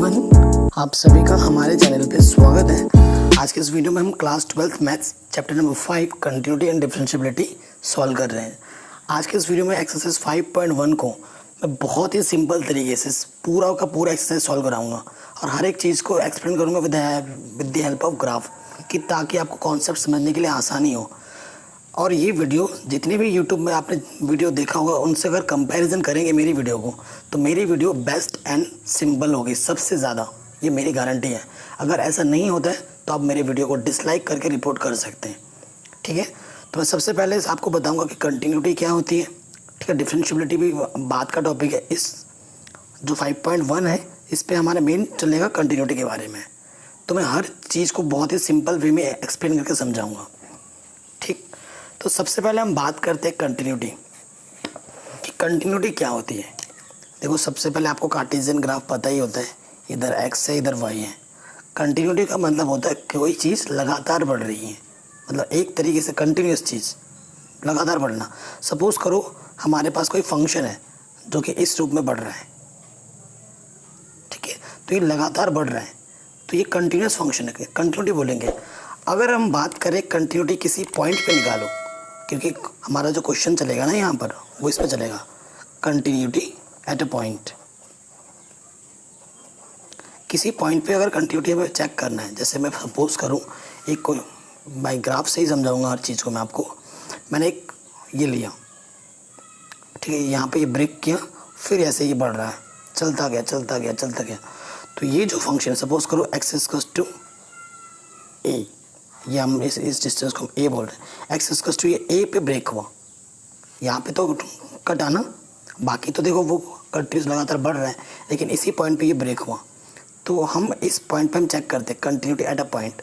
Everyone, आप सभी का हमारे चैनल पे स्वागत है। आज के इस वीडियो में हम class 12th maths chapter number 5 continuity and differentiability solve कर रहे हैं। आज के इस वीडियो में एक्सरसाइज 5.1 को मैं बहुत ही सिंपल तरीके से पूरा का पूरा एक्सरसाइज सॉल्व कराऊंगा और हर एक चीज़ को एक्सप्लेन करूंगा with the help of graph, कि ताकि आपको कॉन्सेप्ट समझने के लिए आसानी हो। और ये वीडियो जितने भी यूट्यूब में आपने वीडियो देखा होगा उनसे अगर कंपैरिजन करेंगे मेरी वीडियो को, तो मेरी वीडियो बेस्ट एंड सिंपल होगी सबसे ज़्यादा, ये मेरी गारंटी है। अगर ऐसा नहीं होता है तो आप मेरे वीडियो को डिसलाइक करके रिपोर्ट कर सकते हैं, ठीक है। तो मैं सबसे पहले आपको बताऊंगा कि कंटिन्यूटी क्या होती है, ठीक है। डिफरेंशिएबिलिटी भी बात का टॉपिक है। इस जो 5.1 है इस पर हमारा मेन चलेगा कंटिन्यूटी के बारे में। तो मैं हर चीज़ को बहुत ही सिंपल वे में एक्सप्लेन करके समझाऊँगा, ठीक। तो सबसे पहले हम बात करते हैं कंटिन्यूटी, कि कंटिन्यूटी क्या होती है। देखो, सबसे पहले आपको कार्टेशियन ग्राफ पता ही होता है, इधर x है इधर y है। कंटिन्यूटी का मतलब होता है कोई चीज़ लगातार बढ़ रही है, मतलब एक तरीके से कंटिन्यूस चीज़ लगातार बढ़ना। सपोज़ करो हमारे पास कोई फंक्शन है जो कि इस रूप में बढ़ रहा है, ठीक है। तो ये लगातार बढ़ रहा है, तो ये कंटिन्यूस फंक्शन है, कंटिन्यूटी बोलेंगे। अगर हम बात करें कंटिन्यूटी किसी पॉइंट पे निकालो, क्योंकि हमारा जो क्वेश्चन चलेगा ना यहाँ पर वो इस पर चलेगा, कंटिन्यूटी एट अ पॉइंट। किसी पॉइंट पे अगर कंटिन्यूटी हमें चेक करना है, जैसे मैं सपोज करूँ एक कोई, बाई ग्राफ से ही समझाऊंगा हर चीज़ को मैं आपको। मैंने एक ये लिया, ठीक है, यहाँ पे ये ब्रेक किया, फिर ऐसे ये बढ़ रहा है, चलता गया चलता गया चलता गया। तो ये जो फंक्शन सपोज करो x इक्वल्स टू ए, ये हम इस डिस्टेंस को हम a बोल रहे हैं। x इक्वल्स टू ये a पे ब्रेक हुआ, यहाँ पे तो कट आना, बाकी तो देखो वो कंटिन्यूस लगातार बढ़ रहा है, लेकिन इसी पॉइंट पे ये ब्रेक हुआ। तो हम इस पॉइंट पे हम चेक करते हैं continuity at a point.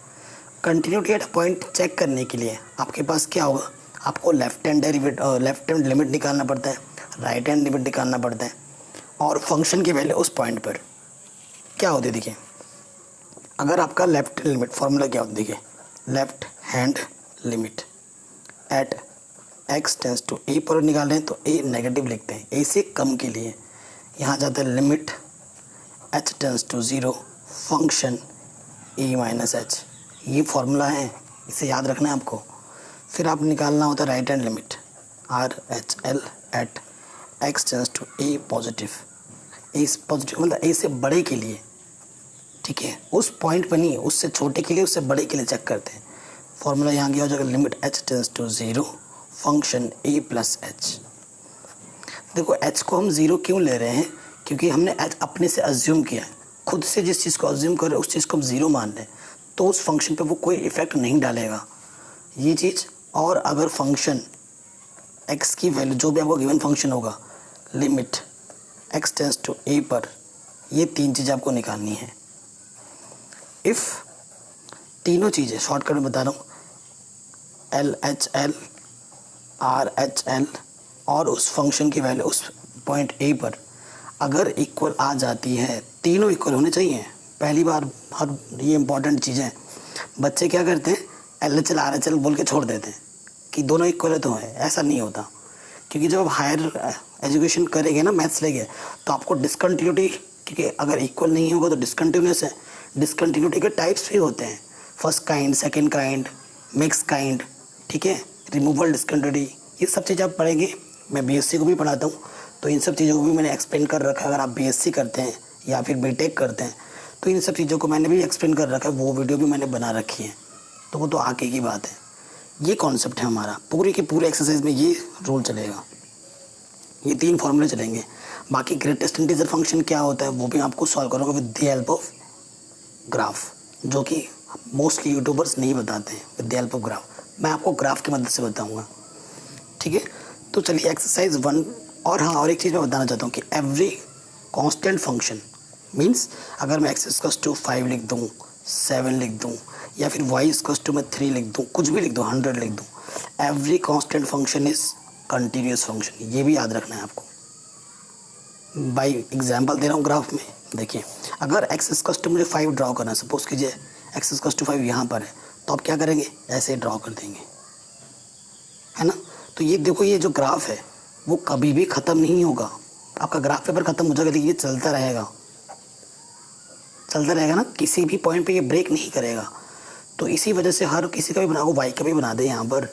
Continuity at a point check करने के लिए आपके पास क्या होगा, आपको लेफ्ट हैंड लिमिट निकालना पड़ता है, राइट हैंड लिमिट निकालना पड़ता है, और फंक्शन की वैल्यू उस पॉइंट पर क्या होती है। देखिए, अगर आपका लेफ्ट लिमिट फॉर्मूला क्या होता है, देखिए left hand limit at x tends to a पर निकाल रहे हैं तो a नेगेटिव लिखते हैं, a से कम के लिए। यहाँ जाता है limit h tends to 0 function a minus h, ये फॉर्मूला है, इसे याद रखना है आपको। फिर आप निकालना होता है right hand limit r h l at x tends to a positive, a positive मतलब a से बड़े के लिए, ठीक है। उस पॉइंट पर नहीं, उससे छोटे के लिए उससे बड़े के लिए चेक करते हैं। फॉर्मूला यहाँ गया हो जाएगा limit h tends to 0 function a plus h। देखो h को हम 0 क्यों ले रहे हैं, क्योंकि हमने h अपने से अज्यूम किया है, खुद से जिस चीज़ को अज्यूम कर रहे हैं उस चीज़ को हम 0 मान रहे हैं, तो उस फंक्शन पे वो कोई इफेक्ट नहीं डालेगा ये चीज़। और अगर फंक्शन x की वैल्यू जो भी आपको गिवन फंक्शन होगा, limit x tends to a पर, ये तीन चीज़ें आपको निकालनी है। इफ़ तीनों चीज़ें शॉर्टकट में बता रहा हूँ, LHL RHL और उस फंक्शन की वैल्यू उस पॉइंट A पर अगर इक्वल आ जाती है, तीनों इक्वल होने चाहिए पहली बार, हर ये इंपॉर्टेंट चीज़ है। बच्चे क्या करते हैं LHL RHL बोल के छोड़ देते हैं कि दोनों इक्वल है, तो है, ऐसा नहीं होता। क्योंकि जब आप हायर एजुकेशन करेंगे ना मैथ्स लेंगे तो आपको डिसकंटिन्यूटी, क्योंकि अगर इक्वल नहीं होगा तो डिसकंटिन्यूस है। डिसकंटिन्यूटी के टाइप्स भी होते हैं, first kind, second kind, mix kind, ठीक है, रिमूवल डिसकंटिन्यूटी, ये सब चीज़ आप पढ़ेंगे। मैं बीएससी को भी पढ़ाता हूँ, तो इन सब चीज़ों को भी मैंने एक्सप्लेन कर रखा है। अगर आप बीएससी करते हैं या फिर बीटेक करते हैं तो इन सब चीज़ों को मैंने भी एक्सप्लेन कर रखा है, वो वीडियो भी मैंने बना रखी है, तो वो तो आगे की बात है। ये कॉन्सेप्ट है हमारा, पूरी की पूरे एक्सरसाइज में ये रूल चलेगा, ये तीन फॉर्मूले चलेंगे। बाकी ग्रेटेस्ट इंटीजर फंक्शन क्या होता है वो भी आपको सॉल्व करूँगा with the help of graph, जो कि मोस्टली यूट्यूबर्स नहीं बताते हैं। With the help of graph मैं आपको ग्राफ की मदद से बताऊंगा, ठीक है। तो चलिए एक्सरसाइज 1। और हाँ, और एक चीज़ मैं बताना चाहता हूँ कि एवरी कांस्टेंट फंक्शन मींस अगर मैं x इक्वल्स टू 5 लिख दूँ, 7 लिख दूँ, या फिर y इक्वल्स टू मैं 3 लिख दूँ, कुछ भी लिख दूँ, 100 लिख दूँ, every constant function is continuous function, ये भी याद रखना है आपको। बाई एग्जाम्पल दे रहा हूँ ग्राफ में, देखिए अगर x इक्वल्स टू मुझे 5 ड्रॉ करना है, सपोज कीजिए x इक्वल्स टू 5 यहाँ पर है, तो आप क्या करेंगे, ऐसे ड्रॉ कर देंगे, है ना। तो ये देखो, ये जो ग्राफ है वो कभी भी ख़त्म नहीं होगा, आपका ग्राफ पेपर ख़त्म हो जाएगा लेकिन ये चलता रहेगा, चलता रहेगा ना, किसी भी पॉइंट पे ये ब्रेक नहीं करेगा। तो इसी वजह से हर किसी का भी बना, वाई का भी बना दे यहाँ पर,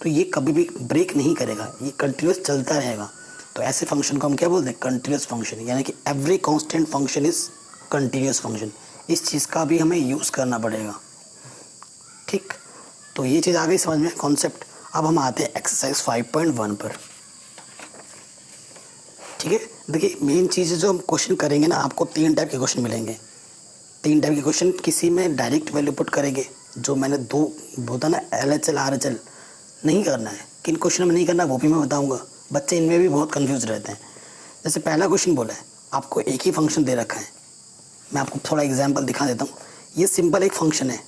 तो ये कभी भी ब्रेक नहीं करेगा, ये कंटिन्यूस चलता रहेगा। तो ऐसे फंक्शन को हम क्या बोलते हैं? कंटिन्यूस फंक्शन, यानी कि every constant function is continuous function. इस चीज़ का भी हमें यूज़ करना पड़ेगा, ठीक। तो ये चीज़ आ गई समझ में, कॉन्सेप्ट। अब हम आते हैं एक्सरसाइज 5.1 पर, ठीक है। देखिए मेन चीज़ जो हम क्वेश्चन करेंगे ना, आपको 3 टाइप के क्वेश्चन मिलेंगे। 3 टाइप के क्वेश्चन, किसी में डायरेक्ट वैल्यू पुट करेंगे, जो मैंने 2 बोला ना, LHL RHL नहीं करना है। किन क्वेश्चन में नहीं करना वो भी मैं बताऊंगा, बच्चे इनमें भी बहुत कंफ्यूज रहते हैं। जैसे पहला क्वेश्चन बोला है, आपको एक ही फंक्शन दे रखा है। मैं आपको थोड़ा एग्जांपल दिखा देता हूँ। ये सिंपल एक फंक्शन है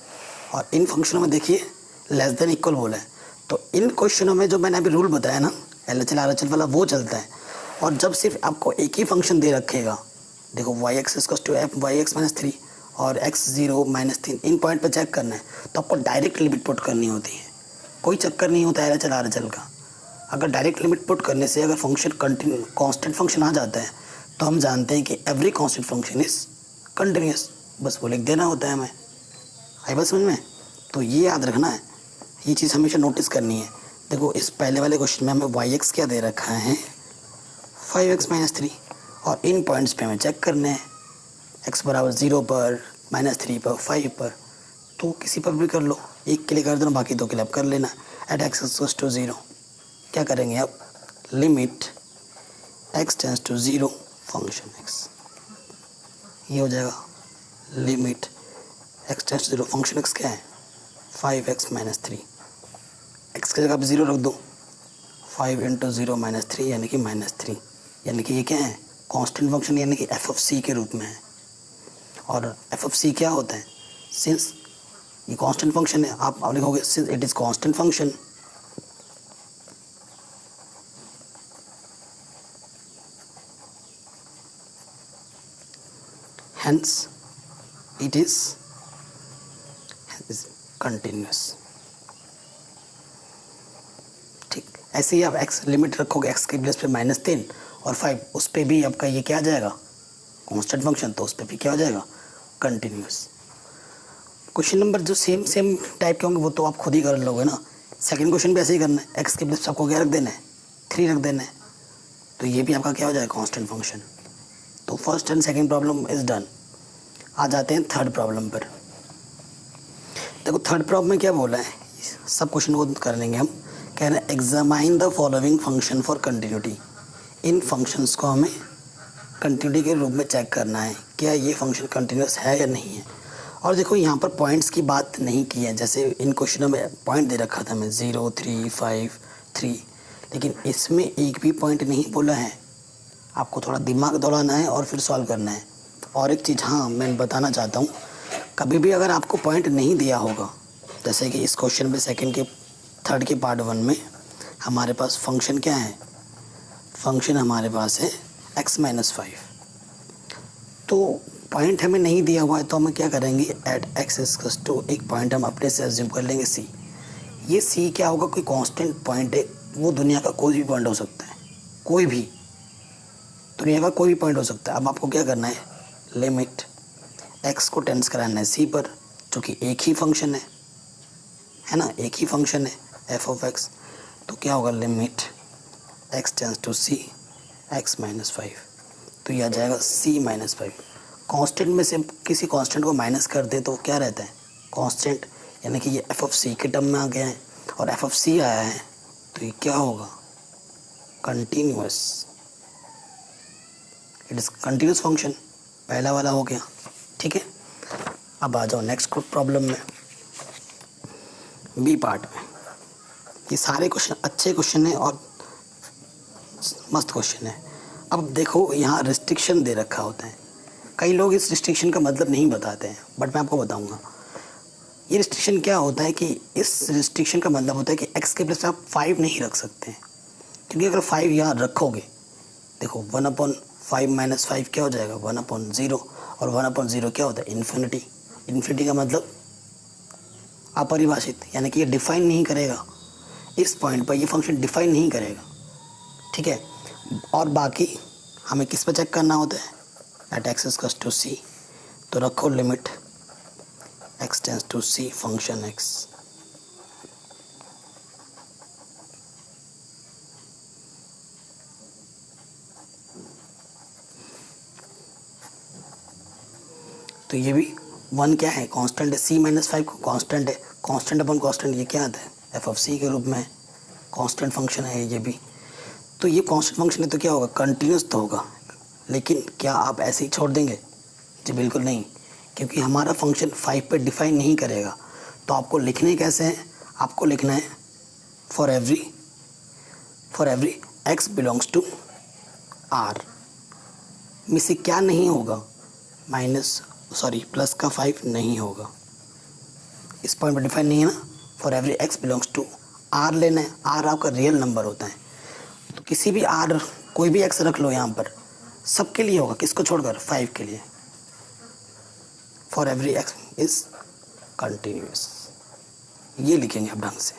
और इन फंक्शनों में देखिए लेस देन इक्वल बोला है। तो इन क्वेश्चनों में जो मैंने अभी रूल बताया ना, LHL RHL वाला, वो चलता है। और जब सिर्फ आपको एक ही फंक्शन दे रखेगा, देखो y(x = f y(x - 3) और x 0 - 3, इन पॉइंट पर चेक करना है, तो आपको डायरेक्ट लिमिट पुट करनी होती है। कोई चक्कर नहीं होता है LHL RHL का। अगर डायरेक्ट लिमिट पुट करने से अगर फंक्शन कंटिन्यू कांस्टेंट फंक्शन आ जाता है, तो हम जानते हैं कि every constant function is continuous. बस वो लिख देना होता है हमें। आई बात समझ में? तो ये याद रखना है, ये चीज़ हमेशा नोटिस करनी है। देखो इस पहले वाले क्वेश्चन में हमें y(x) क्या दे रखा है? 5x - 3, और इन पॉइंट्स पे हमें चेक करने हैं, x = 0 पर, -3 पर, 5 पर। तो किसी पर भी कर लो, एक के लिए कर देना, बाकी 2 के लिए आप कर लेना। एट x = 0 क्या करेंगे आप? Limit x tends to 0 function x, ये हो जाएगा limit x tends to 0 function x क्या है? 5x - 3। x की जगह आप 0 रख दो, 5 × 0 - 3 यानी कि -3, यानी कि ये क्या है? कांस्टेंट फंक्शन, यानी कि f(c) के रूप में है। और f(c) क्या होता है? सिंस ये कांस्टेंट फंक्शन है, आप लिखोगे since it is constant function, hence it is continuous, ठीक। ऐसे ही आप x लिमिट रखोगे, x के प्लेस पे -3 और 5, उस पर भी आपका ये क्या आ जाएगा? कांस्टेंट फंक्शन, तो उस पर भी क्या हो जाएगा? कंटिन्यूस। क्वेश्चन नंबर जो सेम टाइप के होंगे वो तो आप खुद ही कर लोगे ना। सेकंड क्वेश्चन भी ऐसे ही करना है, x के प्लेस आपको क्या रख देना है? 3 रख देना है, तो ये भी आपका क्या हो जाएगा? Constant function. तो first and second problem is done. आ जाते हैं थर्ड प्रॉब्लम पर। देखो थर्ड प्रॉब्लम में क्या बोला है, सब क्वेश्चन को कर लेंगे हम। कह रहे हैं examine the following function for continuity. In functions को हमें कंटिन्यूटी के रूप में चेक करना है, क्या ये फंक्शन कंटिन्यूस है या नहीं है। और देखो यहाँ पर पॉइंट्स की बात नहीं की है, जैसे इन क्वेश्चनों में पॉइंट दे रखा था हमें 0 3 5 3, लेकिन इसमें एक भी पॉइंट नहीं बोला है। आपको थोड़ा दिमाग दौड़ाना है और फिर सॉल्व करना है। और एक चीज़ हाँ मैं बताना चाहता हूँ, कभी भी अगर आपको पॉइंट नहीं दिया होगा, जैसे कि इस क्वेश्चन पे थर्ड के पार्ट 1 में हमारे पास फंक्शन क्या है? फंक्शन हमारे पास है x - 5। तो पॉइंट हमें नहीं दिया हुआ है, तो हम क्या करेंगे? एट x = एक पॉइंट हम अपने से एज्यूम कर लेंगे c। ये c क्या होगा? कोई कांस्टेंट पॉइंट है, वो दुनिया का कोई भी पॉइंट हो सकता है, कोई भी दुनिया का कोई भी पॉइंट हो सकता है। अब आपको क्या करना है? लिमिट x को टेंस कराना है c पर, जो कि एक ही फंक्शन है ना, एक ही फंक्शन है f(x). तो क्या होगा? Limit x tends to c x - 5, तो यह आ जाएगा c - 5। कांस्टेंट में से किसी कांस्टेंट को माइनस कर दे तो क्या रहता है? कांस्टेंट, यानी कि ये f(c) के टर्म में आ गया है और f(c) आया है, तो ये क्या होगा? Continuous. It is continuous function, पहला वाला हो गया, ठीक है। अब आ जाओ नेक्स्ट प्रॉब्लम में, बी पार्ट में। ये सारे क्वेश्चन अच्छे क्वेश्चन हैं और मस्त क्वेश्चन है। अब देखो यहाँ रिस्ट्रिक्शन दे रखा होता है, कई लोग इस रिस्ट्रिक्शन का मतलब नहीं बताते हैं, बट मैं आपको बताऊंगा। ये रिस्ट्रिक्शन क्या होता है कि इस रिस्ट्रिक्शन का मतलब होता है कि x के प्लेस आप 5 नहीं रख सकते हैं, क्योंकि अगर 5 यहाँ रखोगे, देखो 1/5 - 5 क्या हो जाएगा? 1/0, और 1/0 क्या होता है? इन्फिनिटी। इन्फिनिटी का मतलब अपरिभाषित, यानी कि ये डिफाइन नहीं करेगा, इस पॉइंट पर ये फंक्शन डिफाइन नहीं करेगा, ठीक है। और बाकी हमें किस पर चेक करना होता है? एट x = c तो रखो limit x tends to c function x। तो ये भी वन क्या है, कांस्टेंट है, c माइनस 5 को कांस्टेंट है, कांस्टेंट अपन कांस्टेंट ये क्या आता है, एफ ऑफ सी के रूप में कांस्टेंट फंक्शन है ये भी। तो ये कांस्टेंट फंक्शन है तो क्या होगा, कंटिन्यूस तो होगा, लेकिन क्या आप ऐसे ही छोड़ देंगे? जी बिल्कुल नहीं, क्योंकि हमारा फंक्शन 5 पे डिफाइन नहीं करेगा। तो आपको लिखने कैसे हैं, आपको लिखना है for every x belongs to r में से क्या नहीं होगा, प्लस का 5 नहीं होगा, इस पॉइंट पर डिफाइन नहीं है ना। For every x belongs to r लेना है, r आपका रियल नंबर होता है, तो किसी भी r कोई भी x रख लो यहाँ पर, सबके लिए होगा, किसको छोड़कर, 5 के लिए। For every x is continuous, ये लिखेंगे आप ढंग से,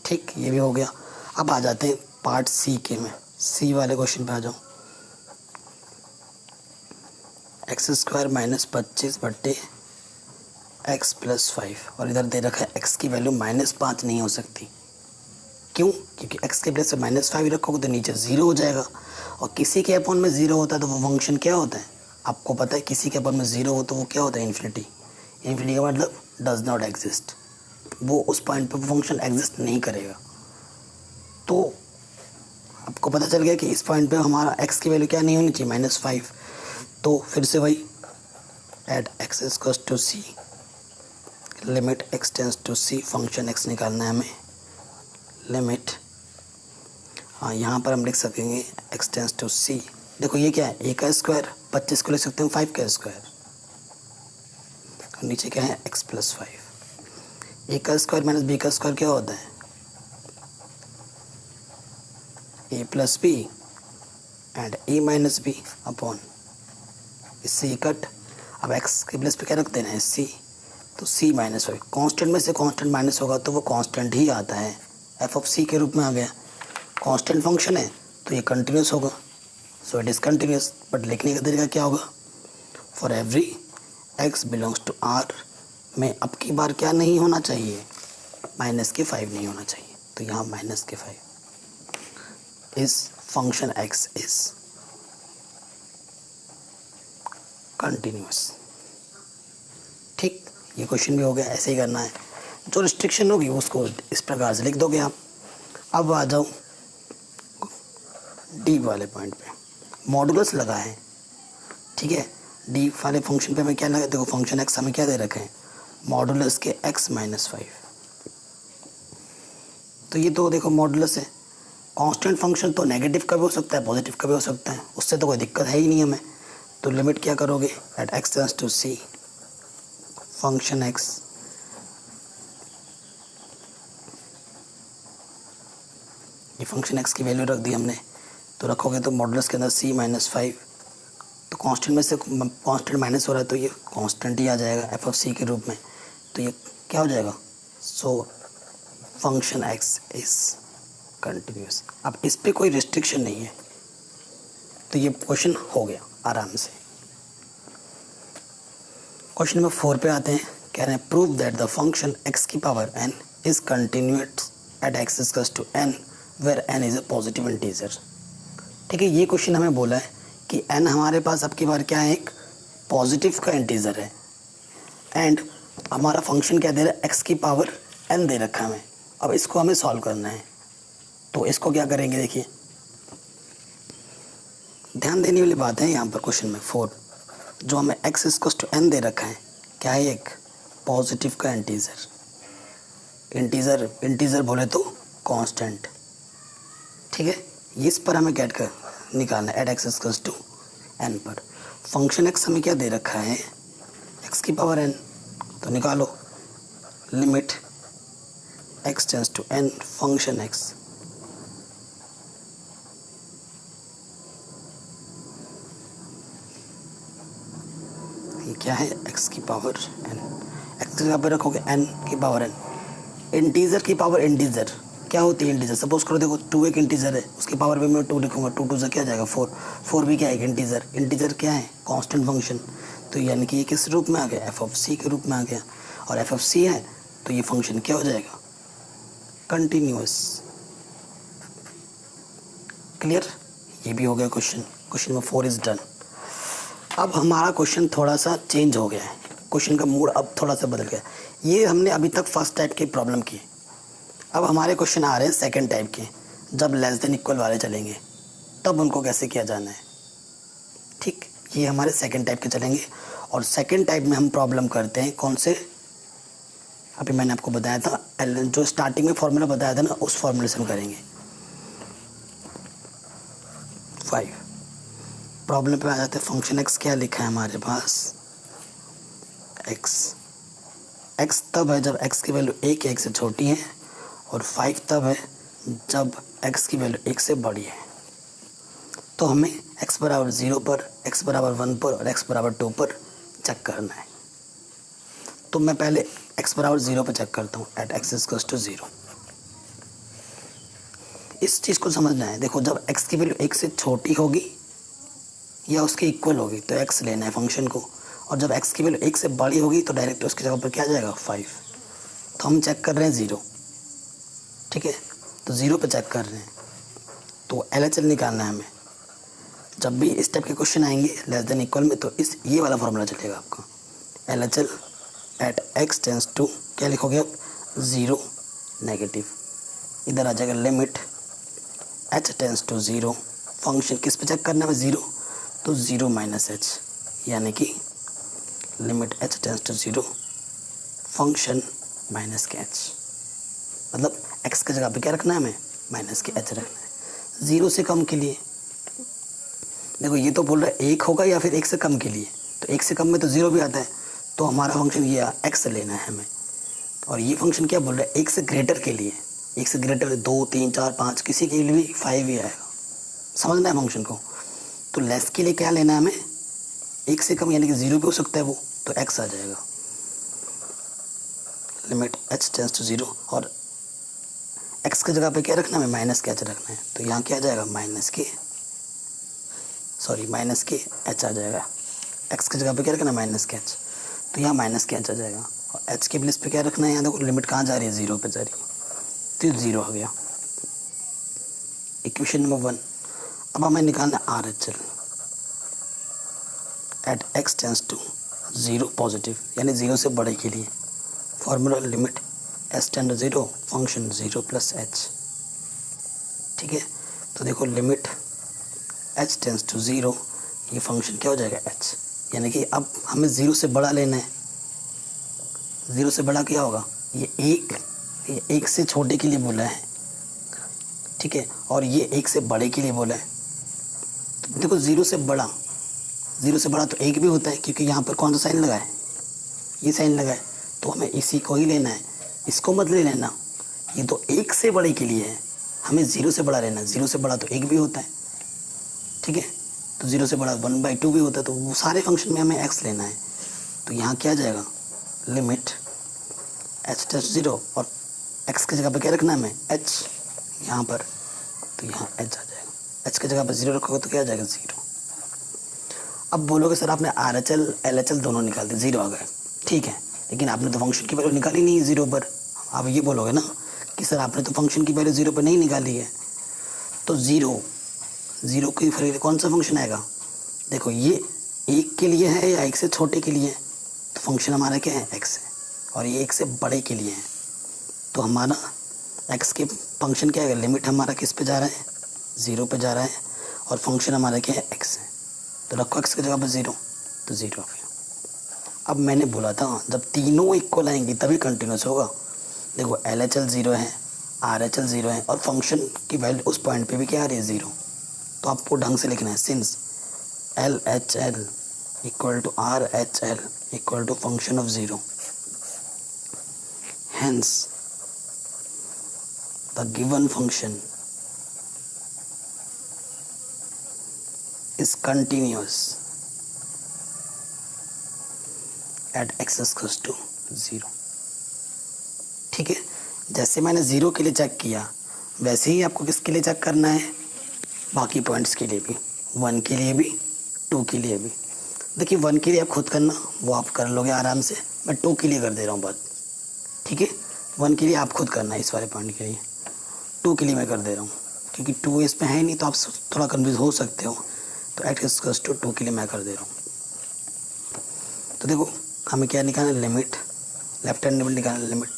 ठीक, ये भी हो गया। अब आ जाते हैं पार्ट सी के में, सी वाले क्वेश्चन पे आ जाओ। x² माइनस 25 बट्टे x प्लस 5, और इधर दे रखा है x की वैल्यू -5 नहीं हो सकती, क्यों? क्योंकि x के प्लेस से -5 रखोगे तो नीचे 0 हो जाएगा, और किसी के अपॉन में 0 होता है तो वो फंक्शन क्या होता है, आपको पता है, किसी के अपॉन में 0 हो तो वो क्या होता है, इन्फिनिटी। इन्फिनिटी का मतलब डज नॉट एग्जिस्ट, वो उस पॉइंट पर फंक्शन एग्जिस्ट नहीं करेगा। तो आपको पता चल गया कि इस पॉइंट पे हमारा x की वैल्यू क्या नहीं होनी चाहिए, -5। तो फिर से वही at x equals to c, limit x tends to c function x निकालना है हमें, लिमिट, हाँ यहाँ पर हम लिख सकेंगे x टेंस टू c। देखो ये क्या है, a का स्क्वायर, 25 को लिख सकते हैं 5 का स्क्वायर, और नीचे क्या है x प्लस 5। a का स्क्वायर माइनस b का स्क्वायर क्या होता है, a plus B and a minus B upon, इससे ये कट। अब x के प्लेस पे क्या रखते हैं, c, तो c माइनस 5, कॉन्स्टेंट में से कॉन्स्टेंट माइनस होगा तो वो कॉन्स्टेंट ही आता है, एफ ऑफ सी के रूप में आ गया। कांस्टेंट फंक्शन है तो ये कंटिन्यूस होगा, so it is continuous. But लिखने का तरीका क्या होगा, for every x belongs to r में अब की बार क्या नहीं होना चाहिए, -5 नहीं होना चाहिए, तो यहाँ -5 इस फंक्शन x इज कंटिन्यूस। ठीक, ये क्वेश्चन भी हो गया, ऐसे ही करना है, जो रिस्ट्रिक्शन होगी उसको इस प्रकार से लिख दोगे आप। अब आ जाओ डी वाले पॉइंट पे, मॉडुलस लगा है, ठीक है, डी वाले फंक्शन पे हमें क्या लगा, देखो फंक्शन एक्स हमें क्या दे रखे हैं, मॉडुलस के x -5। तो ये तो देखो मॉडुलस है, कांस्टेंट फंक्शन तो नेगेटिव का भी हो सकता है, पॉजिटिव का भी हो सकता है, उससे तो कोई दिक्कत है ही नहीं हमें। तो लिमिट क्या करोगे, at x tends to c function x, ये फंक्शन x की वैल्यू रख दी हमने, तो रखोगे तो मॉडुलस के अंदर c -5, तो कांस्टेंट में से कांस्टेंट माइनस हो रहा है तो ये कांस्टेंट ही आ जाएगा एफ ऑफ सी के रूप में, तो ये क्या हो जाएगा, so function x is continuous. अब इस पे कोई रिस्ट्रिक्शन नहीं है, तो ये क्वेश्चन हो गया आराम से। क्वेश्चन नंबर 4 पे आते हैं, कह रहे हैं prove that the function x की power n is continuous at x equals to n where n is a positive integer. ठीक है, ये क्वेश्चन हमें बोला है कि n हमारे पास अब की बार क्या है, एक पॉजिटिव का इंटीजर है, एंड हमारा फंक्शन क्या दे रहा है, x की पावर n दे रखा है हमें। अब इसको हमें सॉल्व करना है, तो इसको क्या करेंगे, देखिए ध्यान देने वाली बात है यहाँ पर क्वेश्चन में 4, जो हमें x इक्वल्स टू n दे रखा है, क्या है, एक पॉजिटिव का इंटीजर बोले तो कांस्टेंट। ठीक है, इस पर हमें कैट कर निकालना है, at x equals to n पर। फंक्शन x हमें क्या दे रखा है, x की पावर n, तो निकालो limit x tends to n function x, ये क्या है, x की पावर n, x की पावर रखोगे n की पावर n, इंटीजर की पावर इंटीजर, क्या होती है इंटीजर। सपोज करो देखो 2 एक इंटीजर है, उसकी पावर में मैं 2 लिखूंगा, 2 2 से क्या जाएगा 4, 4 भी क्या है इंटीजर। इंटीजर क्या है कांस्टेंट फंक्शन, तो यानी कि ये किस रूप में आ गया एफ ऑफ सी के रूप में आ गया, और एफ ऑफ सी है तो ये फंक्शन क्या हो जाएगा कंटिन्यूअस। क्लियर, ये भी हो गया question. Question number 4 is done. अब हमारा क्वेश्चन थोड़ा सा चेंज हो गया है, क्वेश्चन का मूड अब थोड़ा सा बदल गया। ये हमने अभी तक फर्स्ट टाइप की प्रॉब्लम की, अब हमारे क्वेश्चन आ रहे हैं सेकंड टाइप के, जब लेस देन इक्वल वाले चलेंगे तब उनको कैसे किया जाना है। ठीक, ये हमारे सेकंड टाइप के चलेंगे। और सेकंड टाइप में हम प्रॉब्लम करते हैं कौन से, अभी मैंने आपको बताया था जो स्टार्टिंग में फॉर्मूला बताया था ना, उस फॉर्मूले से हम करेंगे। 5 प्रॉब्लम पे आ जाते हैं। फंक्शन एक्स क्या लिखा है हमारे पास, एक्स तब है जब एक्स की वैल्यू 1 या 1 से छोटी है, और 5 तब है जब x की वैल्यू 1 से बड़ी है। तो हमें x बराबर 0 पर, x बराबर 1 पर और x बराबर 2 पर चेक करना है। तो मैं पहले x बराबर 0 पर चेक करता हूँ, एट x इक्वल्स टू 0। इस चीज़ को समझना है। देखो जब x की वैल्यू 1 से छोटी होगी या उसके इक्वल होगी तो x लेना है फंक्शन को, और जब x की वैल्यू 1 से बड़ी होगी तो डायरेक्ट उसकी जगह पर क्या आ जाएगा 5। तो हम चेक कर रहे हैं 0, ठीक है, तो 0 पे चेक कर रहे हैं। तो LHL निकालना है हमें। जब भी इस टाइप के क्वेश्चन आएंगे लेस देन इक्वल में, तो इस ये वाला फॉर्मूला चलेगा आपका। LHL at x tends to क्या लिखोगे आप 0 नेगेटिव, इधर आ जाएगा limit h tends to 0। Function किस पे चेक करना है 0, तो 0 माइनस h, यानी कि limit h tends to 0 function minus के h, मतलब x की जगह पे क्या रखना है हमें माइनस के h रखना है 0 से कम के लिए। देखो ये तो बोल रहा है 1 होगा या फिर 1 से कम के लिए, तो 1 से कम में तो 0 भी आता है, तो हमारा फंक्शन ये x लेना है हमें। और ये फंक्शन क्या बोल रहा है 1 से ग्रेटर के लिए, 1 से ग्रेटर 2 3 4 5 किसी के लिए भी 5 ही आएगा, समझना है फंक्शन को। तो लेस के लिए क्या लेना है हमें 1 से कम, यानी कि 0 भी हो सकता है वो, तो x आ जाएगा लिमिट h टेंस टू 0, और x की जगह पे क्या रखना है माइनस के h रखना है। तो यहाँ क्या आ जाएगा माइनस के h आ जाएगा। x की जगह पे क्या रखना है माइनस के h, तो यहाँ माइनस के h आ जाएगा। और h के प्लेस पे क्या रखना है, यहाँ देखो लिमिट कहाँ जा रही है 0 पे जा रही है, तो 0 हो गया इक्वेशन नंबर 1। अब हमें निकालना है RHL at x tends to 0 positive, यानी 0 से बड़े के लिए। Formula limit s tend 0 function 0 plus h, ठीक है। तो देखो लिमिट h टेंस टू 0, ये फंक्शन क्या हो जाएगा h, यानी कि अब हमें 0 से बड़ा लेना है। 0 से बड़ा क्या होगा, ये 1 से छोटे के लिए बोला है, ठीक है, और ये 1 से बड़े के लिए बोला है। तो देखो 0 से बड़ा तो 1 भी होता है, क्योंकि यहाँ पर कौन सा साइन लगा है, ये साइन लगा है, तो हमें इसी को ही लेना है, इसको मत ले लेना। ये तो 1 से बड़े के लिए है, हमें 0 से बड़ा लेना है। 0 से बड़ा तो 1 भी होता है, ठीक है, तो 0 से बड़ा 1/2 भी होता है, तो वो सारे फंक्शन में हमें x लेना है। तो यहाँ क्या आ जाएगा लिमिट h टेंस 0, और x की जगह पे क्या रखना है हमें h यहाँ पर, तो यहाँ h आ जाएगा। h की जगह पर 0 रखोगे तो क्या आ जाएगा 0। अब बोलोगे सर आपने RHL LHL दोनों निकाल दिए 0 आ गए, ठीक है, लेकिन आपने तो फंक्शन की वैल्यू निकाली नहीं है 0 पर। आप ये बोलोगे ना कि सर आपने तो फंक्शन की वैल्यू 0 पर नहीं निकाली है, तो 0 की फिर कौन सा फंक्शन आएगा। देखो ये 1 के लिए है या 1 से छोटे के लिए है, तो फंक्शन हमारा क्या है x है, और ये 1 से बड़े के लिए है, तो हमारा x के फंक्शन क्या है, लिमिट हमारा किस पे जा रहा है 0 पे जा रहा है, और फंक्शन हमारा क्या है x है, तो रखो x की जगह पर 0, तो 0 हो गया। अब मैंने बोला था जब तीनों इक्वल आएंगे तभी कंटिन्यूस होगा। देखो LHL 0 है, RHL 0 है, और फंक्शन की वैल्यू उस पॉइंट पे भी क्या आ रही है 0, तो आपको ढंग से लिखना है since LHL equal to RHL equal to function of 0, hence the given function is continuous at x equals to 0, ठीक है। जैसे मैंने 0 के लिए चेक किया वैसे ही आपको किसके लिए चेक करना है, बाकी पॉइंट्स के लिए भी, 1 के लिए भी, 2 के लिए भी। देखिए 1 के लिए आप खुद करना, वो आप कर लोगे आराम से, मैं 2 के लिए कर दे रहा हूँ बात, ठीक है। 1 के लिए आप खुद करना है इस वाले पॉइंट के लिए, 2 के लिए मैं कर दे रहा हूँ, क्योंकि 2 इसमें है नहीं तो आप थोड़ा कन्फ्यूज हो सकते हो, तो x=2 के लिए मैं कर दे रहा हूँ। तो देखो हमें क्या निकालना है, लिमिट, लेफ्ट हैंड लिमिट निकालना है, लिमिट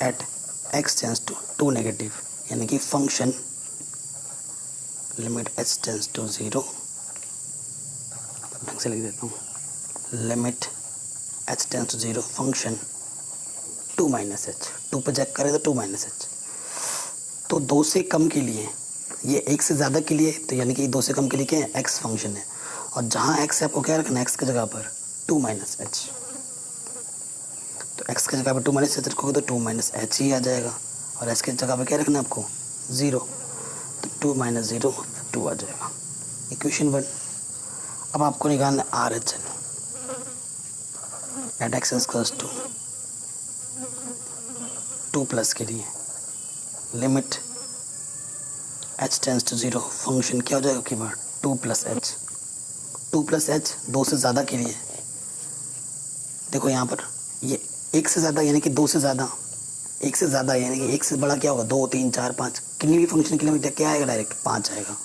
एट x→2 नेगेटिव, यानी कि फंक्शन लिमिट h→0, ढंग से लिख देता हूँ, लिमिट h→0 फंक्शन 2 - h, 2 पे चेक करें तो 2 - h। तो 2 से कम के लिए, ये 1 से ज़्यादा के लिए, तो यानी कि 2 से कम के लिए क्या है, x फंक्शन है, और जहाँ x है आपको क्या रखना है, x की जगह पर 2 - h। तो x की जगह पर 2 - h रखोगे तो 2 - h ही आ जाएगा, और x की जगह पर क्या रखना है आपको, 0, तो 2 - 0 2 आ जाएगा, इक्वेशन 1। अब आपको निकालना है RHL एट x=2 2 प्लस के लिए, लिमिट h→0 फंक्शन क्या हो जाएगा की बार 2 + h, 2 + h 2 से ज़्यादा के लिए, देखो यहाँ पर ये 1 से ज़्यादा यानी कि 2 से ज़्यादा, 1 से ज़्यादा यानी कि 1 से बड़ा क्या होगा, 2 3 4 5, कितनी भी फंक्शन के लिए क्या आएगा, डायरेक्ट 5 आएगा।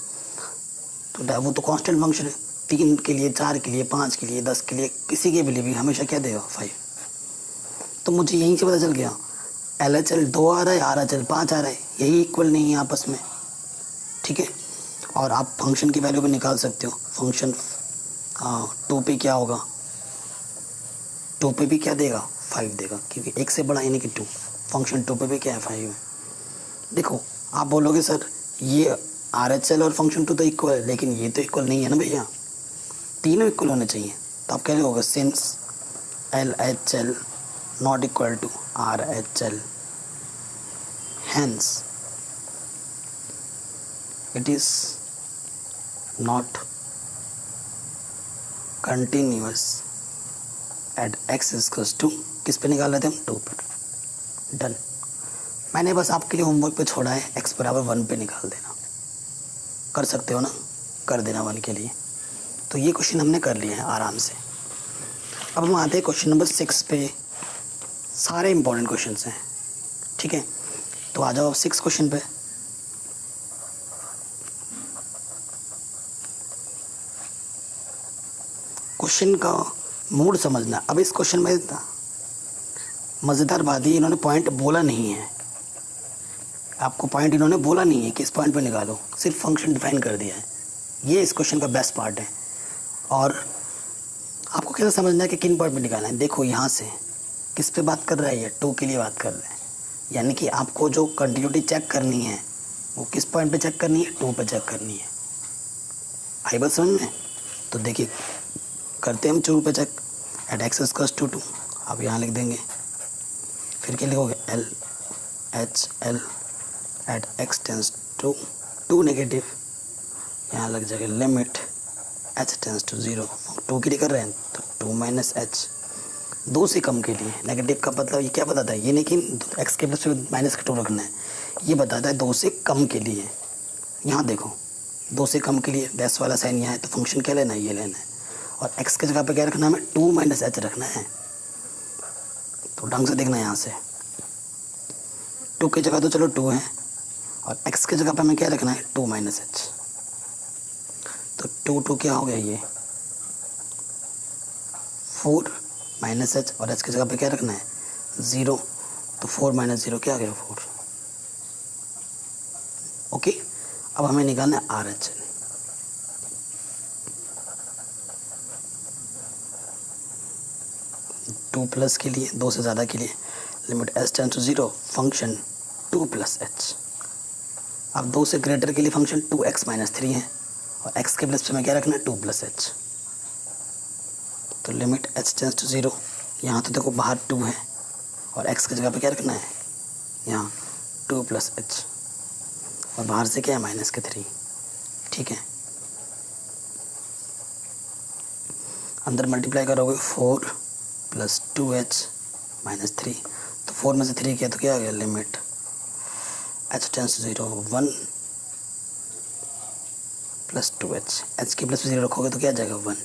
तो वो तो कांस्टेंट फंक्शन है, 3 के लिए, 4 के लिए, 5 के लिए, 10 के लिए, किसी के भी हमेशा क्या देगा, 5। तो मुझे यहीं से पता चल गया LHL 2 आ रहा है, RHL 5 आ रहा है, यही इक्वल नहीं है आपस में, ठीक है। और आप फंक्शन की वैल्यू भी निकाल सकते हो, फंक्शन 2 पे क्या होगा, 2 पे भी क्या देगा, 5 देगा, क्योंकि 1 से बड़ा यानी कि 2, फंक्शन 2 पे भी क्या है, 5 है। देखो आप बोलोगे सर ये RHL और फंक्शन 2 तो इक्वल है, लेकिन ये तो इक्वल नहीं है ना भैया, तीनों इक्वल होने चाहिए। तो आप क्या लिखोगे, since LHL not equal to RHL, hence it is not continuous at x=2, किस पे निकाल रहे थे हम, 2 पर, डन। मैंने बस आपके लिए होमवर्क पे छोड़ा है, x=1 पे निकाल देना, कर सकते हो ना, कर देना 1 के लिए। तो ये क्वेश्चन हमने कर लिया है आराम से। अब हम आते हैं क्वेश्चन नंबर 6 पे, सारे इंपॉर्टेंट क्वेश्चन हैं, ठीक है। तो आ जाओ अब 6 क्वेश्चन पे। क्वेश्चन का मूड समझना। अब इस क्वेश्चन में मज़ेदार बात है, इन्होंने पॉइंट बोला नहीं है, आपको पॉइंट इन्होंने बोला नहीं है कि इस पॉइंट पे निकालो, सिर्फ फंक्शन डिफाइन कर दिया है। ये इस क्वेश्चन का बेस्ट पार्ट है। और आपको कैसे समझना है कि किन पॉइंट पे निकालना है। देखो यहाँ से किस पे बात कर रहा है, ये 2 के लिए बात कर रहा है, यानी कि आपको जो कंटिन्यूटी चेक करनी है वो किस पॉइंट पे चेक करनी है, 2 पे चेक करनी है। आई बात समझ में। तो देखिए करते हैं हम 2 पे चेक, एट x=2, आप यहाँ लिख देंगे, फिर क्या लिखोगे, LHL एट x→2 नेगेटिव, यहाँ लग जाएगा लिमिट h→0, 2 के लिए कर रहे हैं तो 2 - h, 2 से कम के लिए। नेगेटिव का मतलब ये क्या बताता है, ये नहीं कि x के प्लस -2 रखना है, ये बताता है 2 से कम के लिए। यहाँ देखो 2 से कम के लिए डैश वाला साइन यहाँ है, तो फंक्शन क्या लेना है, ये लेना है, और x की जगह पे क्या रखना है, हमें 2 - h रखना है। तो ढंग से देखना है, यहाँ से 2 की जगह तो चलो 2 है, और x की जगह पे हमें क्या रखना है, 2 - h। तो 2 क्या हो गया, ये 4 - h, और h की जगह पे क्या रखना है, 0, तो 4 - 0 क्या आ गया, 4। ओके, अब हमें निकालना है RHL। टू प्लस के लिए, 2 से ज़्यादा के लिए, लिमिट h→0 फंक्शन 2 + h। अब 2 से ग्रेटर के लिए फंक्शन 2x - 3 है, और x के प्लस पे में क्या रखना है, 2 + h। तो लिमिट h→0, यहाँ तो देखो बाहर 2 है, और x की जगह पे क्या रखना है, यहाँ 2 + h, और बाहर से क्या है, -3, ठीक है। अंदर मल्टीप्लाई करोगे 4 + 2h - 3, तो 4 में से 3 किया तो क्या आ गया, limit h tends to 0 1 plus 2h, h की प्लस 0 रखोगे तो क्या आ जाएगा 1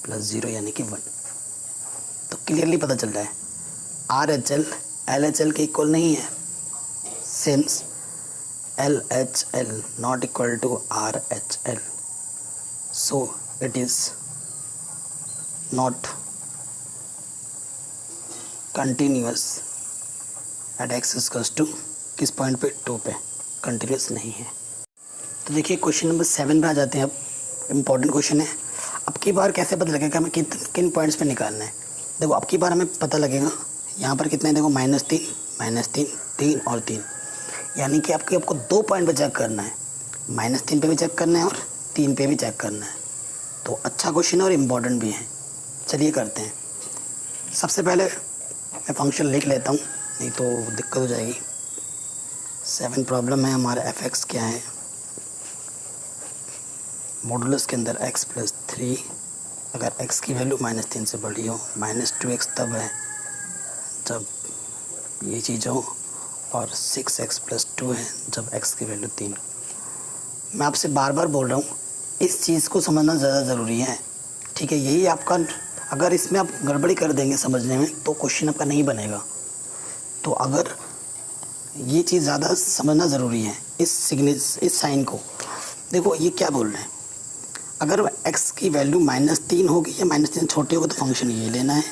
प्लस 0 यानी कि 1। तो क्लियरली पता चल रहा है RHL LHL के इक्वल नहीं है, since LHL not equal to RHL, so it is not continuous at x equals to किस पॉइंट पे 2 पे कंटिन्यूअस नहीं है। तो देखिए क्वेश्चन नंबर 7 पे आ जाते हैं। अब इम्पॉर्टेंट क्वेश्चन है। अब की बार कैसे पता लगेगा हमें किन पॉइंट्स पे निकालना है। देखो अब की बार हमें पता लगेगा यहाँ पर कितने, देखो -3 3 और 3, यानी कि आपको 2 पॉइंट पे चेक करना है, -3 पे भी चेक करना है और 3 पे भी चेक करना है। तो अच्छा क्वेश्चन है और इम्पॉर्टेंट भी है। चलिए करते हैं। सबसे पहले मैं फंक्शन लिख लेता हूँ, नहीं तो दिक्कत हो जाएगी। 7 प्रॉब्लम है हमारा f(x) क्या है, मॉडुलस के अंदर x + 3 अगर x की वैल्यू -3 से बड़ी हो, -2x तब है जब ये चीज़ हो, और 6x + 2 है जब x की वैल्यू 3। मैं आपसे बार बार बोल रहा हूँ इस चीज़ को समझना ज़्यादा ज़रूरी है, ठीक है। यही आपका, अगर इसमें आप गड़बड़ी कर देंगे समझने में तो क्वेश्चन आपका नहीं बनेगा। तो अगर ये चीज़ ज़्यादा समझना ज़रूरी है, इस साइन को। देखो ये क्या बोल रहे हैं, अगर x की वैल्यू -3 होगी या -3 छोटी होगी तो फंक्शन ये लेना है,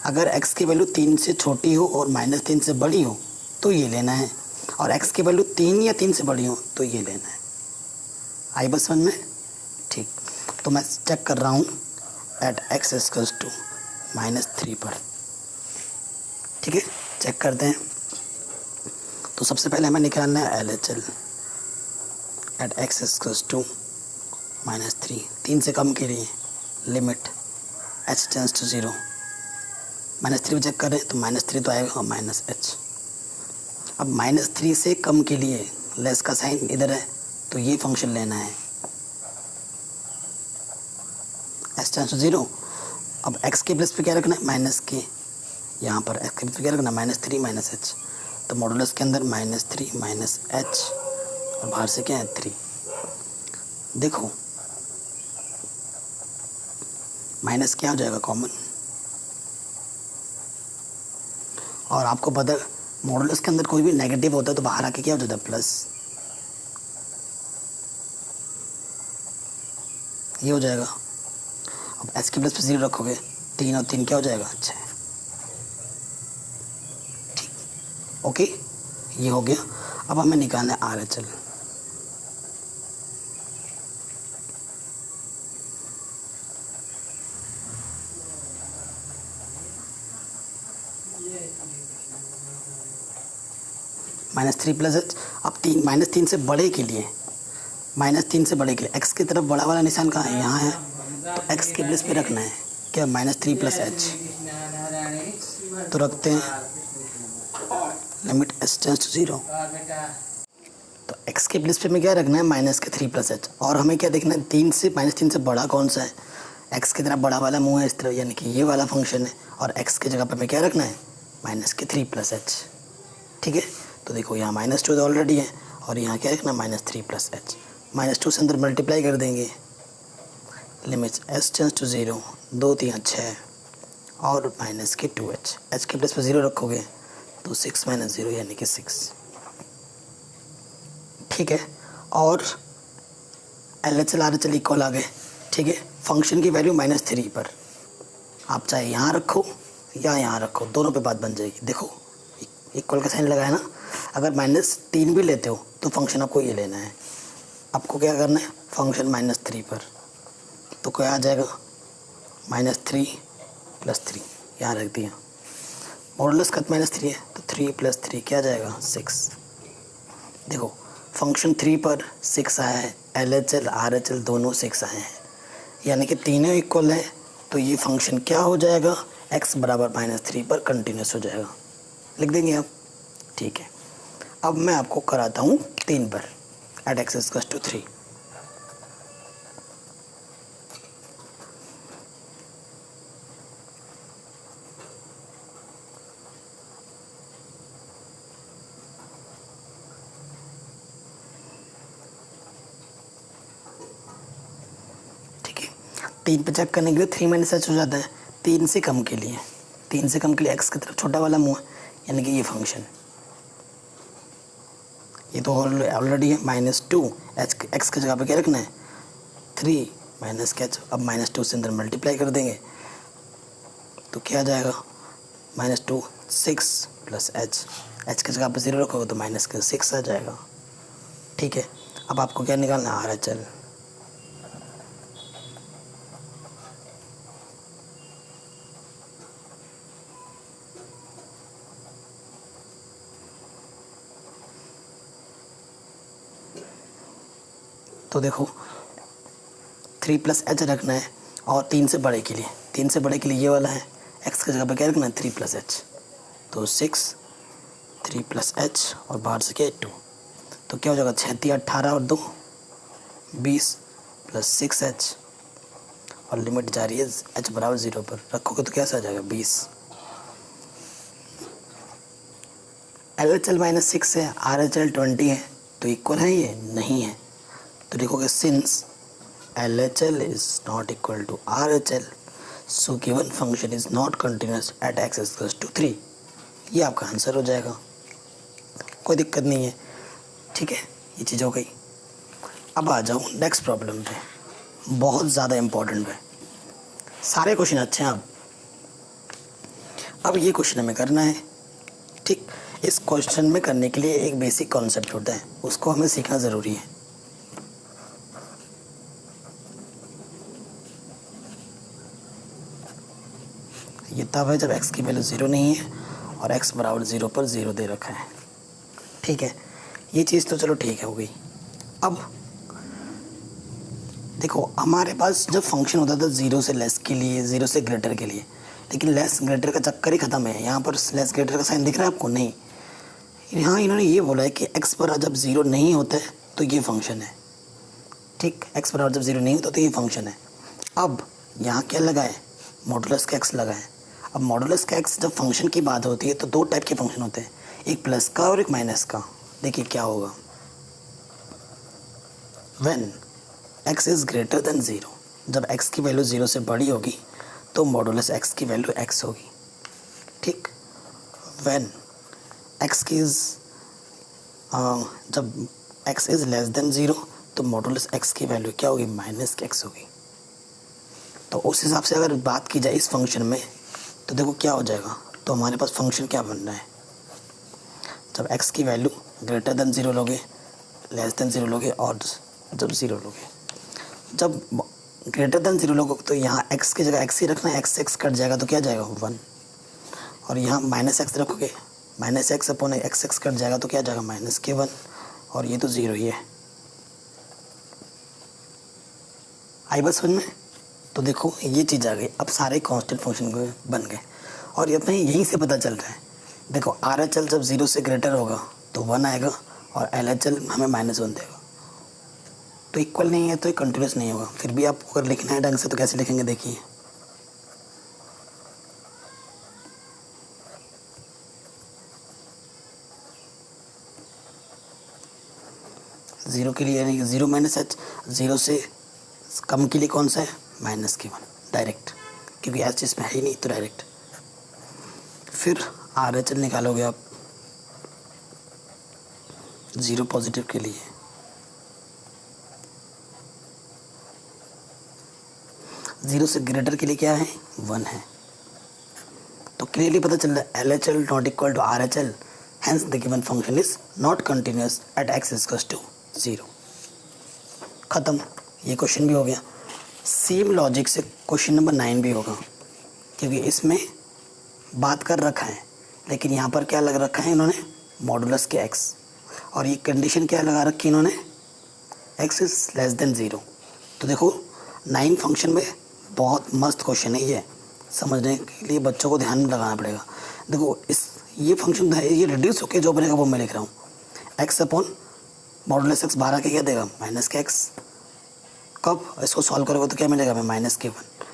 अगर x की वैल्यू 3 से छोटी हो और -3 से बड़ी हो तो ये लेना है, और x की वैल्यू 3 या 3 से बड़ी हो तो ये लेना है। आई बस समझ में, ठीक। तो मैं चेक कर रहा हूँ एट x इक्वल्स टू -3 पर, ठीक है। चेक करते हैं। तो सबसे पहले हमें निकालना है LHL at x equals to -3, 3 से कम के लिए limit h tends to 0, -3 check करें तो -3 तो आएगा और -h। अब -3 से कम के लिए लेस का साइन इधर है तो ये फंक्शन लेना है h टेंस टू 0। अब x के प्लस पे क्या रखना है, माइनस के, यहाँ पर x के प्लस पे क्या रखना है, -3 -h। तो मॉडुलस के अंदर -3 -h और बाहर से क्या है 3। देखो माइनस क्या हो जाएगा कॉमन, और आपको पता है मॉडुलस के अंदर कोई भी नेगेटिव होता है तो बाहर आके क्या हो जाता है प्लस, ये हो जाएगा। अब एच के प्लस पे 0 रखोगे, 3 और 3 क्या हो जाएगा 6, ठीक, ओके, ये हो गया। अब हमें निकालना है RHL। -3 + h। अब -3 से बड़े के लिए, -3 से बड़े के लिए x की तरफ बड़ा वाला निशान कहाँ है, यहाँ है, तो x के प्लस पे रखना है क्या, -3 + h। तो रखते हैं लिमिट h टेंस टू 0। तो x के प्लस पे में क्या रखना है, -3 + h, और हमें क्या देखना है, -3 से बड़ा कौन सा है, x की तरफ बड़ा वाला मुँह है इस तरफ, यानी कि ये वाला फंक्शन है, और x की जगह पर हमें क्या रखना है, -3 + h, ठीक है। तो देखो यहाँ -2 तो ऑलरेडी है, और यहाँ क्या रखना, -3 + h, -2 से अंदर मल्टीप्लाई कर देंगे, लिमिट h टेंस टू 0, 2 3 6 और -2h, h के प्लस पर 0 रखोगे तो 6 - 0 यानी कि 6, ठीक है। और LHL RHL इक्वल आ गए, ठीक है। फंक्शन की वैल्यू -3 पर आप चाहे यहाँ रखो या यहाँ रखो, दोनों पे बात बन जाएगी। देखो इक्वल का साइन लगाया ना, अगर -3 भी लेते हो तो फंक्शन आपको ये लेना है, आपको क्या करना है, फंक्शन -3 पर, तो क्या आ जाएगा, -3 + 3 यहाँ रख दिया, मॉडुलस का -3 है तो 3 + 3 क्या आ जाएगा 6। देखो फंक्शन 3 पर 6 आया है, LHL RHL दोनों 6 आए हैं, यानी कि तीनों इक्वल है, तो ये फंक्शन क्या हो जाएगा, x बराबर -3 पर कंटिन्यूस हो जाएगा। लिख देंगे आप, ठीक है। अब मैं आपको कराता हूँ 3 पर एट x इक्वल्स टू 3। 3 पे चेक करने के लिए 3 माइनस एच हो जाता है। 3 से कम के लिए, 3 से कम के लिए एक्स की तरफ छोटा वाला मुँह है, यानी कि ये फंक्शन, ये तो ऑलरेडी है -2 एच, एक्स की जगह पे क्या रखना है 3 माइनस के एच। अब -2 से अंदर मल्टीप्लाई कर देंगे तो क्या आ जाएगा -2 6 प्लस एच, एच की जगह पे 0 रखोगे तो माइनस के 6 आ जाएगा। ठीक है, अब आपको क्या निकालना है RHL। तो देखो 3 प्लस एच रखना है और 3 से बड़े के लिए, 3 से बड़े के लिए ये वाला है, एक्स की जगह पे क्या रखना है 3 प्लस एच, तो 6 3 प्लस एच और बाहर से क्या 2, तो क्या हो जाएगा 6 18 और 2 20 प्लस 6 एच, और लिमिट जा रही है एच बराबर 0 पर, रखोगे तो कैसा आ जाएगा 20। LHL -6 है, RHL 20 है, तो इक्वल है ये नहीं है, तो लिखोगे since LHL is not equal to RHL, so given function is not continuous at x is equals to 3। ये आपका आंसर हो जाएगा, कोई दिक्कत नहीं है। ठीक है, ये चीज़ हो गई। अब आ जाओ नेक्स्ट प्रॉब्लम पे, बहुत ज़्यादा इम्पोर्टेंट है, सारे क्वेश्चन अच्छे हैं। अब ये क्वेश्चन हमें करना है। ठीक, इस क्वेश्चन में करने के लिए एक बेसिक कॉन्सेप्ट होता है, उसको हमें सीखना ज़रूरी है। ये तब है जब x की वैल्यू 0 नहीं है और x बराबर 0 पर 0 दे रखा है। ठीक है, ये चीज़ तो चलो ठीक है, हो गई। अब देखो हमारे पास जब फंक्शन होता था 0 से लेस के लिए, 0 से ग्रेटर के लिए, लेकिन लेस ग्रेटर का चक्कर ही ख़त्म है। यहाँ पर लेस ग्रेटर का साइन दिख रहा है आपको? नहीं, यहाँ इन्होंने ये बोला है कि x पर जब 0 नहीं होता है तो ये फंक्शन है। ठीक, x बराबर जब 0 नहीं होता तो ये फंक्शन है। अब यहाँ क्या लगा है, मॉडुलस का x लगा है। अब मॉडुलस का x जब फंक्शन की बात होती है तो दो टाइप के फंक्शन होते हैं, एक प्लस का और एक माइनस का। देखिए क्या होगा, when x is greater than 0, जब x की वैल्यू 0 से बड़ी होगी तो मॉडुलस x की वैल्यू x होगी। ठीक, व्हेन x की इज़ जब x इज़ लेस देन 0 तो मॉडुलस x की वैल्यू क्या होगी, माइनस x होगी। तो उस हिसाब से अगर बात की जाए इस फंक्शन में तो देखो क्या हो जाएगा, तो हमारे पास फंक्शन क्या बन रहा है, जब x की वैल्यू ग्रेटर देन 0 लोगे, लेस देन 0 लोगे और जब 0 लोगे। जब ग्रेटर देन 0 लोगे तो यहाँ x की जगह x ही रखना है, x से x कट जाएगा तो क्या जाएगा 1, और यहाँ माइनस x रखोगे, minus x upon x cut जाएगा तो क्या जाएगा -1, और ये तो 0 ही है। आई बस समझ में? तो देखो ये चीज़ आ गई। अब सारे कांस्टेंट फंक्शन बन गए और ये अपने यहीं से पता चल रहा है। देखो RHL जब 0 से ग्रेटर होगा तो 1 आएगा और LHL हमें -1 देगा, तो इक्वल नहीं है तो ये कंटिन्यूस नहीं होगा। फिर भी आपको अगर लिखना है ढंग से तो कैसे लिखेंगे, देखिए ज़ीरो के लिए यानी कि 0 माइनस एच, 0 से कम के लिए कौन सा है -1 डायरेक्ट, क्योंकि एच इसमें है ही नहीं तो डायरेक्ट। फिर RHL निकालोगे आप 0 पॉजिटिव के लिए, 0 से ग्रेटर के लिए क्या है 1 है। तो क्लियरली पता चल रहा है LHL not equal to RHL, hence the given function is not continuous at x equals to 0। ख़त्म, ये क्वेश्चन भी हो गया। सेम लॉजिक से क्वेश्चन नंबर 9 भी होगा, क्योंकि इसमें बात कर रखा है लेकिन यहाँ पर क्या लग रखा है इन्होंने, मॉडुलस के x, और ये कंडीशन क्या लगा रखी है इन्होंने, x इज़ लेस देन 0। तो देखो 9 फंक्शन में बहुत मस्त क्वेश्चन है, ये समझने के लिए बच्चों को ध्यान में लगाना पड़ेगा। देखो ये फंक्शन है, ये रिड्यूस होकर जो बनेगा वो मैं लिख रहा हूँ, x अपॉन मॉडुलस x बाहर आके क्या देगा -x। कब इसको सॉल्व करोगे तो क्या मिलेगा हमें -1,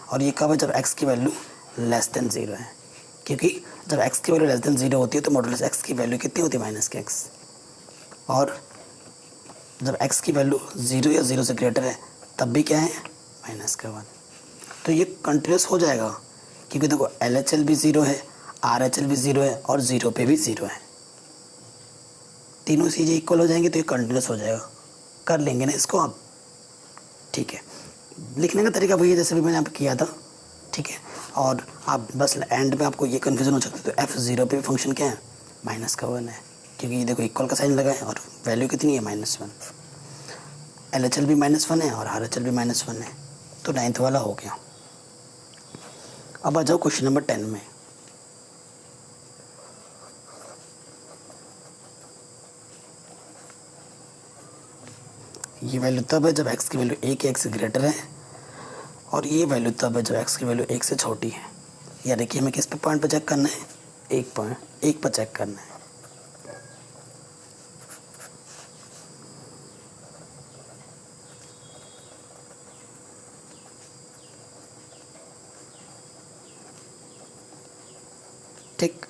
और ये कब है जब x की वैल्यू लेस देन 0 है, क्योंकि जब x की वैल्यू लेस देन 0 होती है तो मॉडुलस x की वैल्यू कितनी होती है -x, और जब x की वैल्यू 0 या 0 से ग्रेटर है तब भी क्या है -1। तो ये कंटिन्यूस हो जाएगा, क्योंकि देखो LHL भी 0 है, RHL भी 0 है और 0 पे भी 0 है, तीनों चीज़ें इक्वल हो जाएंगी तो ये कंटिन्यूस हो जाएगा। कर लेंगे ना इसको आप, ठीक है। लिखने का तरीका वही है जैसे भी मैंने आप किया था, ठीक है। और आप बस एंड में आपको ये कन्फ्यूजन हो सकता है, तो F0 पे भी फंक्शन क्या है, -1 है, क्योंकि ये देखो इक्वल का साइन लगा है और वैल्यू कितनी है, -1। LHL भी -1 है और RHL भी -1 है, तो 9th वाला हो गया। अब आ जाओ क्वेश्चन नंबर 10 में। ये वैल्यू तब है जब x की वैल्यू 1 या 1 से ग्रेटर है, और ये वैल्यू तब है जब x की वैल्यू 1 से छोटी है। यानी कि हमें किस पे पॉइंट पे चेक करना है, 1 पर चेक करना है। ठीक,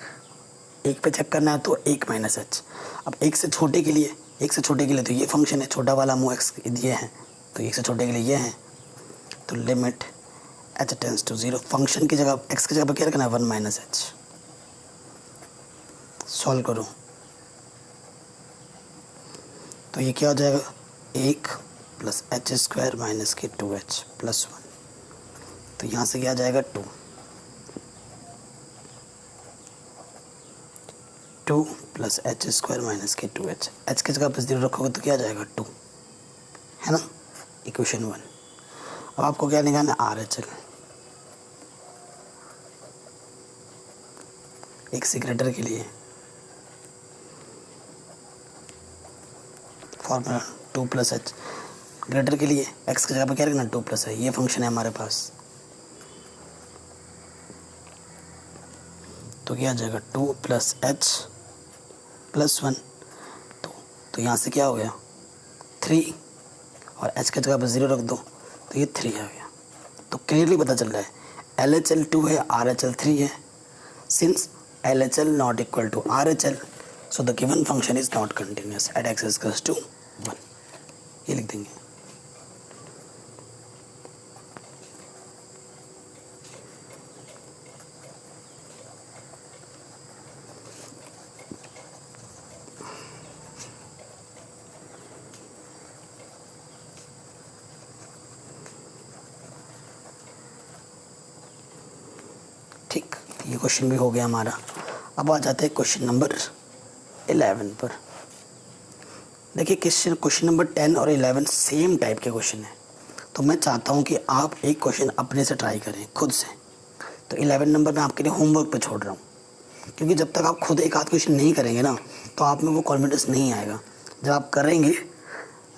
1 पे चेक करना है तो 1 - h। अब 1 से छोटे के लिए, 1 से छोटे के लिए तो ये फंक्शन है, छोटा वाला मुँह x ये है, तो 1 से छोटे के लिए ये है, तो limit h tends to 0, function की जगह x की जगह पर क्या रखना है, 1 - h। सॉल्व करो तो ये क्या हो जाएगा, 1 + h² - के 2h + 1, तो यहाँ से क्या आ जाएगा 2 + h² - के 2h, h की जगह पर 0 रखोगे तो क्या आ जाएगा 2, है ना, इक्वेशन 1। अब आपको क्या निकालना है, RHL, 1 से ग्रेटर के लिए फॉर्मूला 2 + h, ग्रेटर के लिए x की जगह पर क्या रखना, 2 + है, ये फंक्शन है हमारे पास, तो क्या आ जाएगा 2 + h + 1, तो यहाँ से क्या हो गया 3, और h की जगह पर 0 रख दो तो ये 3 आ गया। तो क्लियरली पता चल रहा है LHL 2 है, RHL 3 है। Since LHL not equal to RHL, so the given function is not continuous at x is equals to 1, ये लिख देंगे। ठीक, ये क्वेश्चन भी हो गया हमारा। अब आ जाते हैं क्वेश्चन नंबर 11 पर। देखिए क्वेश्चन नंबर 10 और 11 सेम टाइप के क्वेश्चन हैं, तो मैं चाहता हूँ कि आप एक क्वेश्चन अपने से ट्राई करें खुद से। तो 11 नंबर मैं आपके लिए होमवर्क पे छोड़ रहा हूँ, क्योंकि जब तक आप खुद एक आध क्वेश्चन नहीं करेंगे ना, तो आप में वो कॉन्फिडेंस नहीं आएगा। जब आप करेंगे,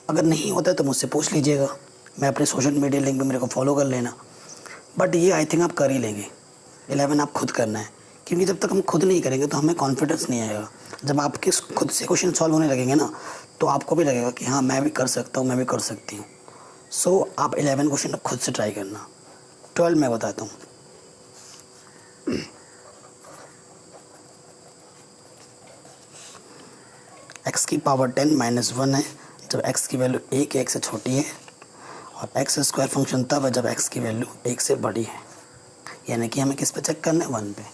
अगर नहीं होता है तो मुझसे पूछ लीजिएगा, मैं अपने सोशल मीडिया लिंक पे मेरे को फॉलो कर लेना। बट ये आई थिंक आप कर ही लेंगे, 11 आप खुद करना है, क्योंकि जब तक हम खुद नहीं करेंगे तो हमें कॉन्फिडेंस नहीं आएगा। जब आपके खुद से क्वेश्चन सॉल्व होने लगेंगे ना, तो आपको भी लगेगा कि हाँ मैं भी कर सकता हूँ, मैं भी कर सकती हूँ। सो आप 11 क्वेश्चन खुद से ट्राई करना। 12 मैं बताता हूँ। x की पावर 10 - 1 है जब x की वैल्यू 1 या 1 से छोटी है, और x² फंक्शन तब है जब x की वैल्यू 1 से बड़ी है। यानी कि हमें किस पे चेक करना है, 1 पे,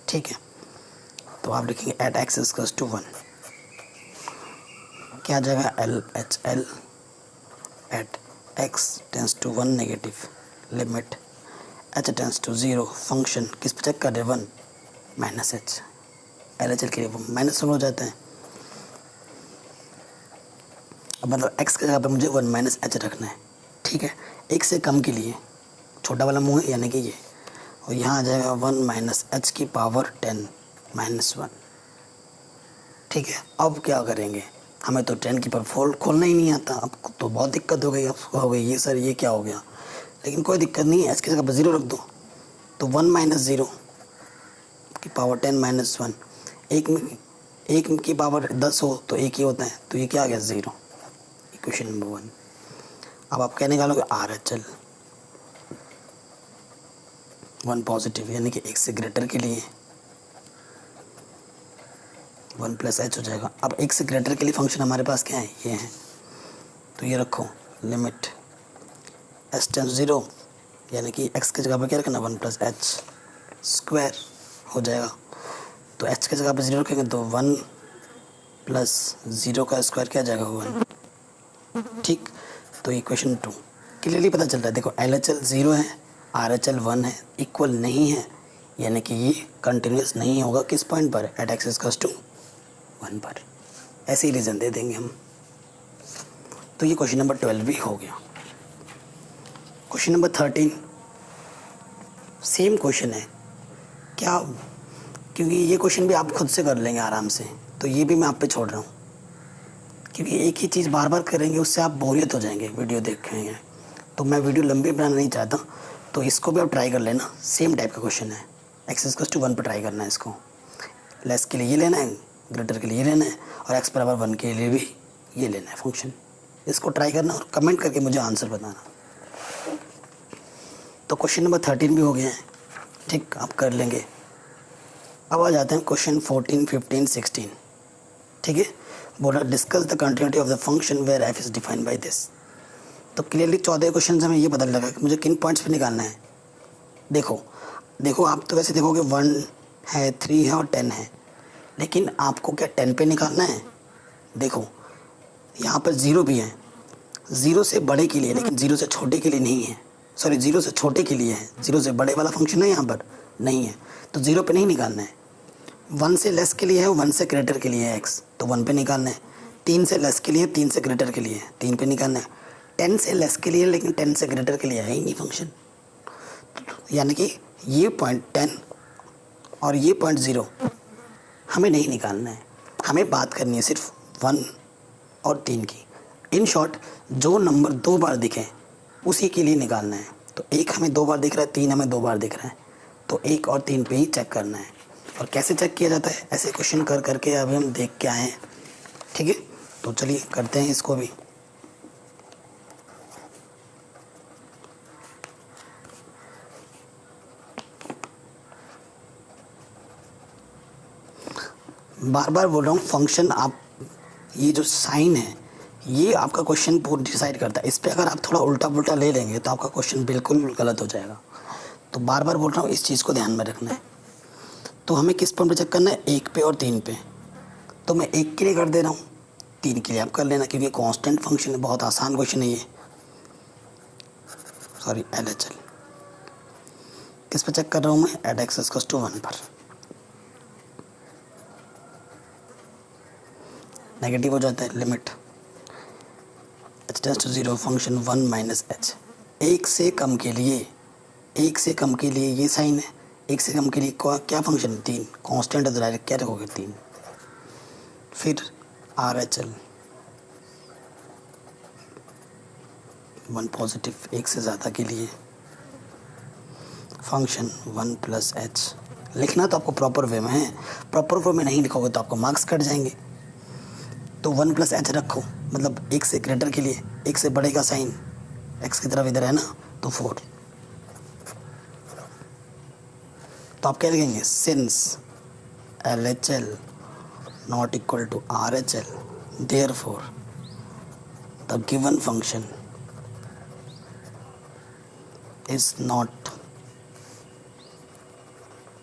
ठीक है। तो आप लिखेंगे एट x इक्वल्स टू 1, क्या आ जाएगा LHL at x tends to 1 negative, limit h tends to 0, function किस पे चेक कर रहे हैं, 1 - h। LHL के लिए वो -1 हो जाते हैं। अब मतलब x की जगह पर मुझे 1 - h रखना है, ठीक है। 1 से कम के लिए छोटा वाला मुँह है, यानी कि ये, और यहाँ आ जाएगा 1 - h की पावर 10 - 1, ठीक है। अब क्या करेंगे, हमें तो 10 की पावर खोलना ही नहीं आता, अब तो बहुत दिक्कत हो गई। अब हो गई ये सर ये क्या हो गया, लेकिन कोई दिक्कत नहीं है, h की जगह पर 0 रख दो, तो 1 - 0 की पावर 10 - 1, एक की पावर 10 हो तो एक ही होता है, तो ये क्या आ गया 0, इक्वेशन नंबर 1। अब आप क्या निकालोगे, RHL 1 पॉजिटिव, यानी कि 1 से ग्रेटर के लिए 1 + h हो जाएगा। अब 1 से ग्रेटर के लिए फंक्शन हमारे पास क्या है, ये है, तो ये रखो, लिमिट h टेंस 0 यानी कि x की जगह पर क्या रखना 1 + h स्क्वायर हो जाएगा। तो h की जगह पर 0 रखेंगे तो 1 + 0 का स्क्वायर क्या आ जाएगा 1। ठीक, तो इक्वेशन 2 क्लियरली पता चल रहा है। देखो LHL 0 है, RHL 1 है, इक्वल नहीं है, यानी कि ये कंटिन्यूस नहीं होगा किस पॉइंट पर, एट x = 1 पर। ऐसे ही रीज़न दे देंगे हम। तो ये क्वेश्चन नंबर 12 भी हो गया। क्वेश्चन नंबर 13 सेम क्वेश्चन है क्या, क्योंकि ये क्वेश्चन भी आप खुद से कर लेंगे आराम से, तो ये भी मैं आप पे छोड़ रहा हूँ, क्योंकि एक ही चीज़ बार बार करेंगे उससे आप बोरियत हो जाएंगे वीडियो देखेंगे। तो मैं वीडियो लंबी बनाना नहीं चाहता, तो इसको भी आप ट्राई कर लेना। सेम टाइप का क्वेश्चन है, x = 1 पर ट्राई करना है इसको। लेस के लिए ये लेना है, ग्रेटर के लिए ये लेना है, और x = 1 के लिए भी ये लेना है फंक्शन। इसको ट्राई करना और कमेंट करके मुझे आंसर बताना। तो क्वेश्चन नंबर 13 भी हो गया है, ठीक, आप कर लेंगे। अब आ जाते हैं क्वेश्चन 14, 15, 16। ठीक है, बोला discuss the continuity of the function where f is defined by this. तो क्लियरली 14 क्वेश्चन से हमें ये पता लगा कि मुझे किन पॉइंट्स पे निकालना है। देखो आप तो वैसे देखोगे 1 है, 3 है और 10 है, लेकिन आपको क्या 10 पे निकालना है। देखो यहाँ पर 0 भी है, 0 से बड़े के लिए, लेकिन 0 से छोटे के लिए नहीं है। सॉरी, 0 से छोटे के लिए है, 0 से बड़े वाला फंक्शन है यहाँ पर नहीं है, तो 0 पे नहीं निकालना है। 1 से लेस के लिए है, 1 से ग्रेटर के लिए है x, तो 1 पे निकालना है। 3 से लेस के लिए, 3 से ग्रेटर के लिए है, 3 पे निकालना है। 10 से लेस के लिए, लेकिन 10 से ग्रेटर के लिए है ही नहीं फंक्शन, यानी कि ये पॉइंट 10 और ये पॉइंट 0 हमें नहीं निकालना है। हमें बात करनी है सिर्फ 1 और 3 की। इन शॉर्ट, जो नंबर 2 बार दिखे उसी के लिए निकालना है। तो 1 हमें 2 बार दिख रहा है, 3 हमें 2 बार दिख रहा है, तो 1 और 3 पे ही चेक करना है। और कैसे चेक किया जाता है, ऐसे क्वेश्चन कर करके अभी हम देख के आए हैं। ठीक है, तो चलिए करते हैं इसको भी। बार बार बोल रहा हूँ, फंक्शन आप ये जो साइन है ये आपका क्वेश्चन पूरा डिसाइड करता है। इस पर अगर आप थोड़ा उल्टा पुल्टा ले लेंगे तो आपका क्वेश्चन बिल्कुल गलत हो जाएगा। तो बार बार बोल रहा हूँ, इस चीज़ को ध्यान में रखना है। तो हमें किस पॉइंट पे चेक करना है, 1 पे और 3 पे। तो मैं 1 के लिए कर दे रहा हूँ, 3 के लिए आप कर लेना, क्योंकि कांस्टेंट फंक्शन है, बहुत आसान क्वेश्चन है ये। सॉरी, LHL किस पे चेक कर रहा हूँ मैं, एट x = 1 पर। नेगेटिव हो जाता है, लिमिट h → 0 फंक्शन 1 - h। 1 से कम के लिए, 1 से कम के लिए ये साइन है, 1 से कम के लिए क्या फंक्शन है, 3। कांस्टेंट है तो डायरेक्ट क्या रखोगे, 3। फिर RHL 1 पॉजिटिव, 1 से ज़्यादा के लिए फंक्शन 1 + h। लिखना तो आपको प्रॉपर वे में है, प्रॉपर वे में नहीं लिखोगे तो आपको मार्क्स कट जाएंगे। तो 1 + h रखो, मतलब 1 से ग्रेटर के लिए, 1 से बड़े का साइन x की तरफ इधर है ना, तो 4। तो आप क्या लिखेंगे, since LHL not equal to RHL, therefore the given function is not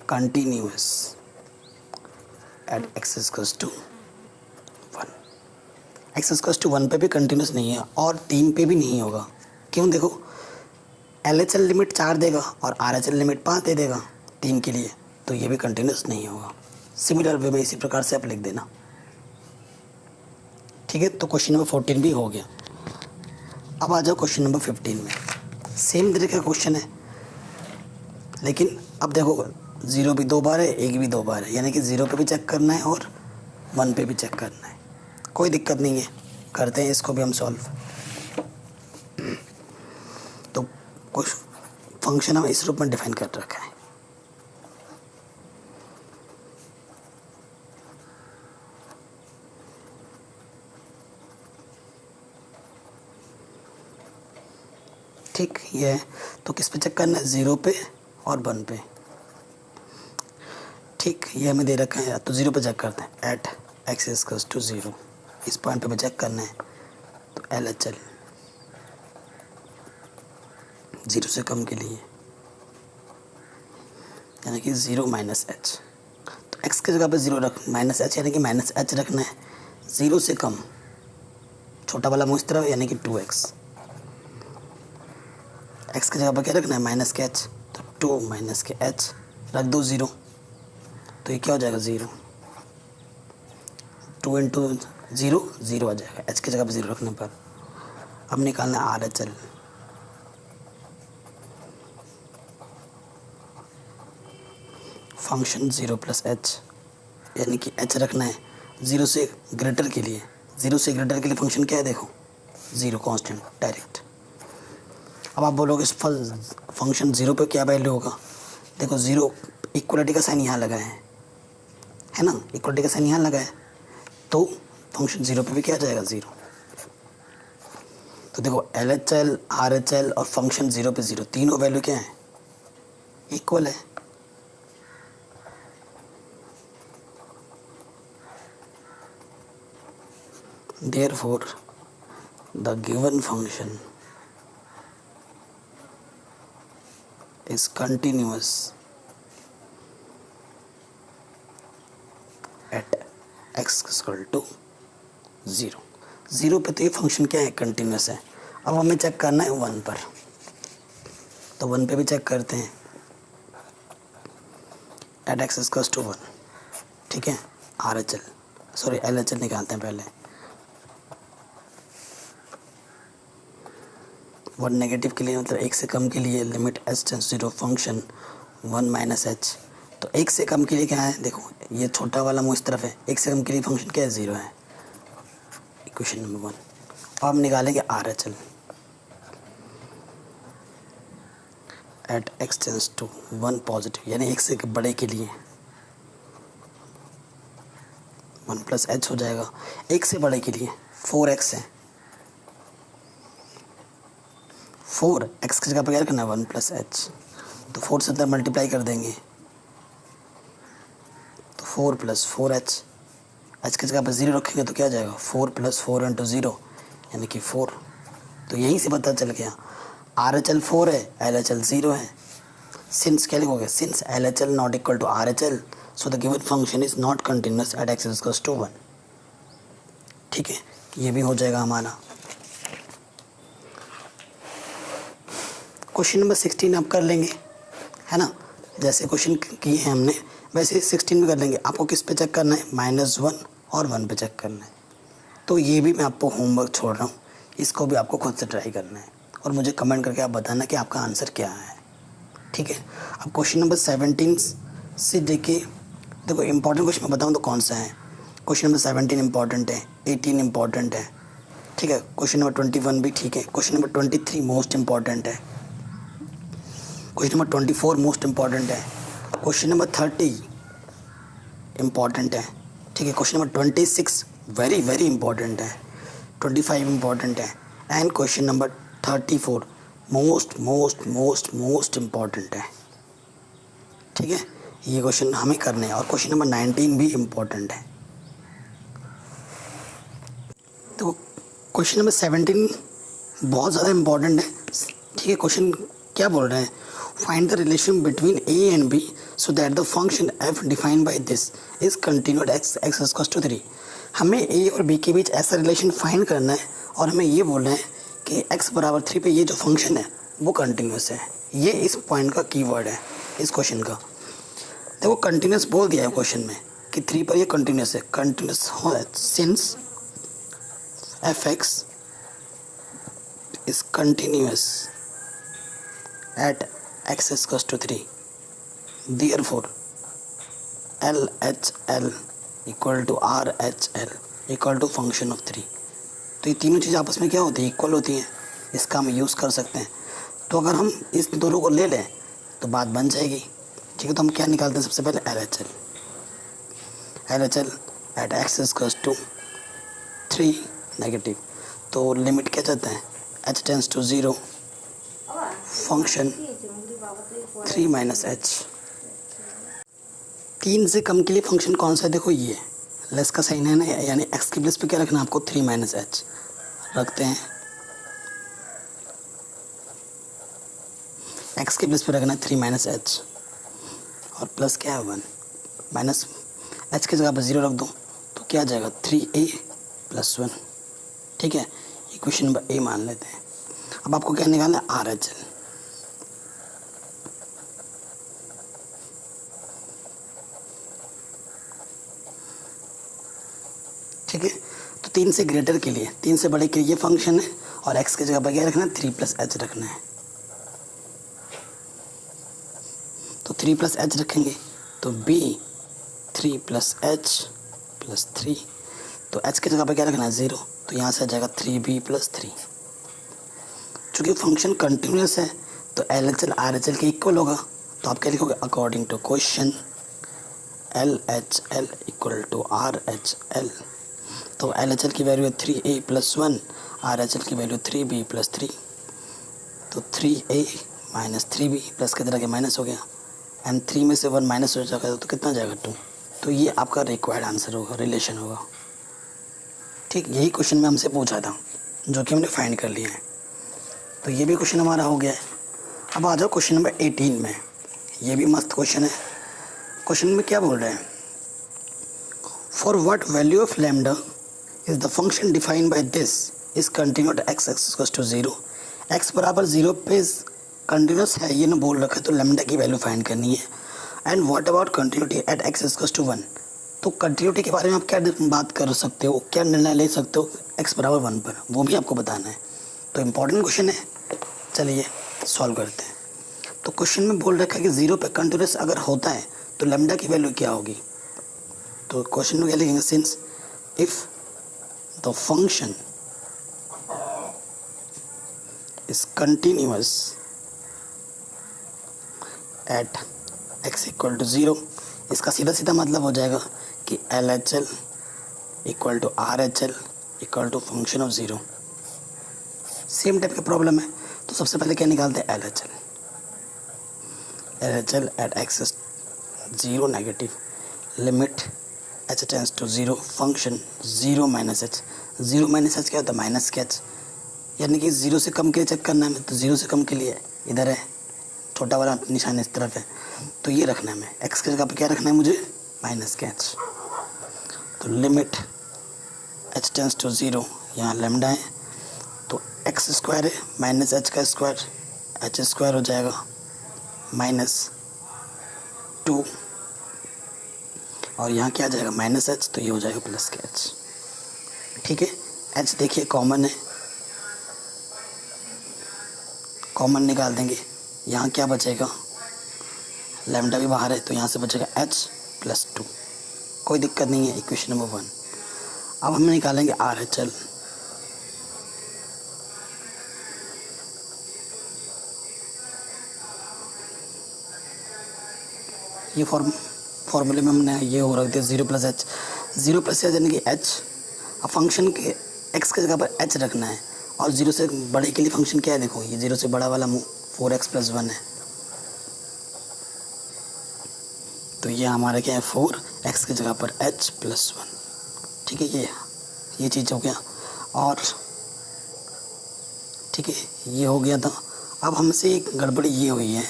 continuous at x = 1। x = 1 पे भी कंटिन्यूस नहीं है और 3 पे भी नहीं होगा। क्यों, देखो LHL लिमिट 4 देगा और RHL लिमिट 5 दे देगा 3 के लिए, तो ये भी कंटिन्यूस नहीं होगा। सिमिलर वे में इसी प्रकार से आप लिख देना। ठीक है, तो क्वेश्चन नंबर 14 भी हो गया। अब आ जाओ क्वेश्चन नंबर 15 में। सेम तरीके का क्वेश्चन है, लेकिन अब देखो 0 भी 2 बार है, 1 भी 2 बार है, यानी कि 0 पे भी चेक करना है और 1 पे भी चेक करना है। कोई दिक्कत नहीं है, करते हैं इसको भी हम सॉल्व। तो कुछ फंक्शन हम इस रूप में डिफाइन कर रखा है। ठीक, ये है। तो किस पे चेक करना है, 0 पे और 1 पे। ठीक, ये हमें दे रखा है, तो 0 पे चेक करते हैं, एट x = 0। इस पॉइंट पे चेक करना है, तो LHL 0 से कम के लिए, यानी कि 0 माइनस एच। तो x की जगह पे 0 रख माइनस एच, यानी कि माइनस एच रखना है। 0 से कम छोटा वाला मुँह इस तरफ, यानी कि 2x। x की जगह पर क्या रखना है, माइनस के h, तो 2 माइनस के h रख दो 0, तो ये क्या हो जाएगा 0। 2 इंटू 0 0 आ जाएगा h की जगह पर 0 रखने पर। अब निकालना है RHL। फंक्शन 0 प्लस h, यानी कि h रखना है 0 से ग्रेटर के लिए। 0 से ग्रेटर के लिए फंक्शन क्या है, देखो 0 कांस्टेंट डायरेक्ट। अब आप बोलोगे इस फंक्शन 0 पे क्या वैल्यू होगा, देखो 0 इक्वलिटी का साइन यहाँ लगा है ना, इक्वलिटी का साइन यहाँ लगा है, तो फंक्शन 0 पे भी क्या आ जाएगा 0। तो देखो LHL RHL और फंक्शन 0 पे 0 तीनों वैल्यू क्या है, इक्वल है। Therefore, the given function is continuous at x equal to 0। 0 पे तो ये फंक्शन क्या है, कंटिन्यूस है। अब हमें चेक करना है 1 पर, तो 1 पे भी चेक करते हैं, at x equal to 1, ठीक है। LHL निकालते हैं पहले। 1 नेगेटिव के लिए मतलब 1 से कम के लिए limit h tends to 0 function 1 minus h. तो 1 से कम के लिए क्या है, देखो ये छोटा वाला मुँह इस तरफ है, 1 से कम के लिए फंक्शन क्या है, 0 है। Equation number 1। अब हम निकालेंगे RHL at x tends to 1 positive, यानी 1 से बड़े के लिए 1 प्लस एच हो जाएगा। 1 से बड़े के लिए 4x है, 4x की जगह पर क्या रखना है 1 प्लस एच, तो 4 से अंदर मल्टीप्लाई कर देंगे, तो 4 प्लस 4h, h की जगह पर 0 रखेंगे तो क्या आ जाएगा 4 प्लस 4 इंटू 0, यानी कि 4। तो यहीं से पता चल गया RHL 4 है, LHL 0 है। सिंस क्या लिखोगे, since LHL not equal to RHL, so the given function is not continuous at x equals to 1। ठीक है, ये भी हो जाएगा हमारा। क्वेश्चन नंबर 16 आप कर लेंगे, है ना। जैसे क्वेश्चन किए हैं हमने वैसे 16 में कर लेंगे। आपको किस पे चेक करना है, -1 और 1 पे चेक करना है। तो ये भी मैं आपको होमवर्क छोड़ रहा हूँ, इसको भी आपको खुद से ट्राई करना है और मुझे कमेंट करके आप बताना कि आपका आंसर क्या है। ठीक है, अब क्वेश्चन नंबर 17 से देखिए, देखो इंपॉर्टेंट क्वेश्चन मैं बताऊँ तो कौन सा है। क्वेश्चन नंबर 17 इंपॉर्टेंट है, 18 इंपॉर्टेंट है, ठीक है। क्वेश्चन नंबर 21 भी ठीक है। क्वेश्चन नंबर 23 मोस्ट इंपॉर्टेंट है। क्वेश्चन नंबर 24 मोस्ट इंपॉर्टेंट है। क्वेश्चन नंबर 30 इंपॉर्टेंट है, ठीक है। Question number 26 very very important है। 25 इंपॉर्टेंट है and question number 34 most most most most important है। ठीक है, ये क्वेश्चन हमें करने हैं और क्वेश्चन नंबर 19 भी इम्पॉर्टेंट है। तो क्वेश्चन नंबर 17 बहुत ज़्यादा इम्पॉर्टेंट है। ठीक है, क्वेश्चन क्या बोल रहे हैं, find the relation between a and b so that the function f defined by this is continued x equals to 3। हमें a और b के बीच ऐसा रिलेशन फाइंड करना है और हमें ये बोल रहे हैं कि x बराबर 3 पे ये जो फंक्शन है वो कंटिन्यूस है। ये इस पॉइंट का कीवर्ड है इस क्वेश्चन का। देखो कंटिन्यूस बोल दिया है क्वेश्चन में कि 3 पर ये कंटिन्यूस है। Continuous since f(x) is continuous at x equals to 3, therefore LHL equal to RHL equal to function of 3। तो ये तीनों चीज़ आपस में क्या होती है, इक्वल होती हैं। इसका हम यूज़ कर सकते हैं। तो अगर हम इस दोनों को ले लें तो बात बन जाएगी। ठीक है, तो हम क्या निकालते हैं, सबसे पहले LHL at x equals to 3 negative. तो लिमिट क्या चाहते हैं, h tends to 0 function 3 minus h. 3 से कम के लिए फंक्शन कौन सा है, देखो ये लेस का साइन है ना, यानी x की प्लेस पे क्या रखना है आपको, 3 माइनस एच रखते हैं। एक्स के प्लेस पे रखना है 3 माइनस एच और प्लस क्या है 1 माइनस एच की जगह पर 0 रख दो तो क्या आ जाएगा 3a + 1। ठीक है, इक्वेशन नंबर ए मान लेते हैं। अब आपको क्या निकालना है आर एच एल। ठीक है, तो 3 से ग्रेटर के लिए 3 से बड़े के लिए ये फंक्शन है और x की जगह पर क्या रखना है 3 + h रखना है। तो 3 + h रखेंगे तो b 3 + h + 3, तो h की जगह पर क्या रखना है 0, तो यहाँ से आ जाएगा 3b + 3। चूँकि फंक्शन कंटिन्यूस है तो LHL RHL के इक्वल होगा, तो आप क्या लिखोगे according to question LHL = RHL। तो LHL की वैल्यू है 3a + 1, RHL की वैल्यू 3b + 3, तो 3a - 3b प्लस की तरह के माइनस हो गया एंड 3 में से 1 माइनस हो जाएगा तो कितना जाएगा 2। तो ये आपका रिक्वायर्ड आंसर होगा, रिलेशन होगा। ठीक, यही क्वेश्चन में हमसे पूछा था जो कि हमने फाइंड कर लिया है। तो ये भी क्वेश्चन हमारा हो गया है। अब आ जाओ क्वेश्चन नंबर 18 में। ये भी मस्त क्वेश्चन है। क्वेश्चन में क्या बोल रहे हैं, for what value of lambda is the function defined by this is continue at x = 0। x = 0 पे कंटिन्यूस है ये ना बोल रखा है, तो लैम्डा की वैल्यू फाइंड करनी है। And what about continuity at x = 1। तो कंटिन्यूटी के बारे में आप क्या बात कर सकते हो, क्या निर्णय ले सकते हो x = 1 पर, वो भी आपको बताना है। तो इम्पॉर्टेंट क्वेश्चन है, चलिए सॉल्व करते हैं। तो क्वेश्चन में बोल रखा है कि 0 पे कंटिन्यूस अगर होता है तो लैम्डा की वैल्यू क्या होगी। तो क्वेश्चन में क्या लिखेंगे, since if the function is continuous at x = 0, इसका सीधा सीधा मतलब हो जाएगा कि LHL = RHL = function of 0। Same type का प्रॉब्लम है, तो सबसे पहले क्या निकालते हैं LHL at x is 0 negative, limit h tends to 0, function 0 - h। 0 - h क्या होता है माइनस के h, यानी कि 0 से कम के लिए चेक करना है। तो 0 से कम के लिए इधर है, छोटा वाला निशान इस तरफ है, तो ये रखना है। मैं x की जगह पर क्या रखना है मुझे माइनस के h। तो लिमिट h टेंड्स टू 0, यहाँ लैम्डा है तो x² है माइनस h का स्क्वायर, h² हो जाएगा -2, और यहाँ क्या आ जाएगा -h, तो ये हो जाएगा प्लस के h। ठीक है, h देखिए कॉमन है, कॉमन निकाल देंगे। यहाँ क्या बचेगा, लैम्डा भी बाहर है तो यहाँ से बचेगा h + 2, कोई दिक्कत नहीं है। Equation number 1। अब हम निकालेंगे RHL। ये फॉर्मूले में हमने ये हो रख दिया 0 + h। 0 + h यानी कि h, अब फंक्शन के x की जगह पर h रखना है, और 0 से बड़े के लिए फंक्शन क्या है, देखो ये 0 से बड़ा वाला 4x + 1 है, तो ये हमारा क्या है 4x की जगह पर h + 1। ठीक है, ये चीज़ हो गया। और ठीक है, ये हो गया था। अब हमसे एक गड़बड़ी ये हुई है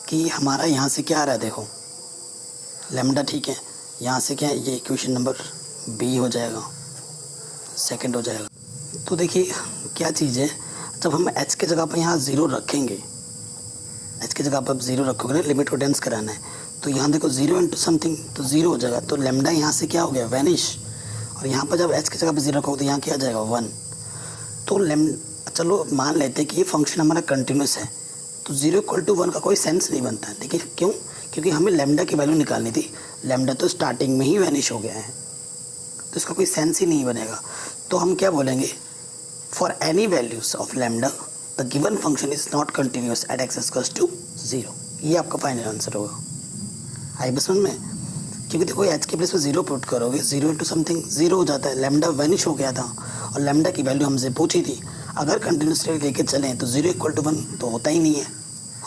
कि हमारा यहाँ से क्या आ रहा है, देखो लैम्डा, ठीक है, यहाँ से क्या है ये इक्वेशन नंबर बी हो जाएगा, सेकंड हो जाएगा। तो देखिए क्या चीज़ है, जब हम h की जगह पर यहाँ 0 रखेंगे, h की जगह पर 0 रखोगे ना, लिमिट को डेंस कराना है, तो यहाँ देखो 0 × समथिंग तो 0 हो जाएगा, तो लैम्डा यहाँ से क्या हो गया वैनिश, और यहाँ पर जब h की जगह पर 0 रखोगे तो यहाँ क्या आ जाएगा 1। तो चलो मान लेते हैं कि ये फंक्शन हमारा कंटिन्यूस है, तो 0 = 1 का कोई सेंस नहीं बनता। देखिए क्यों, क्योंकि हमें लैम्डा की वैल्यू निकालनी थी, लैम्डा तो स्टार्टिंग में ही वैनिश हो गया है, तो इसका कोई सेंस ही नहीं बनेगा। तो हम क्या बोलेंगे, for any values of lambda the given function is not continuous at x = 0। ये आपका फाइनल आंसर होगा। आई बस में, क्योंकि देखो h के प्लेस पर 0 पुट करोगे, 0 × समथिंग 0 हो जाता है, लैम्डा वैनिश हो गया था, और लैम्डा की वैल्यू हमसे पूछी थी। अगर कंटिन्यूसली लेके चलें तो 0 = 1 तो होता ही नहीं है,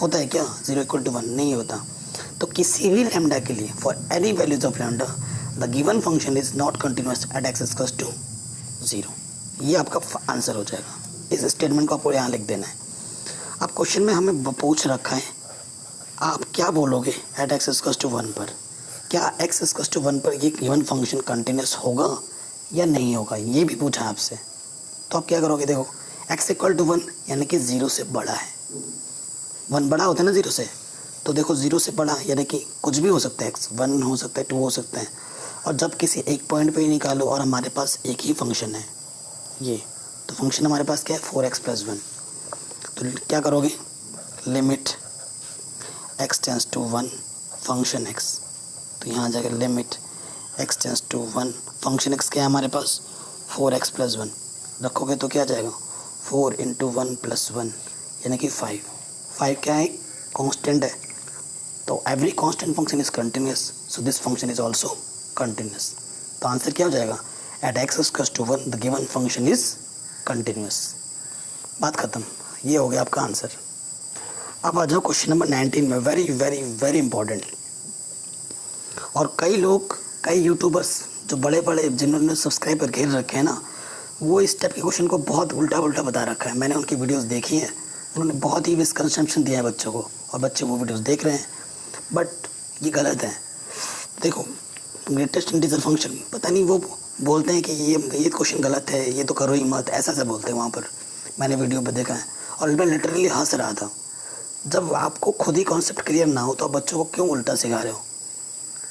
होता है क्या 0 = 1 नहीं होता। तो किसी भी लैम्डा के लिए for any values of lambda the given function is not continuous at x = 0। ये आपका आंसर हो जाएगा। इस स्टेटमेंट को आपको यहाँ लिख देना है। अब क्वेश्चन में हमें पूछ रखा है आप क्या बोलोगे एट एक्स इक्वल्स टू 1 पर, क्या एक्स इक्वल्स टू 1 पर ये गिवन फंक्शन कंटिन्यूस होगा या नहीं होगा, ये भी पूछा आपसे। तो आप क्या करोगे, देखो एक्स इक्वल टू 1 यानी कि 0 से बड़ा है, 1 बड़ा होता है ना 0 से, तो देखो 0 से बड़ा यानी कि कुछ भी हो सकता है, एक्स 1 हो सकता है 2 हो सकता है, और जब किसी एक पॉइंट पे ही निकालो और हमारे पास एक ही फंक्शन है ये, तो फंक्शन हमारे पास क्या है 4x + 1, तो क्या करोगे limit x tends to 1 function x, तो यहाँ जाकर limit x tends to 1 function x क्या है हमारे पास 4x + 1 रखोगे तो क्या जाएगा 4 × 1 + 1 यानी कि 5 क्या है कांस्टेंट है, तो every constant function is continuous, so this function is also continuous. तो आंसर क्या हो जाएगा at x equals to 1 the given function is continuous. बात खत्म, ये हो गया आपका आंसर। अब आ जाओ क्वेश्चन नंबर 19 में, वेरी वेरी वेरी इंपॉर्टेंट। और कई लोग, कई यूट्यूबर्स जो बड़े बड़े जिन्होंने सब्सक्राइबर घेर रखे हैं ना, वो इस टाइप के क्वेश्चन को बहुत उल्टा उल्टा बता रखा है। मैंने उनकी वीडियोस देखी हैं, उन्होंने बहुत ही मिसकंसेप्शन दिया है बच्चों को, और बच्चे वो वीडियोस देख रहे हैं, बट ये गलत है। देखो ग्रेटेस्ट इंटीजर फंक्शन, पता नहीं वो बोलते हैं कि ये क्वेश्चन गलत है, ये तो करो ही मत, ऐसा ऐसा बोलते हैं वहाँ पर, मैंने वीडियो पर देखा है। और मैं लिटरली हंस रहा था। जब आपको खुद ही कॉन्सेप्ट क्लियर ना हो तो आप बच्चों को क्यों उल्टा सिखा रहे हो।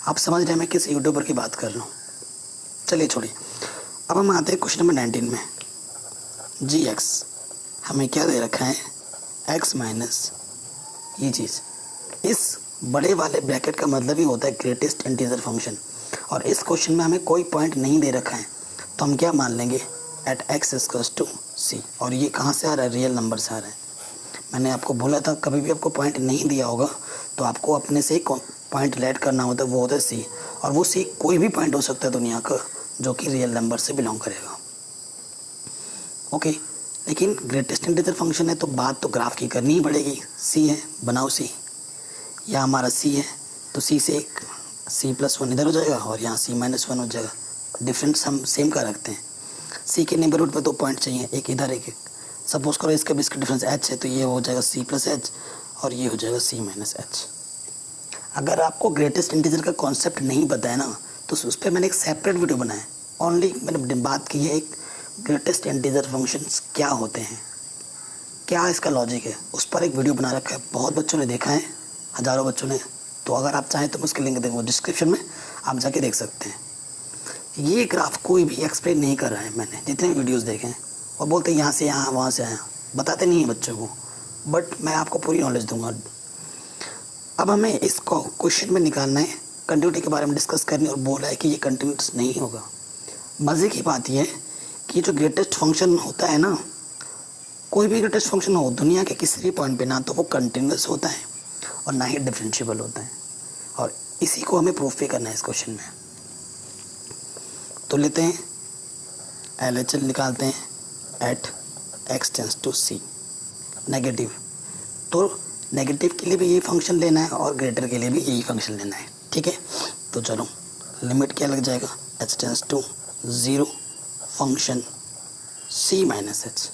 आप समझ रहे हैं मैं किस यूट्यूबर की बात कर रहा हूँ। चलिए छोड़िए, अब हम आते हैं क्वेश्चन नंबर 19 में। जी एक्स हमें क्या दे रखा है एक्स माइनस ये चीज़, इस बड़े वाले ब्रैकेट का मतलब ही होता है ग्रेटेस्ट इंटीजर फंक्शन, और इस क्वेश्चन में हमें कोई पॉइंट नहीं दे रखा है, तो हम क्या मान लेंगे एट एक्स इक्वल्स टू सी। और ये कहाँ से आ रहा है, रियल नंबर से आ रहा है। मैंने आपको बोला था कभी भी आपको पॉइंट नहीं दिया होगा तो आपको अपने से ही पॉइंट लेट करना होता है, वो होता है सी, और वो सी कोई भी पॉइंट हो सकता है दुनिया का जो कि रियल नंबर से बिलोंग करेगा। ओके, लेकिन ग्रेटेस्ट इंटीजर फंक्शन है तो बात तो ग्राफ की करनी ही पड़ेगी। सी है, बनाओ सी, या हमारा सी है तो सी से एक C+1 इधर हो जाएगा और यहाँ C-1 हो जाएगा। डिफरेंस हम सेम का रखते हैं। सी के नेबरहुड पे 2 पॉइंट चाहिए, एक इधर एक। सपोज करो इसका भी इसका डिफरेंस h है तो ये हो जाएगा C+h और ये हो जाएगा C-h। अगर आपको ग्रेटेस्ट इंटीजर का कॉन्सेप्ट नहीं पता है ना तो उस पर मैंने एक सेपरेट वीडियो बनाया, ओनली मैंने बात की है एक ग्रेटेस्ट इंटीजर फंक्शंस क्या होते हैं, क्या इसका लॉजिक है, उस पर एक वीडियो बना रखा है। बहुत बच्चों ने देखा है, हज़ारों बच्चों ने। तो अगर आप चाहें तो मैं उसके लिंक देंगे डिस्क्रिप्शन में, आप जाके देख सकते हैं। ये ग्राफ कोई भी एक्सप्लेन नहीं कर रहा है, मैंने जितने वीडियोस देखे हैं, और बोलते हैं यहाँ से यहाँ वहाँ से यहाँ, बताते नहीं हैं बच्चों को, बट मैं आपको पूरी नॉलेज दूंगा। अब हमें इसको क्वेश्चन में निकालना है, कंटिन्यूटी के बारे में डिस्कस करनी, और बोला है कि ये कंटिन्यूस नहीं होगा। मज़े की बात यह है कि जो ग्रेटेस्ट फंक्शन होता है ना, कोई भी ग्रेटेस्ट फंक्शन हो दुनिया के किसी भी पॉइंट पे, ना तो वो कंटिन्यूस होता है और ना ही डिफरेंशिएबल होता है, और इसी को हमें प्रूफ भी करना है इस क्वेश्चन में। तो लेते हैं LHS निकालते हैं at x tends to c negative. तो नेगेटिव के लिए भी यही फंक्शन लेना है और ग्रेटर के लिए भी यही फंक्शन लेना है, ठीक है। तो चलो लिमिट क्या लग जाएगा h tends to 0 function C-h,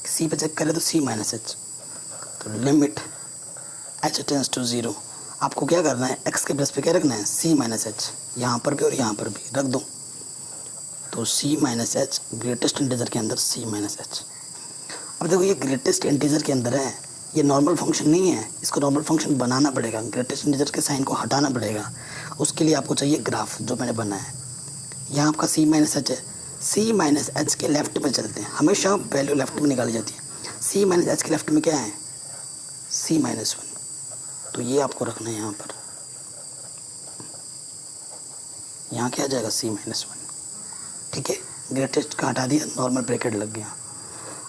c पे चेक करें तो C-h। तो लिमिट h टेंस टू 0, आपको क्या करना है x के प्लस पे क्या रखना है C-h, यहाँ पर भी और यहाँ पर भी रख दो। तो C-h ग्रेटेस्ट इंटीजर के अंदर C-h। अब देखो ये ग्रेटेस्ट इंटीजर के अंदर है, ये नॉर्मल फंक्शन नहीं है, इसको नॉर्मल फंक्शन बनाना पड़ेगा, ग्रेटेस्ट इंटीजर के साइन को हटाना पड़ेगा। उसके लिए आपको चाहिए ग्राफ, जो मैंने बनाया है। यहाँ आपका C-h है, C-h के लेफ्ट में चलते हैं, हमेशा वैल्यू लेफ्ट में निकाली जाती है। C-h के लेफ्ट में क्या है C-1, तो ये आपको रखना है यहाँ पर। यहाँ क्या आ जाएगा C-1, ठीक है। ग्रेटेस्ट का हटा दिया, नॉर्मल ब्रैकेट लग गया।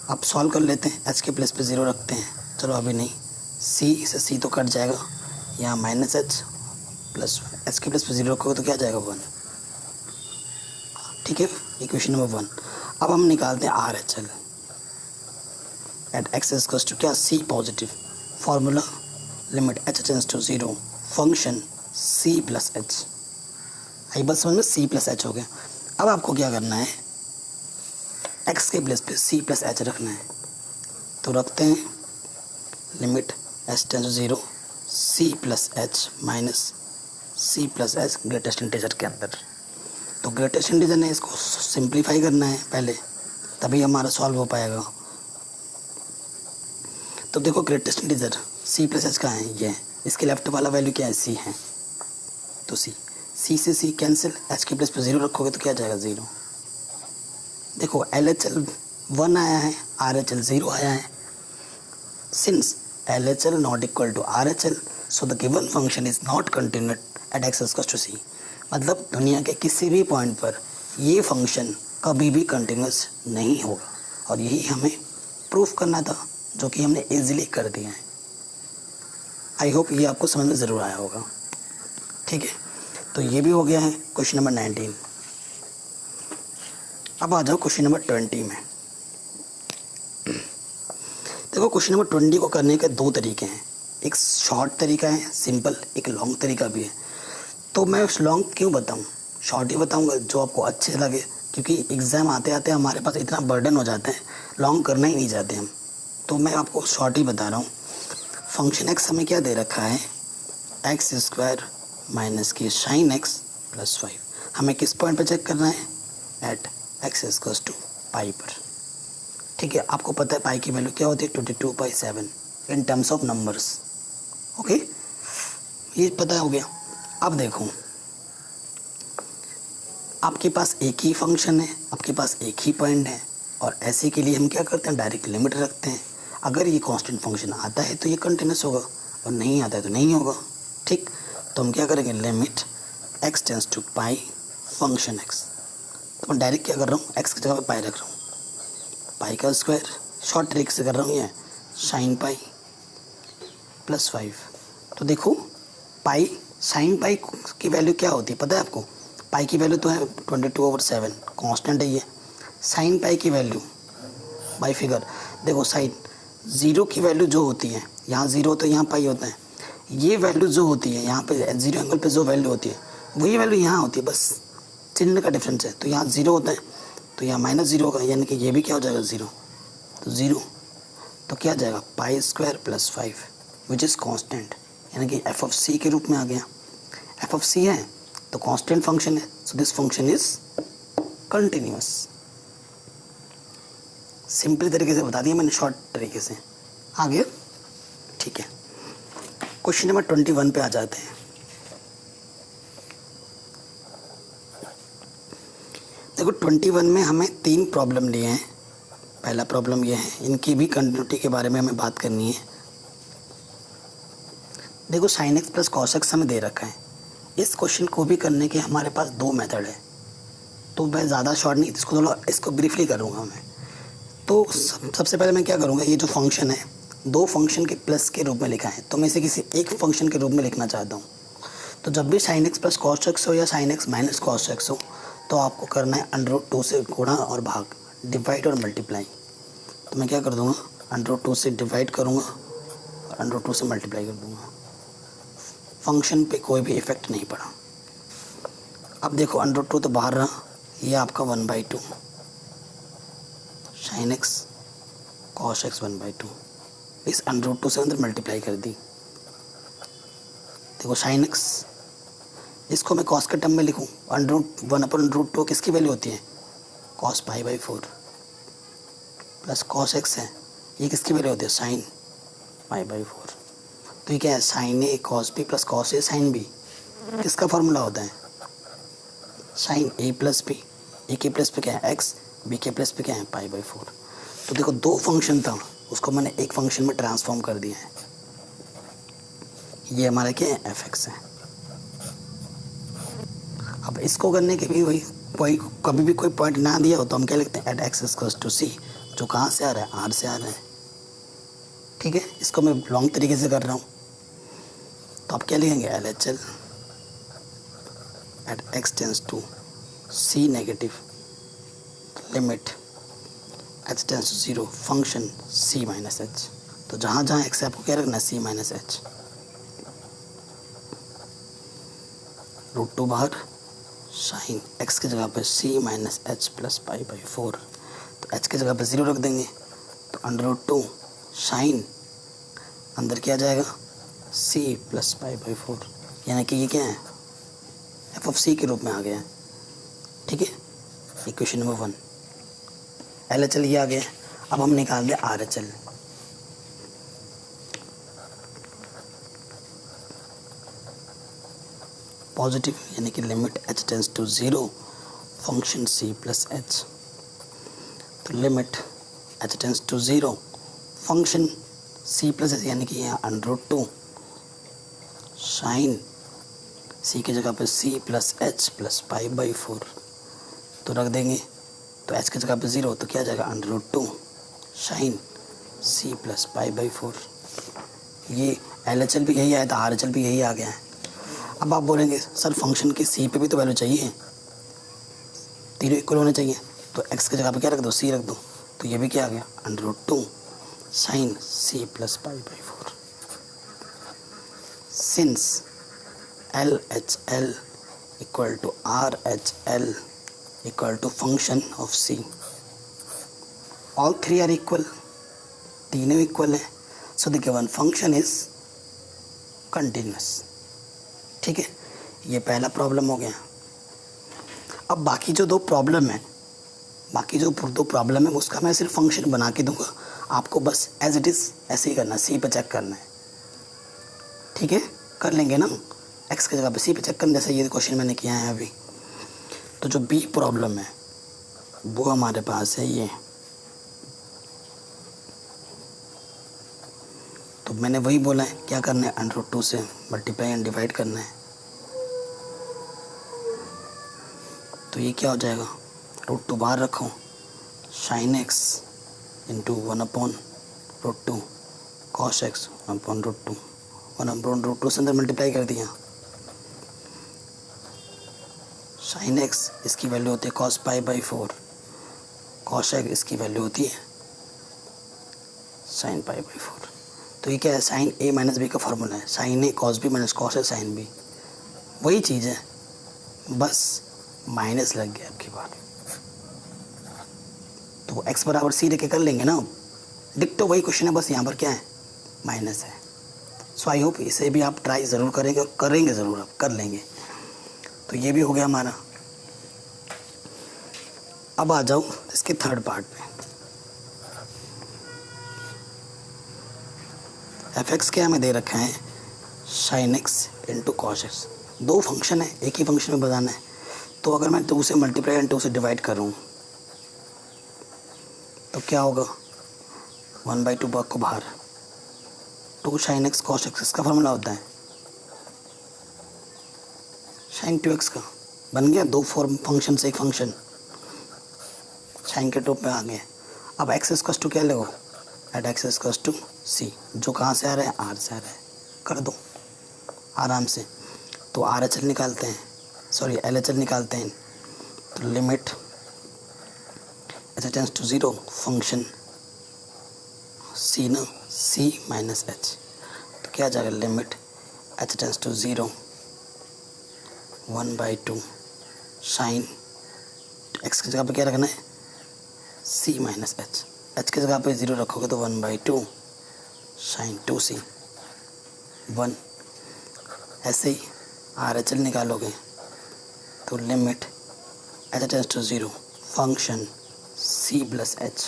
अब सॉल्व कर लेते हैं, h के प्लस पे 0 रखते हैं, चलो अभी नहीं, c से c तो कट जाएगा, यहाँ -h प्लस 1, h के प्लस पे 0 रखोगे तो क्या जाएगा 1, ठीक है। Equation number 1। अब हम निकालते हैं RHL at x equals to क्या c positive, formula limit h tends to 0 function C+h। आई बस समझ में, C+h हो गया। अब आपको क्या करना है x के प्लस पे C+h रखना है, तो रखते हैं limit h tends to 0 c plus h minus c plus h greatest integer के अंदर। तो ग्रेटेस्ट इंटीजर ने इसको सिंप्लीफाई करना है पहले, तभी हमारा सॉल्व हो पाएगा। तो देखो greatest integer c plus h का है, ये इसके लेफ्ट वाला वैल्यू क्या है, सी है, तो सी से सी कैंसिल, एच के प्लेस पे 0 रखोगे तो क्या जाएगा 0। देखो LHL 1 आया है, RHL 0 आया है। Since LHL not equal to RHL so the given function is not continuous at x equals to c। मतलब दुनिया के किसी भी पॉइंट पर ये फंक्शन कभी भी कंटिन्यूस नहीं होगा, और यही हमें प्रूफ करना था, जो कि हमने इजीली कर दिया है। आई होप ये आपको समझ में ज़रूर आया होगा। ठीक है, तो ये भी हो गया है क्वेश्चन नंबर 19। अब आ जाओ क्वेश्चन नंबर 20 में। देखो क्वेश्चन नंबर 20 को करने के दो तरीके हैं, एक शॉर्ट तरीका है सिंपल, एक लॉन्ग तरीका भी है। तो मैं उस लॉन्ग क्यों बताऊं, शॉर्ट ही बताऊंगा जो आपको अच्छे लगे, क्योंकि एग्ज़ाम आते आते हमारे पास इतना बर्डन हो जाता है, लॉन्ग करना ही नहीं चाहते हम। तो मैं आपको शॉर्ट ही बता रहा हूँ। फंक्शन एक्स हमें क्या दे रखा है, एक्स स्क्वायर माइनस की साइन एक्स प्लस 5। हमें किस पॉइंट पर चेक करना है, एट एक्स इक्वल्स टू पाई पर। ठीक है, आपको पता है पाई की वैल्यू क्या होती है, 22/7 in terms of numbers. Okay, ये पता हो गया। अब देखो आपके पास एक ही फंक्शन है, आपके पास एक ही पॉइंट है, और ऐसे के लिए हम क्या करते हैं, डायरेक्ट लिमिट रखते हैं। अगर ये कांस्टेंट फंक्शन आता है तो ये कंटिन्यूस होगा, और नहीं आता है तो नहीं होगा। ठीक, तो हम क्या करेंगे, limit x tends to pi function x. तो मैं डायरेक्ट क्या कर रहा हूँ, एक्स की जगह पे पाई रख रहा हूँ, पाई का स्क्वायर, शॉर्ट ट्रिक से कर रहा हूँ, ये साइन पाई प्लस 5। तो देखो पाई साइन पाई की वैल्यू क्या होती है पता है आपको, पाई की वैल्यू तो है 22/7 कांस्टेंट है ये। साइन पाई की वैल्यू बाई फिगर, देखो साइन 0 की वैल्यू जो होती है, यहाँ 0 होता है यहाँ पाई होता है, ये वैल्यू जो होती है यहाँ पे 0 एंगल पे जो वैल्यू होती है वही वैल्यू यहाँ होती है, बस चिन्ह का डिफरेंस है। तो यहाँ 0 होता है तो यहाँ -0 होगा, यानी कि ये भी क्या हो जाएगा 0, तो 0 तो क्या जाएगा pi square plus 5 which is constant, यानी कि एफ ऑफ सी के रूप में आ गया। एफ ऑफ सी है तो कांस्टेंट फंक्शन है, सो this function is continuous. Simple तरीके से बता दिया मैंने, शॉर्ट तरीके से। आगे ठीक है, क्वेश्चन नंबर 21 पे आ जाते हैं। देखो 21 में हमें 3 प्रॉब्लम लिए हैं। पहला प्रॉब्लम ये है, इनकी भी कंटिन्यूटी के बारे में हमें बात करनी है। देखो sine x plus cos x हमें दे रखा है। इस क्वेश्चन को भी करने के हमारे पास 2 मेथड है, तो मैं ज़्यादा शॉर्ट नहीं, इसको ब्रीफली करूँगा मैं। तो सबसे पहले मैं क्या करूँगा, ये जो फंक्शन है 2 फंक्शन के प्लस के रूप में लिखा है, तो मैं इसे किसी एक फंक्शन के रूप में लिखना चाहता हूँ। तो जब भी sine x plus cos x हो या sine x minus cos x हो, तो आपको करना है √2 से गुणा और भाग, डिवाइड और मल्टीप्लाई। तो मैं क्या कर दूँगा, √2 से डिवाइड करूँगा और √2 से मल्टीप्लाई कर दूँगा। फंक्शन पे कोई भी इफेक्ट नहीं पड़ा। अब देखो √2 तो बाहर रहा, ये आपका 1/2 साइन एक्स कॉस एक्स 1/2, इस √2 से अंदर मल्टीप्लाई कर दी। देखो साइन एक्स, इसको मैं कॉस के टर्म में लिखूँ, 1/√2 किसकी वैल्यू होती है, कॉस π/4 प्लस कॉस एक्स है, ये किसकी वैल्यू होती है, साइन π/4। तो ये क्या है, sign A cos B plus cos A sine B, किसका फॉर्मूला होता है, साइन ए प्लस बी। ए के प्लस पे क्या है एक्स, बी के प्लस पे क्या है π/4। तो देखो 2 फंक्शन था, उसको मैंने एक फंक्शन में ट्रांसफॉर्म कर दिया है। ये हमारा क्या है, एफ एक्स है। अब इसको करने के भी वही कभी भी कोई पॉइंट ना दिया हो तो हम क्या लिखते हैं, एट एक्स इक्वल्स टू सी, जो कहाँ से आ रहा है, आर से आ रहा है। ठीक है, इसको मैं लॉन्ग तरीके से कर रहा हूँ, तो आप क्या लिखेंगे, LHL at x tends to c negative limit h tends to 0 function c minus h. तो जहाँ जहाँ एक्स है आपको क्या रखना है, सी माइनस एच, √2 बाहर, साइन एक्स की जगह पे सी माइनस एच प्लस π/4, तो एच की जगह पे 0 रख देंगे, तो √2 साइन अंदर क्या जाएगा c प्लस पाई बाई 4, यानी कि ये क्या है एफ ऑफ सी के रूप में आ गया है। ठीक है, equation number 1। L H L ये आ गया। अब हम निकाल दें आर एच एल। पॉजिटिव यानी कि limit h tends to 0 function c plus h। तो limit h tends to 0 function c plus h, यानी कि यहाँ √2 साइन c की जगह पे c plus h plus pi by 4 तो रख देंगे। तो h की जगह पे 0 तो क्या जाएगा √2 sine c plus pi by 4। ये एल एच एल भी यही आया था, आर एच एल भी यही आ गया है। अब आप बोलेंगे सर फंक्शन की c पे भी तो वैल्यू चाहिए, तीनों इक्वल होने चाहिए, तो x की जगह पे क्या रख दो c रख दो। तो ये भी क्या आ गया √2 sine c plus pi by 4। Since L H L equal to R H L equal to function of c, all three are equal, तीनों इक्वल है। So the given function is continuous. ठीक है, ये पहला प्रॉब्लम हो गया। अब बाकी जो दो प्रॉब्लम है उसका मैं सिर्फ फंक्शन बना के दूंगा, आपको बस एज इट इज़ ऐसे ही करना है, सी पे चेक करना है। ठीक है, कर लेंगे ना, एक्स की जगह पे सी पे चेक करना, जैसे ये क्वेश्चन मैंने किया है अभी। तो जो बी प्रॉब्लम है वो हमारे पास है ये। तो मैंने वही बोला है, क्या करना है √2 से मल्टीप्लाई एंड डिवाइड करना है। तो ये क्या हो जाएगा √2 बाहर रखो, sine x into 1/√2 cos x 1/√2, 1/√2 से अंदर मल्टीप्लाई कर दिया। साइन एक्स इसकी वैल्यू होती है cos pi by 4, cos x इसकी वैल्यू होती है साइन पाई बाई 4। तो ये क्या है साइन ए माइनस बी का फॉर्मूला है, sign A cos B minus cos A sine B, वही चीज़ है, बस माइनस लग गया आपकी बात। तो x बराबर सी लेके कर लेंगे ना, डिक्टो वही क्वेश्चन है, बस यहाँ पर क्या है माइनस है। सो आई होप इसे भी आप ट्राई ज़रूर करेंगे और करेंगे ज़रूर, आप कर लेंगे। तो ये भी हो गया हमारा। अब आ जाओ इसके थर्ड पार्ट पे। एफ एक्स क्या हमें दे रखा है sine x into cos x, दो फंक्शन है, एक ही फंक्शन में बताना है। तो अगर मैं 2 से मल्टीप्लाई एंड 2 से डिवाइड करूँ तो क्या होगा 1/2 भाग को बाहर, 2 साइन एक्स कॉस एक्स, इसका फॉर्मूला होता है साइन 2x का, बन गया दो फॉर्म फंक्शन से एक फंक्शन साइन के रूप में आ गया। अब एक्स इक्वल्स टू क्या लगो एट एक्स इक्वल्स टू सी, जो कहाँ से आ रहा है आर से आ रहा है, कर दो आराम से। तो आर एच एल निकालते हैं, सॉरी एल एच एल निकालते हैं। तो limit h tends to 0 function c ना सी माइनस एच, तो क्या आ जाएगा limit h tends to 0 1/2 sine x की जगह पे क्या रखना है सी माइनस एच, एच की जगह पे 0 रखोगे तो 1/2 साइन 2c 1। ऐसे ही आर एच एल निकालोगे तो limit h tends to 0 function c plus h,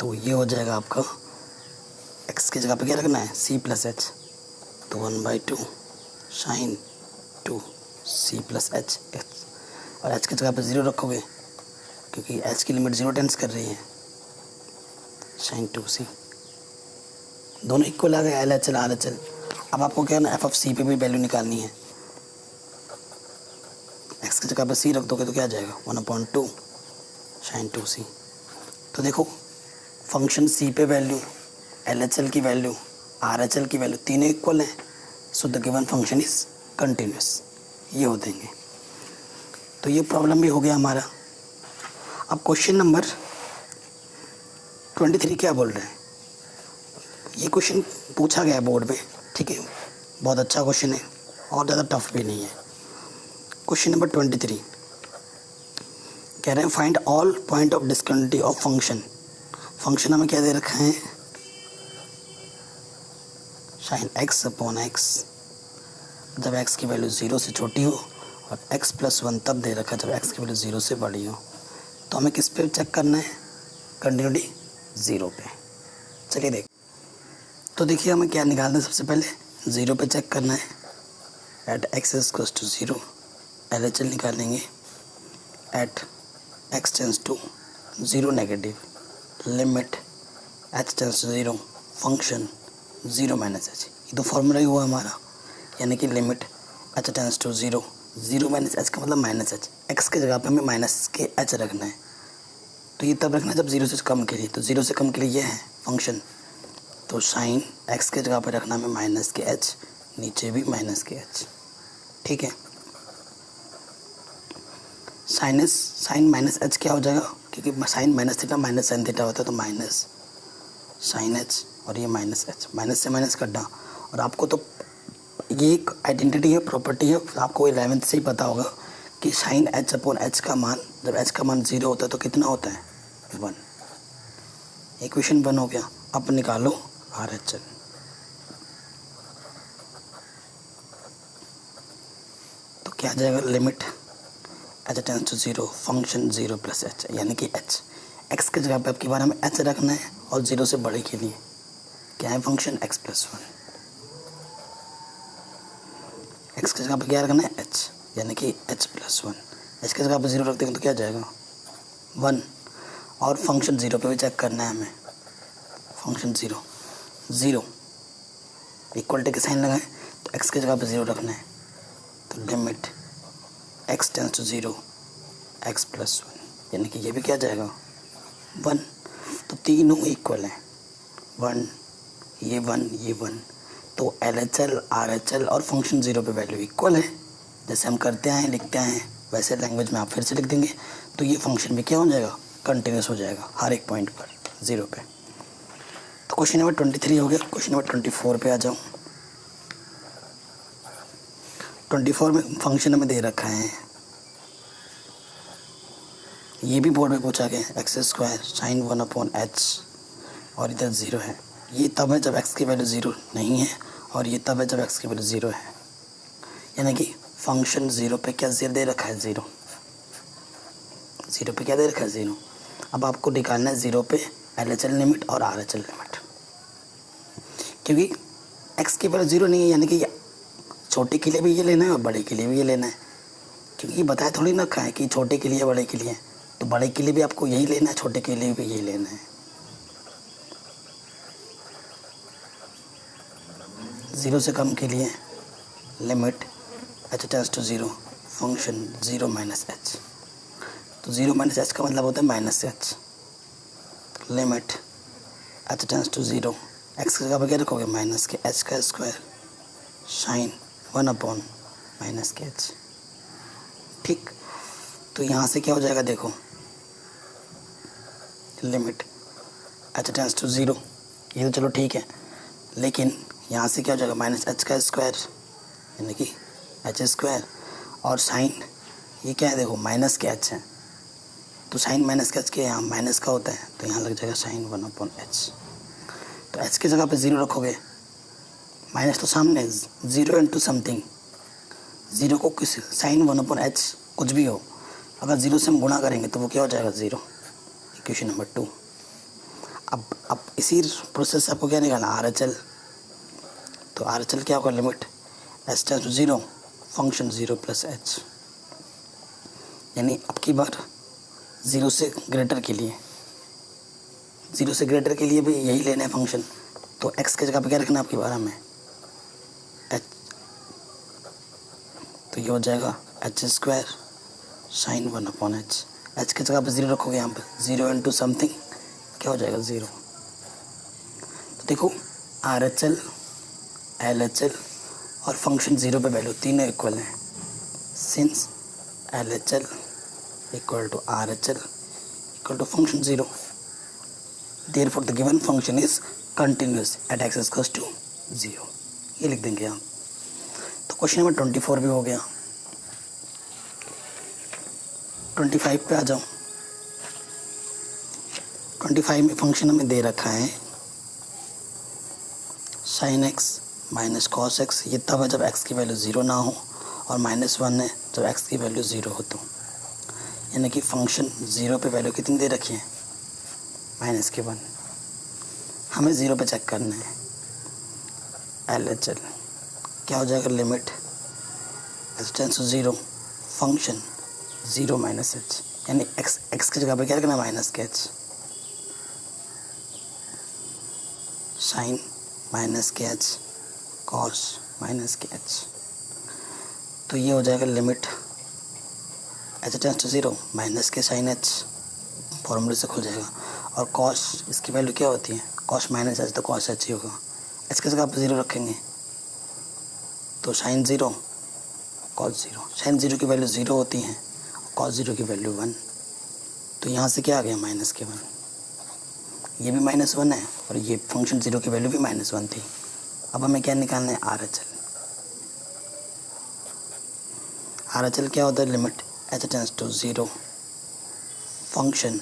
तो ये हो जाएगा आपका x की जगह पे क्या रखना है c प्लस एच, तो 1/2 साइन 2c प्लस एच, और h की जगह पे 0 रखोगे क्योंकि h की लिमिट 0 टेंस कर रही है, साइन 2c, दोनों इक्वल आ गए L H L R H L. अब आपको क्या ना एफ ऑफ सी पे भी वैल्यू निकालनी है, एक्स की जगह पे सी रख दोगे तो क्या आ जाएगा 1/2 साइन 2c। तो देखो फंक्शन सी पे वैल्यू, एल एच एल की वैल्यू, आर एच एल की वैल्यू तीनों इक्वल हैं, सो the given function is continuous, ये हो देंगे। तो ये प्रॉब्लम भी हो गया हमारा। अब क्वेश्चन नंबर 23 क्या बोल रहे हैं, ये क्वेश्चन पूछा गया बोर्ड में, ठीक है, बहुत अच्छा क्वेश्चन है और ज़्यादा टफ भी नहीं है। क्वेश्चन नंबर 23 कह रहे हैं find all point of discontinuity of function function हमें क्या दे रखा है, साइन एक्स अपॉन एक्स, जब एक्स की वैल्यू 0 से छोटी हो, और x प्लस 1 तब दे रखा है जब x की वैल्यू 0 से बड़ी हो। तो हमें किस पे चेक करना है, कंटिन्यूटी 0 पे। चलिए देख, तो देखिए हमें क्या निकालना है, सबसे पहले 0 पे चेक करना है। At x equals to 0 LHL निकालेंगे। At x tends to 0 negative, limit h tends to 0 function 0 minus h, ये तो फॉर्मूला ही हुआ हमारा, यानी कि limit h tends to 0, 0 minus h का मतलब माइनस h, x की जगह पे हमें माइनस के h रखना है। तो ये तब रखना है जब 0 से कम के लिए, तो 0 से कम के लिए ये है फंक्शन, तो साइन x के जगह पे रखना हमें माइनस के h, नीचे भी माइनस के h। ठीक है, साइन माइनस h क्या हो जाएगा, क्योंकि sine minus theta minus sine theta होता है, तो माइनस साइन h, और ये माइनस h, माइनस से माइनस कटा। और आपको तो ये एक आइडेंटिटी है, प्रॉपर्टी है, आपको 11th से ही पता होगा कि साइन h अपॉन h का मान, जब h का मान 0 होता है तो कितना होता है, 1। इक्वेशन 1 हो गया। अब निकालो RHL। तो क्या आ जाएगा, limit h tends to 0 function 0 plus h, यानी कि h, x की जगह पे अब की बार हमें h रखना है, और 0 से बड़े के लिए क्या है फंक्शन x प्लस 1, x की जगह पे क्या रखना है h, यानी कि h प्लस 1, h की जगह पे 0 रख देंगे तो क्या जाएगा 1, और फंक्शन 0 पे भी चेक करना है हमें, फंक्शन 0 इक्वलिटी के साइन लगाएं, तो x की जगह पे 0 रखना है, तो limit x tends to 0 x plus 1, यानी कि ये भी क्या जाएगा 1। तो तीनों इक्वल हैं, 1 ये 1 ये 1, तो LHL RHL और फंक्शन 0 पे वैल्यू इक्वल है। जैसे हम करते हैं लिखते हैं वैसे लैंग्वेज में आप फिर से लिख देंगे, तो ये फंक्शन भी क्या हो जाएगा, कंटिन्यूस हो जाएगा हर एक पॉइंट पर 0 पे। तो क्वेश्चन नंबर 23 हो गया। क्वेश्चन नंबर 24 पे आ जाऊँ। 24 में फंक्शन हमें दे रखा है, ये भी बोर्ड में पूछा गया, x square sine 1 upon h, और इधर 0 है। ये तब है जब x की वैल्यू 0 नहीं है, और ये तब है जब x की वैल्यू 0 है, यानी कि फंक्शन 0 पे क्या दे रखा है 0 पे क्या दे रखा है 0। अब आपको निकालना है 0 पे LHL लिमिट और RHL लिमिट, क्योंकि x की वैल्यू 0 नहीं है, यानी कि छोटे के लिए भी ये लेना है और बड़े के लिए भी ये लेना है, क्योंकि बताया थोड़ी ना रखा है कि छोटे के लिए बड़े के लिए, तो बड़े के लिए भी आपको यही लेना है, छोटे के लिए भी यही लेना है। 0 से कम के लिए limit h tends to 0 function 0 minus h, तो 0 माइनस h का मतलब होता है minus h, limit h tends to 0, x की जगह पर क्या रखोगे माइनस के h का स्क्वायर साइन 1 अपॉन माइनस के h। ठीक, तो यहाँ से क्या हो जाएगा देखो, लिमिट h टेंस टू 0, ये तो चलो ठीक है, लेकिन यहाँ से क्या हो जाएगा माइनस h का स्क्वायर, यानी कि h स्क्वायर, और साइन ये क्या है देखो माइनस के h है, तो साइन माइनस के h के यहाँ माइनस का होता है, तो यहाँ लग जाएगा साइन 1 अपॉन h। तो h की जगह पे 0 रखोगे, माइनस तो सामने 0 इंटू समथिंग, 0 को किस साइन 1 अपॉन h कुछ भी हो, अगर 0 से हम गुणा करेंगे तो वो क्या हो जाएगा 0। Equation number 2। अब इसी प्रोसेस से आपको क्या निकालना RHL, तो RHL क्या होगा, limit h tends to 0 function 0 plus h, यानी अब की बार 0 से ग्रेटर के लिए, 0 से ग्रेटर के लिए भी यही लेना है फंक्शन, तो x की जगह पे क्या रखना है आपकी बार हमें h, तो ये हो जाएगा h square sine 1 upon h, h की जगह पे 0 रखोगे, यहाँ पे 0 इंटू समथिंग क्या हो जाएगा 0। तो देखो RHL LHL और फंक्शन 0 पे वैल्यू तीनों इक्वल हैं, since LHL equal to RHL equal to function 0, therefore the given function is continuous at x equals to 0, ये लिख देंगे हम। तो क्वेश्चन नंबर 24 भी हो गया। 25 पे आ जाओ। 25 में फंक्शन हमें दे रखा है sine x minus cos x. ये तब है जब एक्स की वैल्यू 0 ना हो, और -1 है जब एक्स की वैल्यू 0 हो। तो यानी कि फंक्शन 0 पे वैल्यू कितनी दे रखी है, -1। हमें 0 पे चेक करना है। LHL क्या हो जाएगा, limit h tends to 0 function 0 minus h, यानी एक्स की जगह पे क्या रखना है, माइनस के एच, साइन माइनस के एच कॉस माइनस के एच। तो ये हो जाएगा limit h tends to 0 minus के साइन एच, फॉर्मूले से खुल जाएगा। और कॉस इसकी वैल्यू क्या होती है, कॉस माइनस एच तो कॉस एच ही होगा। एच की जगह आप 0 रखेंगे तो साइन 0 कॉस 0, साइन 0 की वैल्यू 0 होती है, कॉस 0 की वैल्यू 1। तो यहाँ से क्या आ गया, -1। ये भी -1 है और ये फंक्शन 0 की वैल्यू भी -1 थी। अब हमें क्या निकालना है, RHL। RHL क्या होता है, limit h tends to 0 function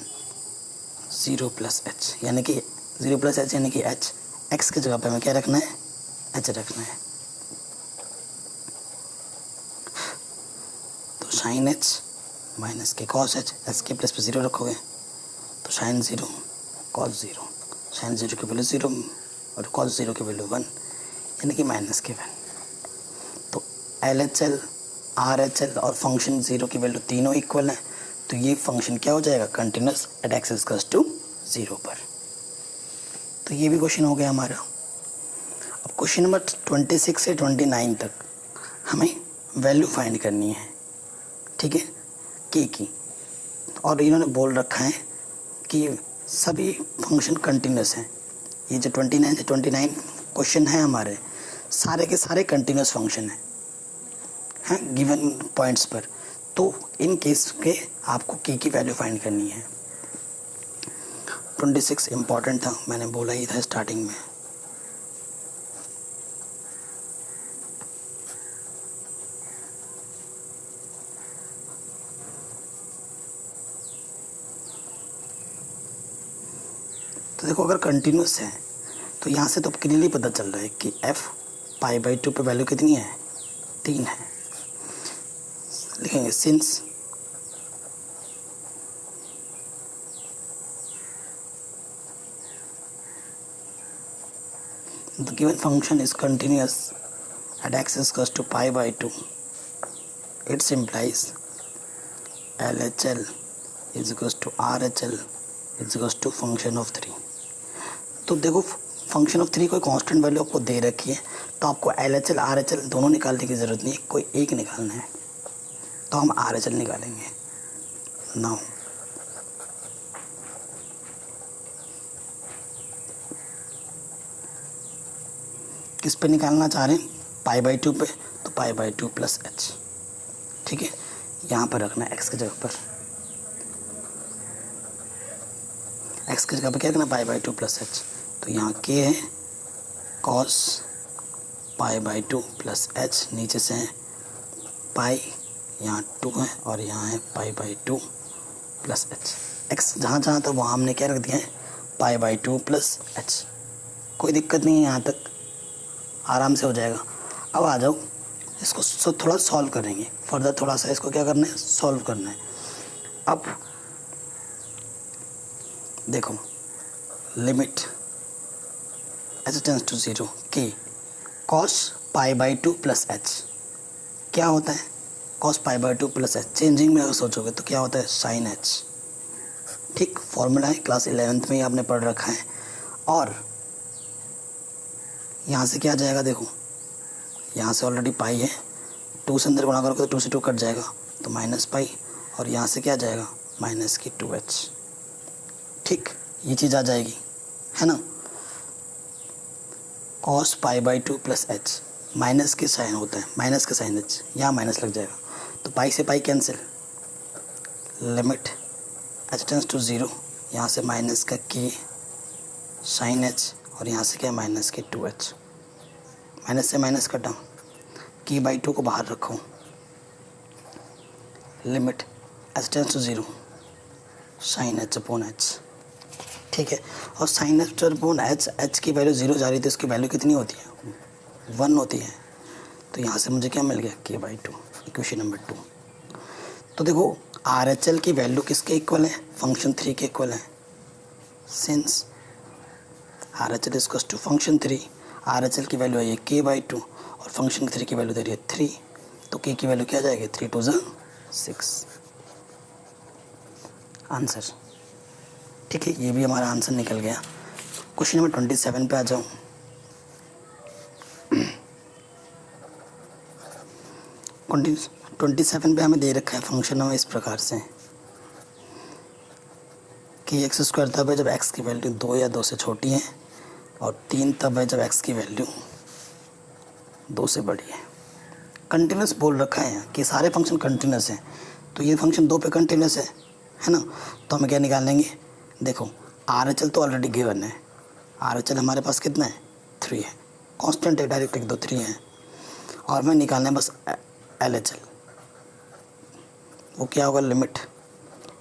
0 plus h, यानी कि 0 प्लस एच यानी कि एच, एक्स की जगह पे हमें क्या रखना है, एच रखना है। तो साइन एच माइनस के कॉस एच, एच के प्लस पे 0 रखोगे तो साइन 0 कॉस 0, साइन 0 की वैल्यू 0 और कॉस 0 की वैल्यू 1, यानी कि -1। तो LHL RHL और फंक्शन 0 की वैल्यू तीनों इक्वल हैं। तो ये फंक्शन क्या हो जाएगा, continuous at x equals to 0 पर। तो ये भी क्वेश्चन हो गया हमारा। अब क्वेश्चन नंबर 26 से 29 तक हमें वैल्यू फाइंड करनी है, ठीक है, के की। और इन्होंने बोल रखा है कि सभी फंक्शन कंटिन्यूस हैं। ये जो 29 से 29 क्वेश्चन है हमारे, सारे के सारे कंटिन्यूस फंक्शन हैं गिवन पॉइंट्स पर। तो इन केस के आपको के की वैल्यू फाइंड करनी है। 26 इम्पॉर्टेंट था, मैंने बोला ही था स्टार्टिंग में। तो देखो, अगर कंटिन्यूस है तो यहाँ से तो क्लियरली पता चल रहा है कि f π/2 पे वैल्यू कितनी है, 3 है। लिखेंगे since the given function is continuous at x is equals to π/2, it implies LHL is equals to RHL is equals to function of 3। तो देखो, फंक्शन ऑफ 3 कोई कांस्टेंट वैल्यू आपको दे रखी है, तो आपको LHL RHL दोनों निकालने की ज़रूरत नहीं है, कोई एक निकालना है। तो हम RHL निकालेंगे। नाउ किस पे निकालना चाह रहे हैं, π/2 पे, तो π/2 प्लस एच, ठीक है। यहाँ पर रखना है एक्स की जगह पर, एक्स की जगह पर क्या रखना, π/2 प्लस एच। तो यहाँ के है कॉस π/2 प्लस एच, नीचे से है पाई, यहाँ 2 है और यहाँ है π/2 प्लस एच। एक्स जहाँ जहाँ तो वहाँ हमने क्या रख दिया है, π/2 प्लस एच। कोई दिक्कत नहीं है, यहाँ तक आराम से हो जाएगा। अब आ जाओ, इसको थोड़ा सॉल्व करेंगे फर्दर, थोड़ा सा इसको क्या करना है, सॉल्व करना है। अब देखो, लिमिट एच टेंड्स टू 0 के कॉस π/2 प्लस एच क्या होता है, कॉस π/2 प्लस एच। चेंजिंग में अगर सोचोगे तो क्या होता है, साइन एच। ठीक, फॉर्मूला है, क्लास 11th में ही आपने पढ़ रखा है। और यहाँ से क्या आ जाएगा, देखो यहाँ से ऑलरेडी पाई है, 2 से अंदर गुणा करोगे तो 2 से 2 कट जाएगा तो -π, और यहाँ से क्या आ जाएगा, -2h। ठीक, ये चीज़ आ जाएगी, है ना। कॉस π/2 प्लस एच, माइनस के साइन होता है, माइनस के साइन एच, यहाँ माइनस लग जाएगा तो पाई से pi cancel. Limit h tends to 0, यहाँ से माइनस का के साइन एच, और यहाँ से क्या, -2h। माइनस से माइनस कटा, k/2 को बाहर रखो। Limit h tends to 0 sine h upon h. ठीक है। और sine h upon h, h की वैल्यू 0 जा रही थी, इसकी वैल्यू कितनी होती है 1 होती है। तो यहाँ से मुझे क्या मिल गया k/2, इक्वेशन नंबर 2। तो देखो आर एच एल की वैल्यू किसके इक्वल है, फंक्शन 3 के इक्वल है। Since R H L equals to function 3, R H L की वैल्यू है ये k/2 और फंक्शन 3 की वैल्यू दे रही है 3, तो k की वैल्यू क्या जाएगी 3 2 6 आंसर। ठीक है, ये भी हमारा आंसर निकल गया। क्वेश्चन नंबर 27 पे आ जाऊँ। क्वेश्चन 27 पे हमें दे रखा है फंक्शन हमें इस प्रकार से कि x² तब है जब x की वैल्यू 2 या 2 से छोटी है, और 3 तब है जब x की वैल्यू 2 से बड़ी है। कंटिन्यूस बोल रखा है कि सारे फंक्शन कंटिन्यूस हैं, तो ये फंक्शन 2 पे कंटिन्यूस है ना। तो हमें क्या निकाल लेंगे, देखो आर एच एल तो ऑलरेडी गिवन है, आर एच एल हमारे पास कितना है 3 है, कांस्टेंट है, डायरेक्ट लिख दो 3 है। और हमें निकालना है बस एल एच एल, वो क्या होगा लिमिट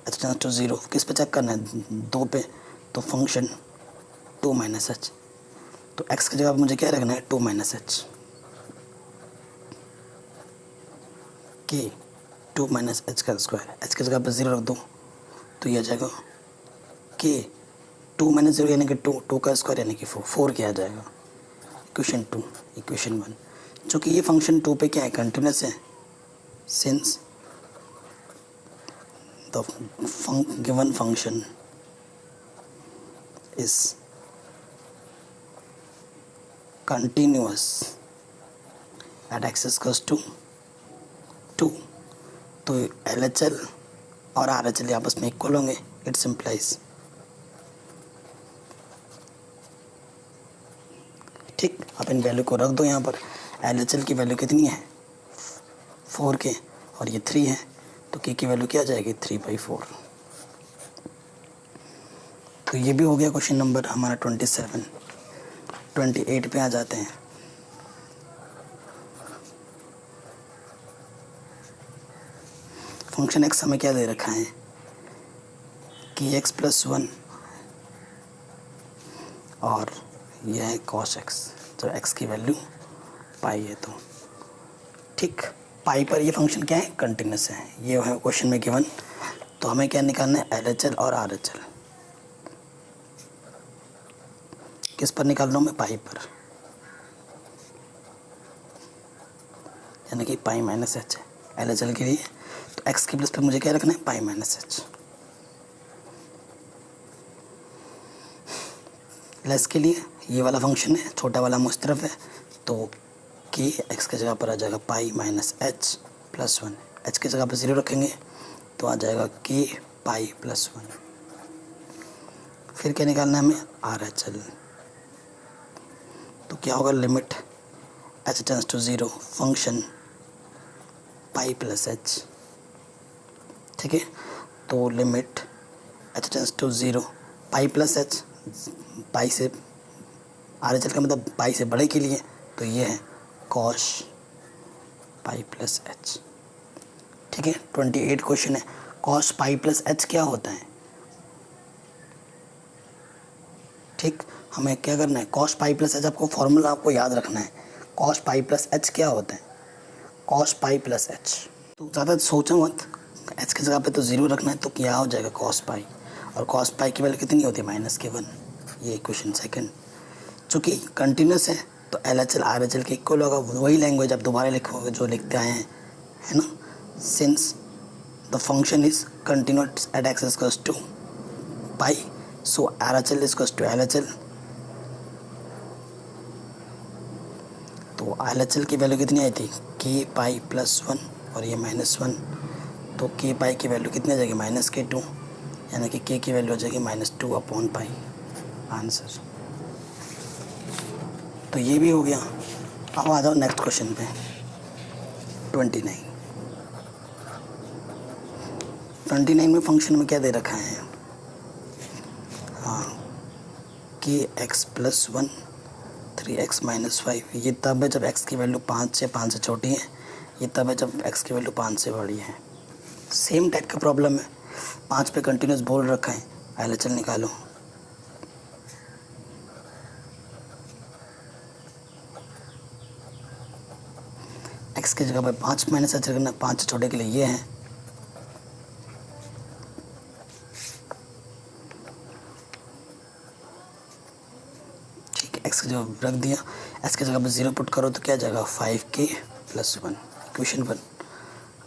एच टेंड्स टू 0, किस पे चेक करना है 2 पे, तो फंक्शन 2 - h, तो x की जगह पर मुझे क्या रखना है 2 - h, कि 2 - h का स्क्वायर, h की जगह पर 0 रख दो तो ये आ जाएगा कि 2 - 0 यानी कि 2 का स्क्वायर यानी कि 4 क्या आ जाएगा, इक्वेशन 2 इक्वेशन 1। चूँकि ये फंक्शन 2 पे क्या है कंटिन्यूस है, since the given function is continuous at x equals to 2, तो एल एच एल और आर एच एल आपस में इक्वल होंगे, इट सिंप्लाइज। ठीक, आप इन वैल्यू को रख दो यहाँ पर। एल एच एल की वैल्यू कितनी है 4 के, और ये 3 है, तो के की वैल्यू क्या आ जाएगी 3/4। तो ये भी हो गया क्वेश्चन नंबर हमारा 27। 28 पे आ जाते हैं। फंक्शन एक्स हमें क्या दे रखा है कि x+1 और यह है cos x, तो x की वैल्यू पाई है। तो ठीक, पाई पर ये फंक्शन क्या है कंटिन्यूस है, ये है क्वेश्चन में गिवन। तो हमें क्या निकालना है एल एच एल और आर एच एल, किस पर निकाल रहा हूँ मैं पाई पर, यानी कि पाई - h एल एच एल के लिए। तो x की प्लेस पर मुझे क्या रखना है पाई - h। लेस के लिए ये वाला फंक्शन है, छोटा वाला मुझ तरफ है, तो कि x की जगह पर आ जाएगा पाई - h + 1, h की जगह पर 0 रखेंगे तो आ जाएगा k पाई + 1। फिर क्या निकालना है हमें आर एच एल, तो क्या होगा limit h tends to 0 function pi + h। ठीक है, तो limit h tends to 0 pi + h, pi से आर एच एल का मतलब पाई से बड़े के लिए, तो ये है cos पाई + h। ठीक है, 28 क्वेश्चन है। cos पाई + h क्या होता है, ठीक, हमें क्या करना है cos पाई + h, आपको फॉर्मूला आपको याद रखना है। cos पाई + h क्या होता है, cos पाई + h, तो ज़्यादा सोचो मत, h की जगह पे तो 0 रखना है, तो क्या हो जाएगा cos पाई, और cos पाई की वैल्यू कितनी होती है -1। ये क्वेश्चन सेकंड, चूँकि कंटिन्यूस है तो L H L R H L के इक्वल होगा, वही लैंग्वेज आप दोबारा लिखोगे जो लिखते आए हैं, है ना। Since the function is continuous at x equals to pi, so R H L equals to L H L. तो एल एच एल की वैल्यू कितनी आई थी k पाई + 1 और ये -1, तो k पाई की वैल्यू कितनी आ जाएगी -k2, यानी कि k की वैल्यू हो जाएगी -2/पाई आंसर। तो ये भी हो गया। अब आ जाओ नेक्स्ट क्वेश्चन पे 29। 29 में फंक्शन में क्या दे रखा है, हाँ कि x+1 3x - 5, ये तब है जब x की वैल्यू 5 से छोटी है, ये तब है जब x की वैल्यू 5 से बड़ी है। सेम टाइप का प्रॉब्लम है, 5 पे कंटिन्यूस बोल रखा है, एल एच एल निकालो, एक्स की जगह पर 5 माइनस एच रखना, 5 छोटे के लिए ये है, ठीक है। एक्स की जगह रख दिया, एक्स की जगह पर 0 पुट करो तो क्या जाएगा 5k + 1, इक्वेशन 1।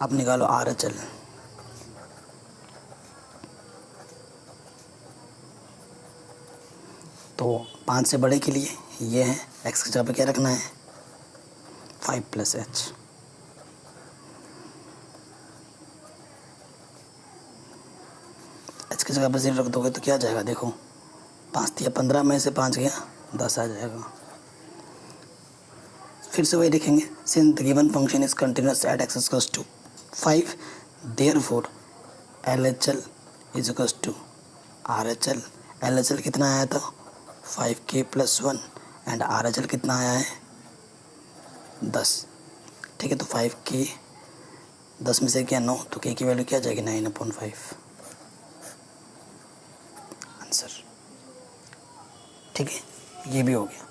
अब निकालो आर एच एल, तो 5 से बड़े के लिए ये है, एक्स की जगह पे क्या रखना है 5 + h, h की जगह पे 0 रख दोगे तो क्या जाएगा, देखो 5 दिया 15 में से 5 गया 10 आ जाएगा। फिर से वही लिखेंगे, since the given function is continuous at x equals to 5, therefore LHL is equals to RHL। LHL कितना आया था 5k + 1 एंड RHL कितना आया है 10, ठीक है। तो 5k 10 में से क्या 9, तो k की वैल्यू क्या जाएगी 9/5 आंसर, ठीक है। ये भी हो गया,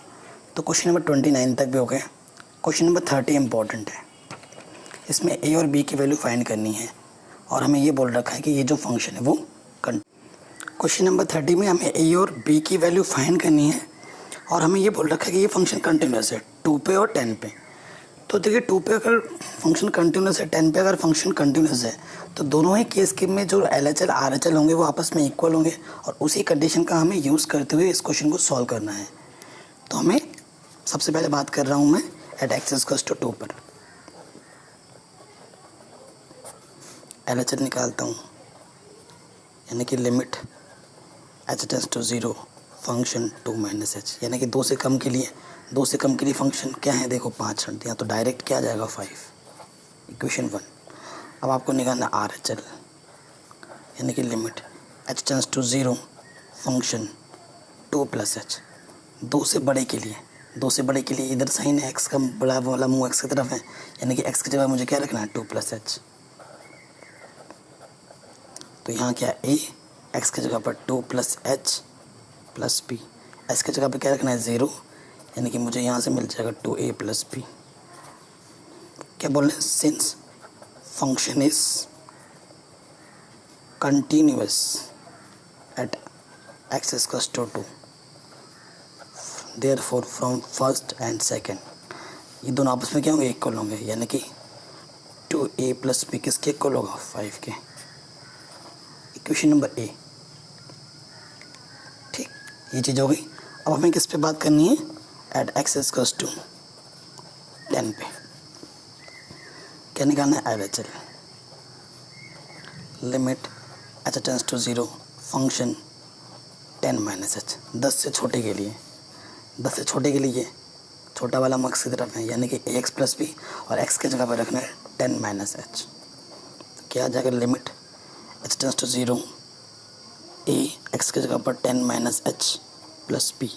तो क्वेश्चन नंबर 29 तक भी हो गया। क्वेश्चन नंबर 30 इम्पॉर्टेंट है, इसमें a और b की वैल्यू फाइंड करनी है और हमें ये बोल रखा है कि ये जो फंक्शन है वो क्वेश्चन नंबर 30 में हमें a और b की वैल्यू फाइंड करनी है और हमें ये बोल रखा है कि ये फंक्शन कंटिन्यूस है 2 पे और 10 पे। तो देखिए 2 पे अगर फंक्शन कंटिन्यूस है, 10 पे अगर फंक्शन कंटिन्यूस है, तो दोनों ही केस के में जो LHL RHL होंगे वो आपस में इक्वल होंगे और उसी कंडीशन का हमें यूज़ करते हुए इस क्वेश्चन को सॉल्व करना है। तो हमें सबसे पहले बात कर रहा हूँ मैं एट x इक्वल्स टू 2 पर LHL निकालता हूँ, यानी कि limit h tends to 0 function 2 - h, यानी कि 2 से कम के लिए फंक्शन क्या है, देखो 5 छंट दिया तो डायरेक्ट क्या आ जाएगा 5, इक्वेशन 1। अब आपको निकालना RHL, यानी कि limit h tends to 0 function 2 + h, 2 से बड़े के लिए इधर साइन है, x का बड़ा वाला मुँह x की तरफ है, यानी कि x की जगह मुझे क्या रखना है 2 + h। तो यहाँ क्या a, x की जगह पर 2 + h + b, s की जगह पर क्या रखना है 0, यानी कि मुझे यहाँ से मिल जाएगा 2a + b। क्या बोल रहे हैं, since function is continuous at x equals to 2, therefore from first and second, ये दोनों आपस में क्या होंगे इक्वल होंगे, यानी कि 2a + b किसके इक्वल होगा 5 के, इक्वेशन नंबर ए, ठीक। ये चीज़ हो गई। अब हमें किस पे बात करनी है, एट x इक्वल्स टू 10 पे क्या निकालना है LHL, limit h tends to 0 function 10 - h, 10 से छोटे के लिए छोटा वाला मक्स की तरफ है, यानी कि ax + b और x की जगह पर रखना है 10 - h। तो क्या आ जाएगा, limit h tends to 0 a x की जगह पर 10 - h + b,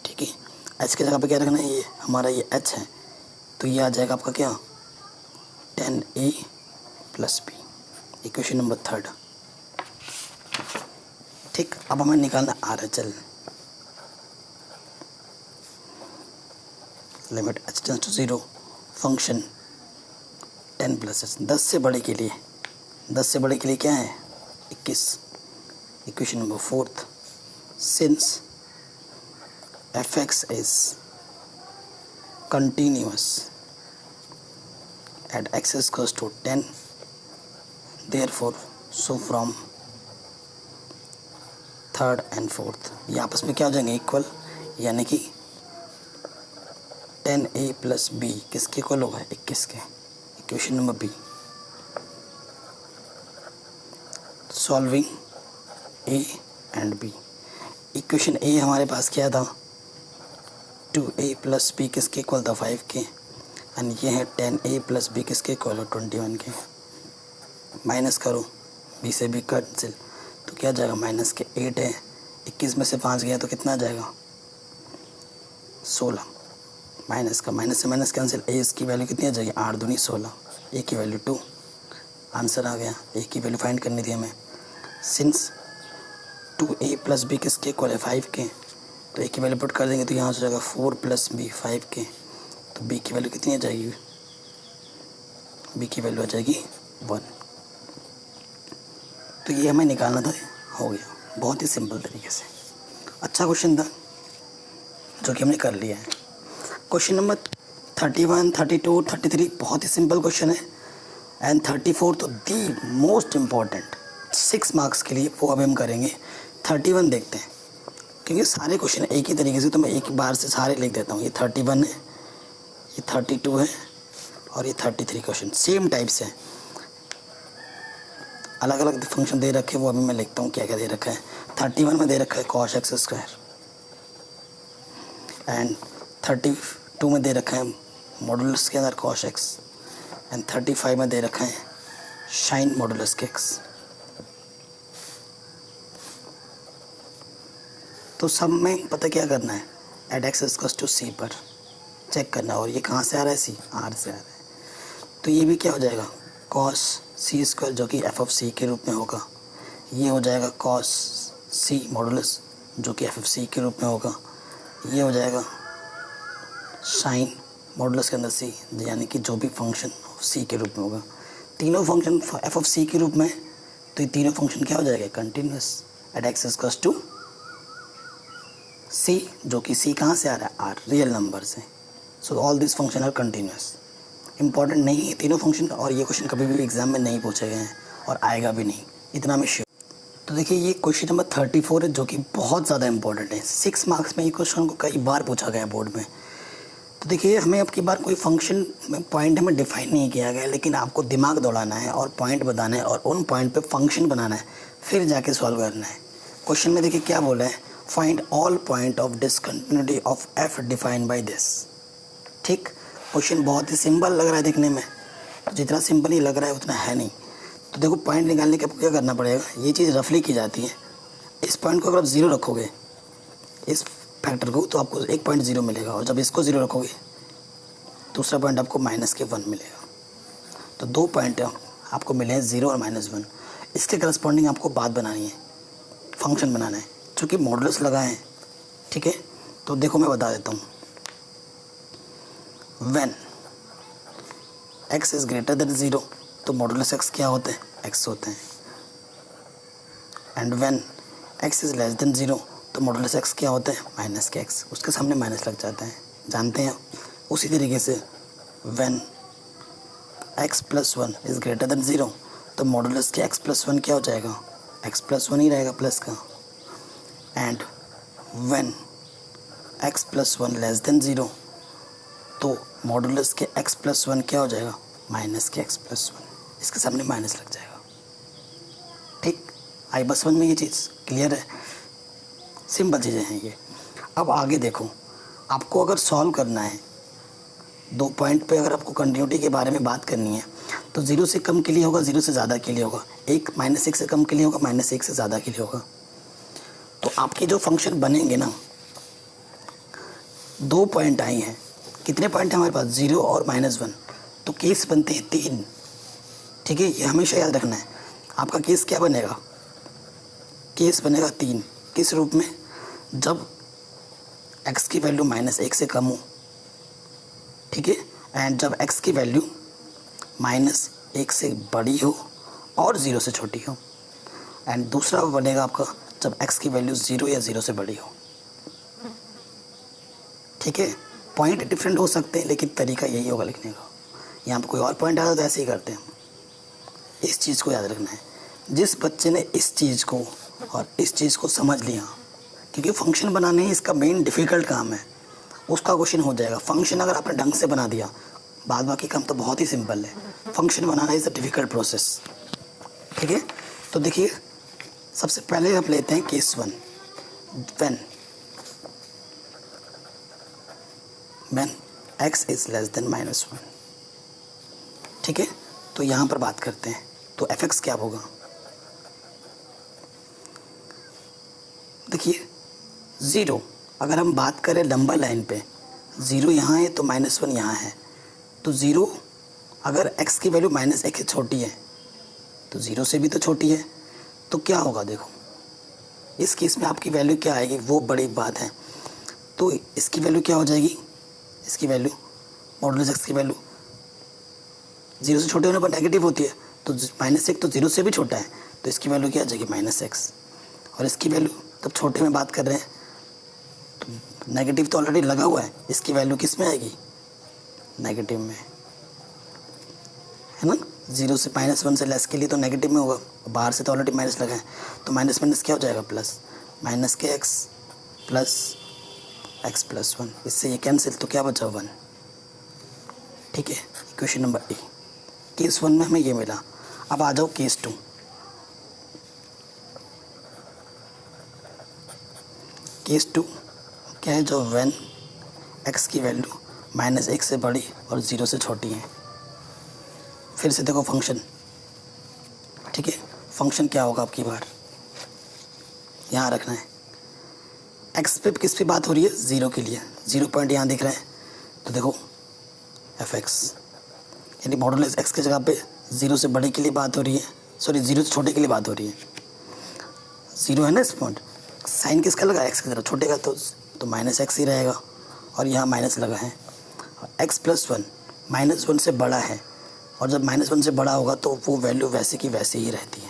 ठीक है। h की जगह पर क्या रखना है, ये हमारा ये h है, तो ये आ जाएगा आपका क्या 10a + b, इक्वेशन नंबर 3, ठीक। अब हमें निकालना RHL, limit h tends to 0 function 10 + h, 10 से बड़े के लिए क्या है 21, equation number 4, since fx is continuous at x equals to 10, therefore so from third and fourth ये आपस में क्या हो जाएंगे इक्वल, यानी कि 10a + b किसके इक्वल होगा 21 के, equation number b. Solving a and b, equation a हमारे पास क्या था 2a + b किसके इक्वल था 5 के, एंड ये है 10a + b किसके इक्वल हो 21 के। माइनस करो, b से b कैंसिल, तो क्या जाएगा -8 है, 21 में से 5 गया तो कितना आ जाएगा 16, माइनस से माइनस कैंसिल, a इसकी वैल्यू कितनी आ जाएगी 8 दूनी 16, a की वैल्यू 2, आंसर आ गया। a की वैल्यू फाइंड करनी थी हमें, सिंस 2a + b किसके इक्वल है 5 के, तो a की वैल्यू पुट कर देंगे तो यहाँ से जाएगा 4 + b 5 के, तो तो b की वैल्यू कितनी आ जाएगी, b की वैल्यू आ जाएगी 1। तो ये हमें निकालना था, हो गया बहुत ही सिंपल तरीके से। अच्छा क्वेश्चन था जो कि हमने कर लिया है। क्वेश्चन नंबर 31, 32, 33 बहुत ही सिंपल क्वेश्चन है। एंड 34 तो दी मोस्ट इम्पॉर्टेंट 6 मार्क्स के लिए, वो अभी हम करेंगे। 31 देखते हैं, क्योंकि सारे क्वेश्चन एक ही तरीके से, तो मैं एक बार से सारे लिख देता हूँ। ये 31 है, ये 32 है और ये 33 क्वेश्चन सेम टाइप से हैं। अलग अलग फंक्शन दे रखे हैं, वो अभी मैं लिखता हूँ क्या क्या दे रखा है। 31 में दे रखा है cos x स्क्वायर, एंड 32 में दे रखा है मॉडुलस के अंदर cos x, एंड 35 में दे रखा है साइन मॉडुलस के x। तो सब में पता क्या करना है, at x equals to c पर चेक करना है। और ये कहाँ से आ रहा है, c r से आ रहा है। तो ये भी क्या हो जाएगा cos c स्क्वायर, जो कि f ऑफ c के रूप में होगा। ये हो जाएगा cos c मॉडुलस, जो कि f ऑफ c के रूप में होगा। ये हो जाएगा साइन मॉडुलस के अंदर c, यानी कि जो भी फंक्शन c के रूप में होगा। तीनों फंक्शन f ऑफ c के रूप में, तो ये तीनों फंक्शन क्या हो जाएगा, continuous at x equals to c, जो कि c कहाँ से आ रहा है, r रियल नंबर से। So all this function are continuous. Important नहीं है तीनों फंक्शन, और ये क्वेश्चन कभी भी एग्जाम में नहीं पूछे गए हैं और आएगा भी नहीं, इतना मैं श्योर। तो देखिए ये क्वेश्चन नंबर 34 है, जो कि बहुत ज़्यादा इंपॉर्टेंट है। 6 मार्क्स में ये क्वेश्चन को कई बार पूछा गया बोर्ड में। तो देखिए हमें अब की बार कोई फंक्शन में पॉइंट हमें डिफाइन नहीं किया गया, लेकिन आपको दिमाग दौड़ाना है और पॉइंट बताना है और उन पॉइंट पे फंक्शन बनाना है, फिर जाके सॉल्व करना है। क्वेश्चन में देखिए क्या बोला है, find all point of discontinuity of F defined by this. ठीक, क्वेश्चन बहुत ही सिंपल लग रहा है देखने में, तो जितना सिंपल ही लग रहा है उतना है नहीं। तो देखो पॉइंट निकालने के आपको क्या करना पड़ेगा, ये चीज़ रफली की जाती है। इस पॉइंट को अगर आप 0 रखोगे, इस फैक्टर को, तो आपको 1.0 मिलेगा, और जब इसको 0 रखोगे दूसरा पॉइंट आपको -1 मिलेगा। तो 2 पॉइंट आपको मिले हैं 0 और -1। इसके करस्पॉन्डिंग आपको बात बनानी है, फंक्शन बनाना है, चूँकि मॉडुलस लगा है। ठीक है, तो देखो मैं बता देता हूँ। When x is greater than 0, तो मॉडुलस x क्या होते हैं, x होते हैं। And when x is less than 0, तो मॉडुलस x क्या होते हैं, माइनस के x, उसके सामने माइनस लग जाते हैं, जानते हैं। उसी तरीके से when x + 1 is greater than 0, तो मॉडुलस के x + 1 क्या हो जाएगा, x + 1 ही रहेगा प्लस का। And when x + 1 less than 0, तो मॉडुलस के x + 1 क्या हो जाएगा, माइनस के x + 1, इसके सामने माइनस लग जाएगा। ठीक, आई बस समझ में ये चीज़ क्लियर है, सिंपल चीज़ें हैं ये। अब आगे देखो, आपको अगर सॉल्व करना है 2 पॉइंट पे, अगर आपको कंटिन्यूटी के बारे में बात करनी है, तो 0 से कम के लिए होगा, 0 से ज़्यादा के लिए होगा, -1 से कम के लिए होगा, -1 से ज़्यादा के लिए होगा। तो आपके जो फंक्शन बनेंगे ना, 2 पॉइंट आई हैं, कितने पॉइंट हैं हमारे पास, 0 और -1, तो केस बनते हैं 3। ठीक है, ये हमेशा याद रखना है। आपका केस क्या बनेगा, केस बनेगा 3। किस रूप में, जब x की वैल्यू -1 से कम हो, ठीक है, एंड जब x की वैल्यू -1 से बड़ी हो और 0 से छोटी हो। एंड दूसरा बनेगा आपका जब x की वैल्यू 0 या 0 से बड़ी हो। ठीक है, पॉइंट डिफरेंट हो सकते हैं, लेकिन तरीका यही होगा लिखने का। यहाँ पर कोई और पॉइंट आता तो ऐसे ही करते हैं। इस चीज़ को याद रखना है। जिस बच्चे ने इस चीज़ को और इस चीज़ को समझ लिया, क्योंकि फंक्शन बनाने ही इसका मेन डिफ़िकल्ट काम है, उसका क्वेश्चन हो जाएगा। फंक्शन अगर आपने ढंग से बना दिया, बाद बाकी काम तो बहुत ही सिंपल है। Function banana is a difficult process. ठीक है, तो देखिए सबसे पहले आप लेते हैं case 1, when x is less than -1। ठीक है, तो यहाँ पर बात करते हैं, तो fx क्या होगा, देखिए 0, अगर हम बात करें लंबा लाइन पे, 0 यहाँ है तो -1 यहाँ है, तो 0 अगर x की वैल्यू -1 से छोटी है, तो 0 से भी तो छोटी है, तो क्या होगा, देखो इस केस में आपकी वैल्यू क्या आएगी, वो बड़ी बात है। तो इसकी वैल्यू क्या हो जाएगी, इसकी वैल्यू मॉडुलस एक्स की वैल्यू 0 से छोटे होने पर नेगेटिव होती है, तो -1 तो 0 से भी छोटा है, तो इसकी वैल्यू क्या आ जाएगी -x। और इसकी वैल्यू तब छोटे में बात कर रहे हैं तो नेगेटिव तो ऑलरेडी लगा हुआ है, इसकी वैल्यू किस में आएगी, नेगेटिव में, है ना। 0 से -1 से लेस के लिए तो नेगेटिव में होगा, बाहर से तो ऑलरेडी माइनस लगा है, तो माइनस माइनस क्या हो जाएगा plus, -kx plus x plus 1, इससे ये कैंसिल, तो क्या बचा 1। ठीक है, इक्वेशन नंबर ए। केस 1 में हमें ये मिला। अब आ जाओ केस 2। केस 2 क्या है, जो व्हेन x की वैल्यू -1 से बड़ी और 0 से छोटी है। फिर से देखो फंक्शन, ठीक है, फंक्शन क्या होगा आपकी बार यहाँ रखना है। x पे किस पे बात हो रही है, 0 के लिए, 0 पॉइंट यहाँ दिख रहा है, तो देखो fx, यानी मॉडुलस x की जगह पे 0 से बड़े के लिए बात हो रही है, सॉरी 0 से छोटे के लिए बात हो रही है। 0 है ना इस पॉइंट, साइन किसका लगा, x की तरफ, छोटे का तो -x ही रहेगा, और यहाँ माइनस लगा है। x प्लस 1 -1 से बड़ा है, और जब -1 से बड़ा होगा तो वो वैल्यू वैसे की वैसे ही रहती है।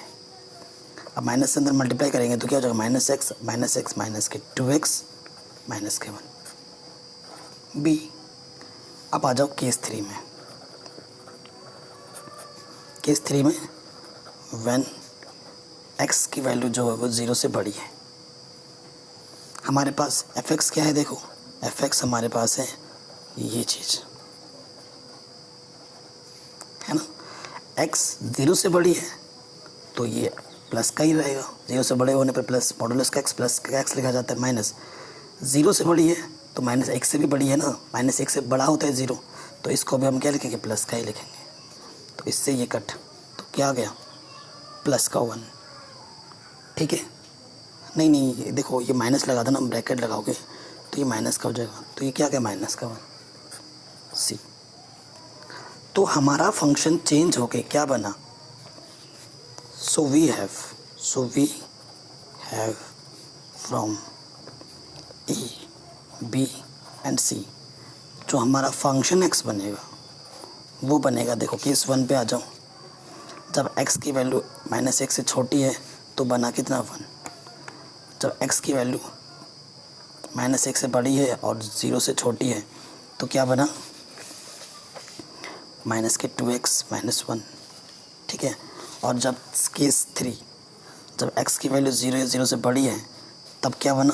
अब माइनस से अंदर मल्टीप्लाई करेंगे तो क्या हो जाएगा, -x माइनस के 2x माइनस के 1 b। अब आ जाओ केस 3 में। केस 3 में व्हेन x की वैल्यू जो है वो 0 से बड़ी है, हमारे पास fx क्या है, देखो fx हमारे पास है ये चीज़, है ना। x 0 से बड़ी है तो ये प्लस का ही रहेगा, 0 से बड़े होने पर प्लस, मॉडुलस का x प्लस का x लिखा जाता है, माइनस 0 से बड़ी है तो -1 से भी बड़ी है ना, -1 से बड़ा होता है 0, तो इसको भी हम क्या लिखेंगे, प्लस का ही लिखेंगे। तो इससे ये कट, तो क्या आ गया, प्लस का 1। ठीक है, नहीं ये देखो ये माइनस लगा था ना, ब्रैकेट लगाओगे तो ये माइनस का हो जाएगा, तो ये क्या गया, माइनस का 1 सी। तो हमारा फंक्शन चेंज होके क्या बना, so we have from a b and c, जो हमारा फंक्शन x बनेगा वो बनेगा, देखो केस 1 पे आ जाओ, जब x की वैल्यू -1 से छोटी है तो बना कितना 1, जब x की वैल्यू -1 से बड़ी है और 0 से छोटी है तो क्या बना, -2x माइनस 1। ठीक है, और जब केस 3, जब x की वैल्यू 0 से बड़ी है तब क्या बना,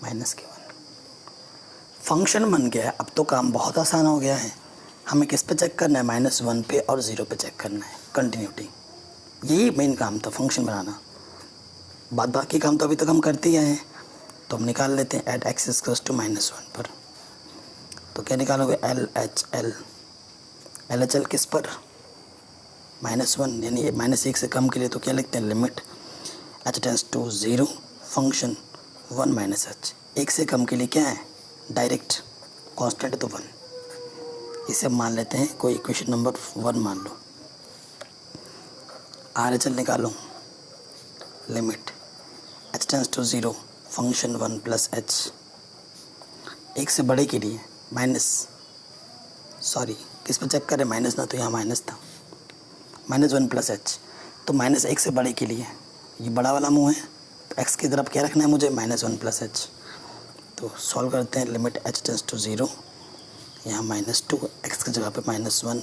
-1। फंक्शन बन गया है। अब तो काम बहुत आसान हो गया है, हमें किस पे चेक करना है, -1 पे और 0 पे चेक करना है, कंटिन्यूटी। यही मेन काम था, फंक्शन बनाना। बाकी काम तो अभी तक हम करते ही आए हैं, तो हम निकाल लेते हैं एट x इक्वल्स टू -1 पर। तो क्या निकालोगे, LHL किस पर, -1, यानी -1 से कम के लिए तो क्या लिखते हैं, limit h tends to 0 function 1 - h। 1 से कम के लिए क्या है, डायरेक्ट कांस्टेंट तो 1। इसे मान लेते हैं कोई इक्वेशन नंबर 1 मान लो। RHL निकालो, limit h tends to 0 function 1 + h। 1 से बड़े के लिए किस पे चेक करें, माइनस ना, तो यहाँ माइनस था, -1 + h। तो -1 से बड़े के लिए ये बड़ा वाला मुँह है, तो x की तरफ क्या रखना है मुझे, -1 + h। तो सॉल्व करते हैं, लिमिट h टेंड्स टू 0, यहाँ -2, x की जगह पे -1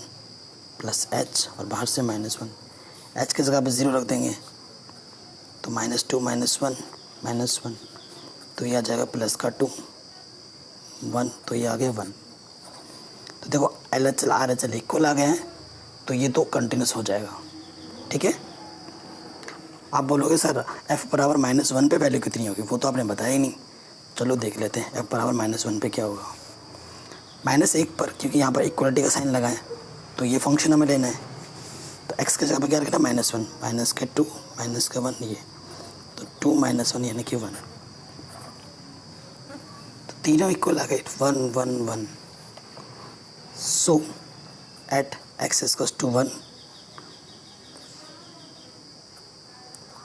+ h, और बाहर से -1, h की जगह पे 0 रख देंगे, तो -2 -1 -1, तो ये आ जाएगा प्लस का 2 1, तो ये आ गया 1। तो देखो LHL RHL इक्वल आ गए हैं, तो ये तो कंटिन्यूस हो जाएगा। ठीक है, आप बोलोगे सर f बराबर -1 पे वैल्यू कितनी होगी, वो तो आपने बताया ही नहीं। चलो देख लेते हैं f बराबर -1 पे क्या होगा। -1 पर, क्योंकि यहाँ पर इक्वलिटी का साइन लगा है, तो ये फंक्शन हमें लेना है, तो x की जगह पर क्या रखना, -1 माइनस के 2 माइनस के 1, ये तो 2 - 1 यानी कि 1। तो तीनों इक्वल आ गए, 1 1 1। So at x equals to 1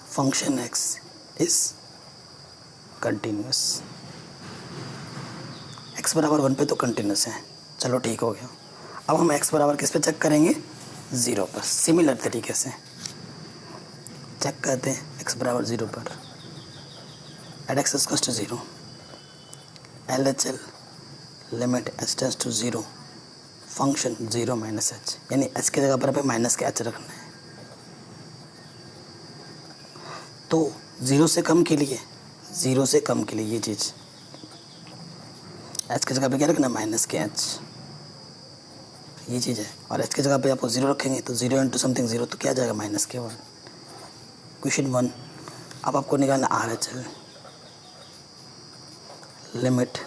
function x is continuous. x बराबर 1 पे तो कंटिन्यूस है। चलो ठीक हो गया। अब हम x बराबर किस पे चेक करेंगे, 0 पर। सिमिलर तरीके से चेक करते हैं x बराबर 0 पर, at x equals to 0, LHL limit h tends to 0, function 0 minus h, यानी h की जगह पर माइनस के h रखना है। तो 0 से कम के लिए, 0 से कम के लिए ये चीज़ h की जगह पे क्या रखना है, माइनस के h, ये चीज़ है। और h की जगह पे आपको 0 रखेंगे तो 0 इंटू समथिंग 0 तो क्या आ जाएगा, माइनस के 1। क्वेश्चन 1, अब आपको निकालना RHL limit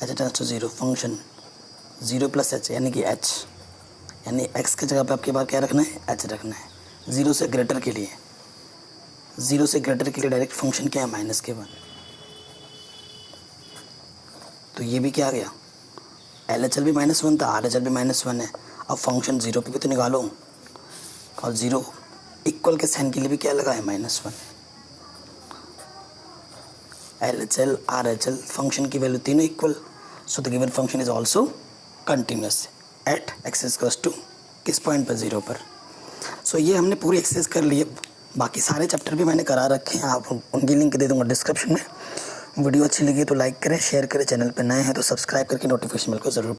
h tends to 0, function 0 plus h यानी कि h, यानी x की जगह पे आपके पास क्या रखना है, h रखना है। 0 से ग्रेटर के लिए, 0 से ग्रेटर के लिए डायरेक्ट फंक्शन क्या है, माइनस के 1। तो ये भी क्या आ गया, LHL भी -1 था, RHL भी -1 है। अब फंक्शन 0 पे भी तो निकालो, और 0 इक्वल के साइन के लिए भी क्या लगा है, -1। LHL RHL फंक्शन की वैल्यू तीनों equal, so the given function is also continuous at x equals to किस पॉइंट पर, 0 पर। सो ये हमने पूरी एक्सरसाइज कर ली है। बाकी सारे चैप्टर भी मैंने करा रखे हैं, आप उनकी लिंक दे दूंगा डिस्क्रिप्शन में। वीडियो अच्छी लगी तो लाइक करें, शेयर करें, चैनल पर नए हैं तो सब्सक्राइब करके नोटिफिकेशन बेल को ज़रूर